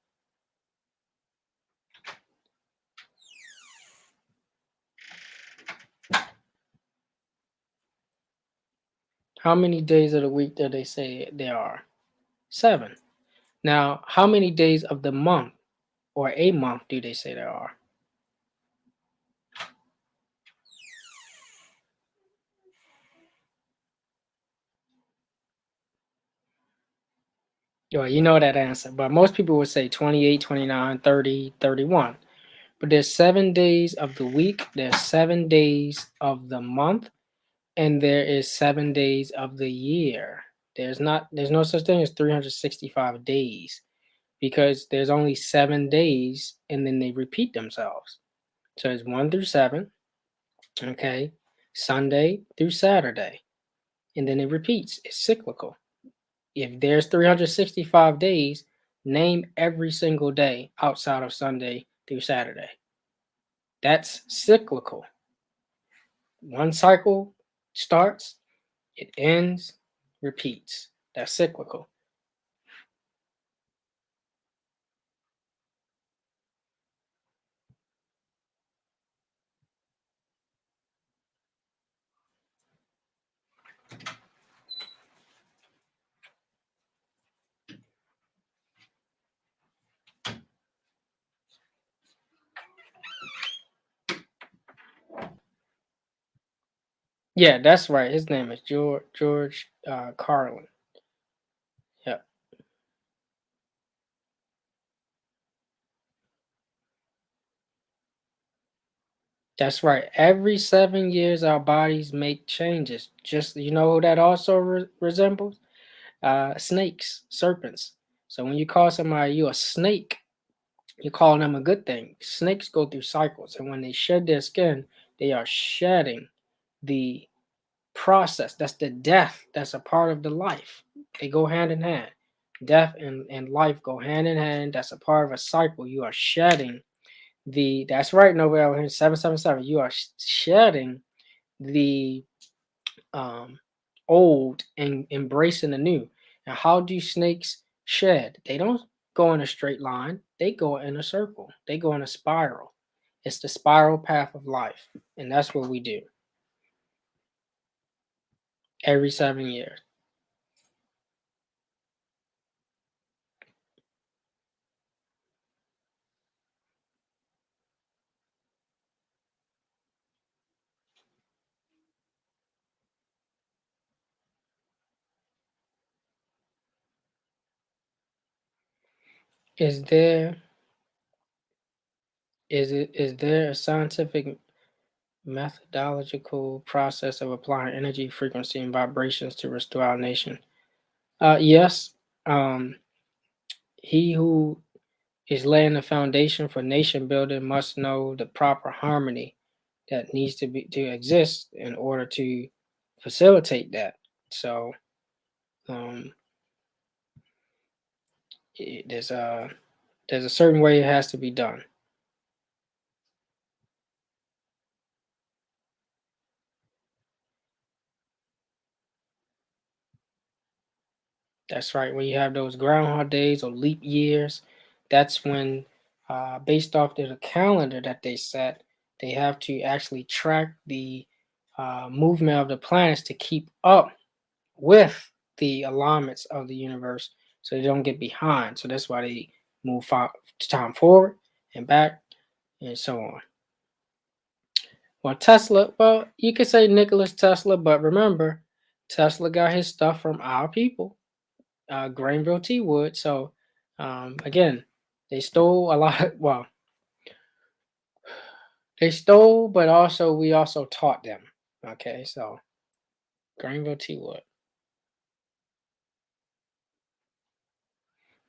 How many days of the week do they say there are? 7. Now, how many days of the month or a month do they say there are? Well, you know that answer, but most people would say 28, 29, 30, 31. But there's 7 days of the week, there's 7 days of the month, and there is 7 days of the year. There's no such thing as 365 days because there's only 7 days and then they repeat themselves. So it's 1 through 7, okay? Sunday through Saturday, and then it repeats. It's cyclical. If there's 365 days, name every single day outside of Sunday through Saturday. That's cyclical. One cycle starts, it ends, repeats. That's cyclical. Yeah, that's right. His name is George Carlin. Yeah, that's right. Every 7 years, our bodies make changes. Just you know who that also resembles? Snakes, serpents. So when you call somebody you a snake, you're calling them a good thing. Snakes go through cycles, and when they shed their skin, they are shedding the process. That's the death. That's a part of the life. They go hand in hand. Death and life go hand in hand. That's a part of a cycle. You are shedding the. That's right, Nobel. Here, 777. You are shedding the um, old and embracing the new. And how do snakes shed? They don't go in a straight line. They go in a circle. They go in a spiral. It's the spiral path of life, and that's what we do every 7 years. Is there is there a scientific methodological process of applying energy, frequency, and vibrations to restore our nation? Yes. Um, he who is laying the foundation for nation building must know the proper harmony that needs to exist in order to facilitate that. So um, there's a certain way it has to be done. That's right. When you have those groundhog days or leap years, that's when, based off of the calendar that they set, they have to actually track the movement of the planets to keep up with the alignments of the universe so they don't get behind. So that's why they move time forward and back and so on. Well, Tesla, well, you could say Nicholas Tesla, but remember, Tesla got his stuff from our people, Granville T. Wood. So, again, they stole a lot. Well, they stole, but also we also taught them. Okay, so Granville T. Wood.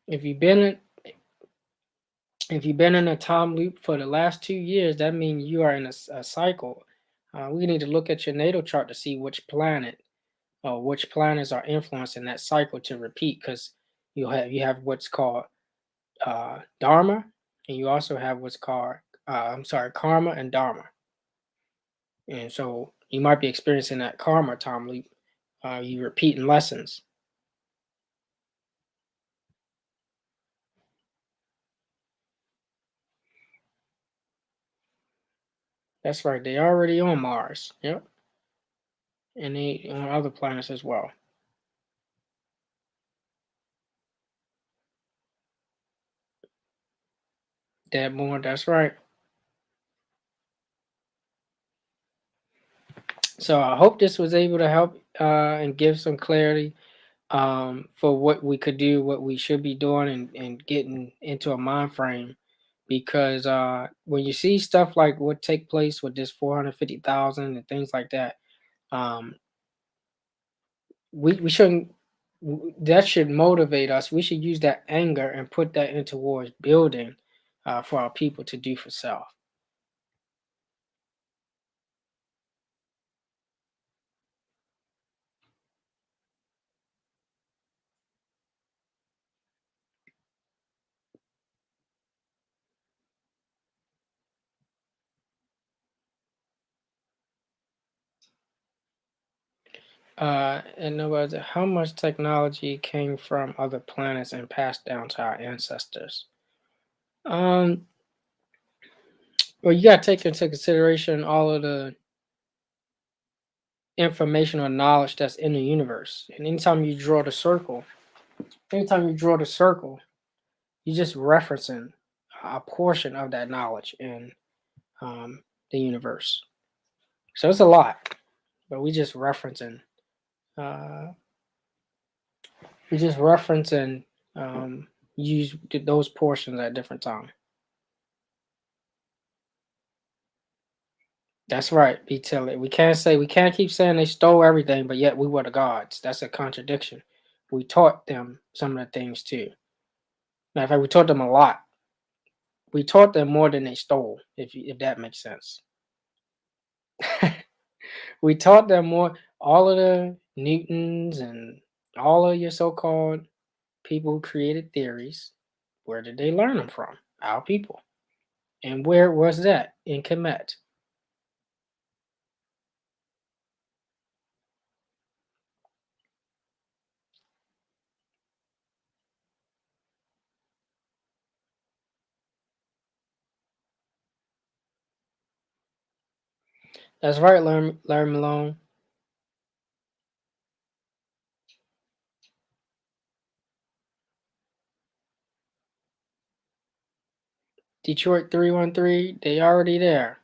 If you've been in, if you've been in a time loop for the last 2 years, that means you are in a cycle. We need to look at your natal chart to see which planets are influencing that cycle to repeat. Because you have what's called dharma, and you also have what's called karma and dharma. And so you might be experiencing that karma time loop. You repeating lessons. That's right. They already on Mars. Yep, and they on other planets as well. Dead more. That's right. So I hope this was able to help and give some clarity for what we could do, what we should be doing, and getting into a mind frame. Because when you see stuff like what take place with this 450,000 and things like that, um, we shouldn't. That should motivate us. We should use that anger and put that into towards building for our people to do for self. In other words, how much technology came from other planets and passed down to our ancestors? Um, well, you got to take into consideration all of the information or knowledge that's in the universe. And anytime you draw the circle, you're just referencing a portion of that knowledge in um, the universe. So it's a lot, but uh, we just referencing um, use those portions at different times. That's right, be tell it. We can't keep saying they stole everything, but yet we were the gods. That's a contradiction. We taught them some of the things too. Matter of fact, we taught them a lot. We taught them more than they stole, if that makes sense. We taught them more. All of the Newtons and all of your so-called people who created theories, where did they learn them from? Our people. And where was that? In Kemet. That's right, learn Malone. Detroit 313, they already there.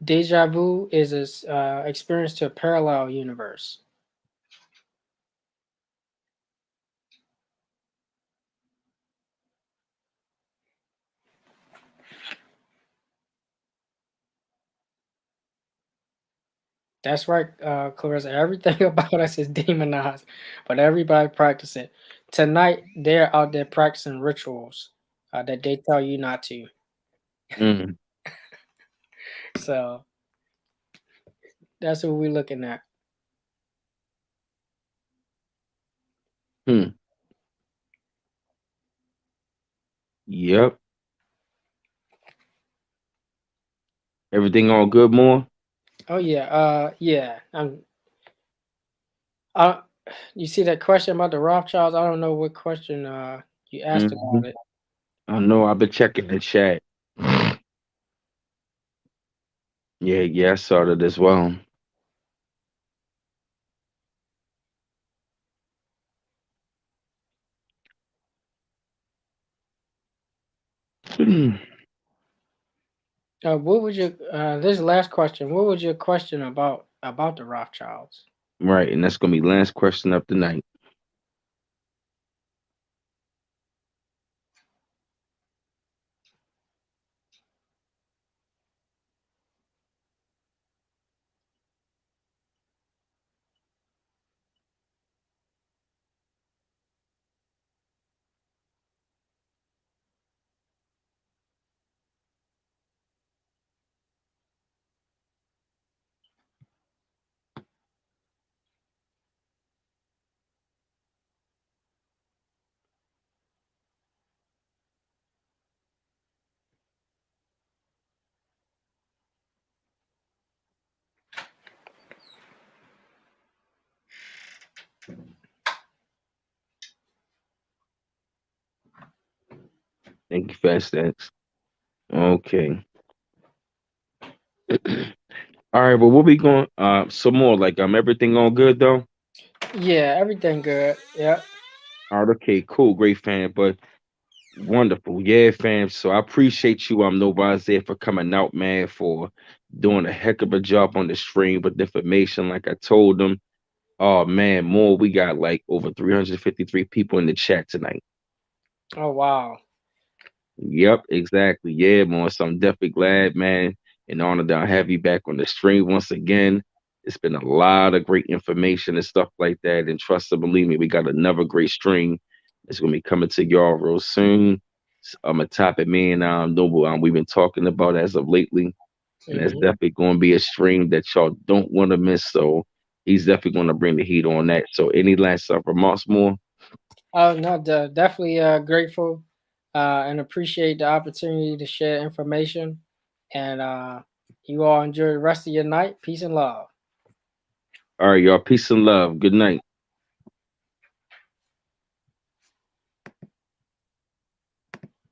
Deja vu is a experience to a parallel universe. That's right, Clarissa. Everything about us is demonized, but everybody practice it. Tonight, they're out there practicing rituals that they tell you not to. Mm. So that's what we're looking at. Hmm. Yep. Everything all good, more? Oh yeah, yeah. Uh, you see that question about the Rothschilds? I don't know what question you asked Hmm. about it. I know. I've been checking the chat. Yeah, yeah, I saw that as well. What was your this last question? What was your question about the Rothschilds? Right, and that's gonna be last question of the night. Thank you, Fast Stacks. Okay. All right, well, we'll be going some more. Like everything all good though? Yeah, everything good. Yeah. All right, okay, cool, great fan. But wonderful. Yeah, fam. So I appreciate you, Nova Isaiah, for coming out, man, for doing a heck of a job on the stream with information. Like I told them, oh man, more we got like over 353 people in the chat tonight. Oh wow. Yep, exactly. Yeah, more. So I'm definitely glad, man, and honored that I have you back on the stream once again. It's been a lot of great information and stuff like that. And trust and believe me, we got another great stream that's gonna be coming to y'all real soon. A topic me and Noble we've been talking about as of lately, and that's Hmm. definitely gonna be a stream that y'all don't want to miss. So he's definitely gonna bring the heat on that. So any last remarks more? Oh no, definitely grateful and appreciate the opportunity to share information. And You all enjoy the rest of your night. Peace and love. All right, y'all. Peace and love. Good night.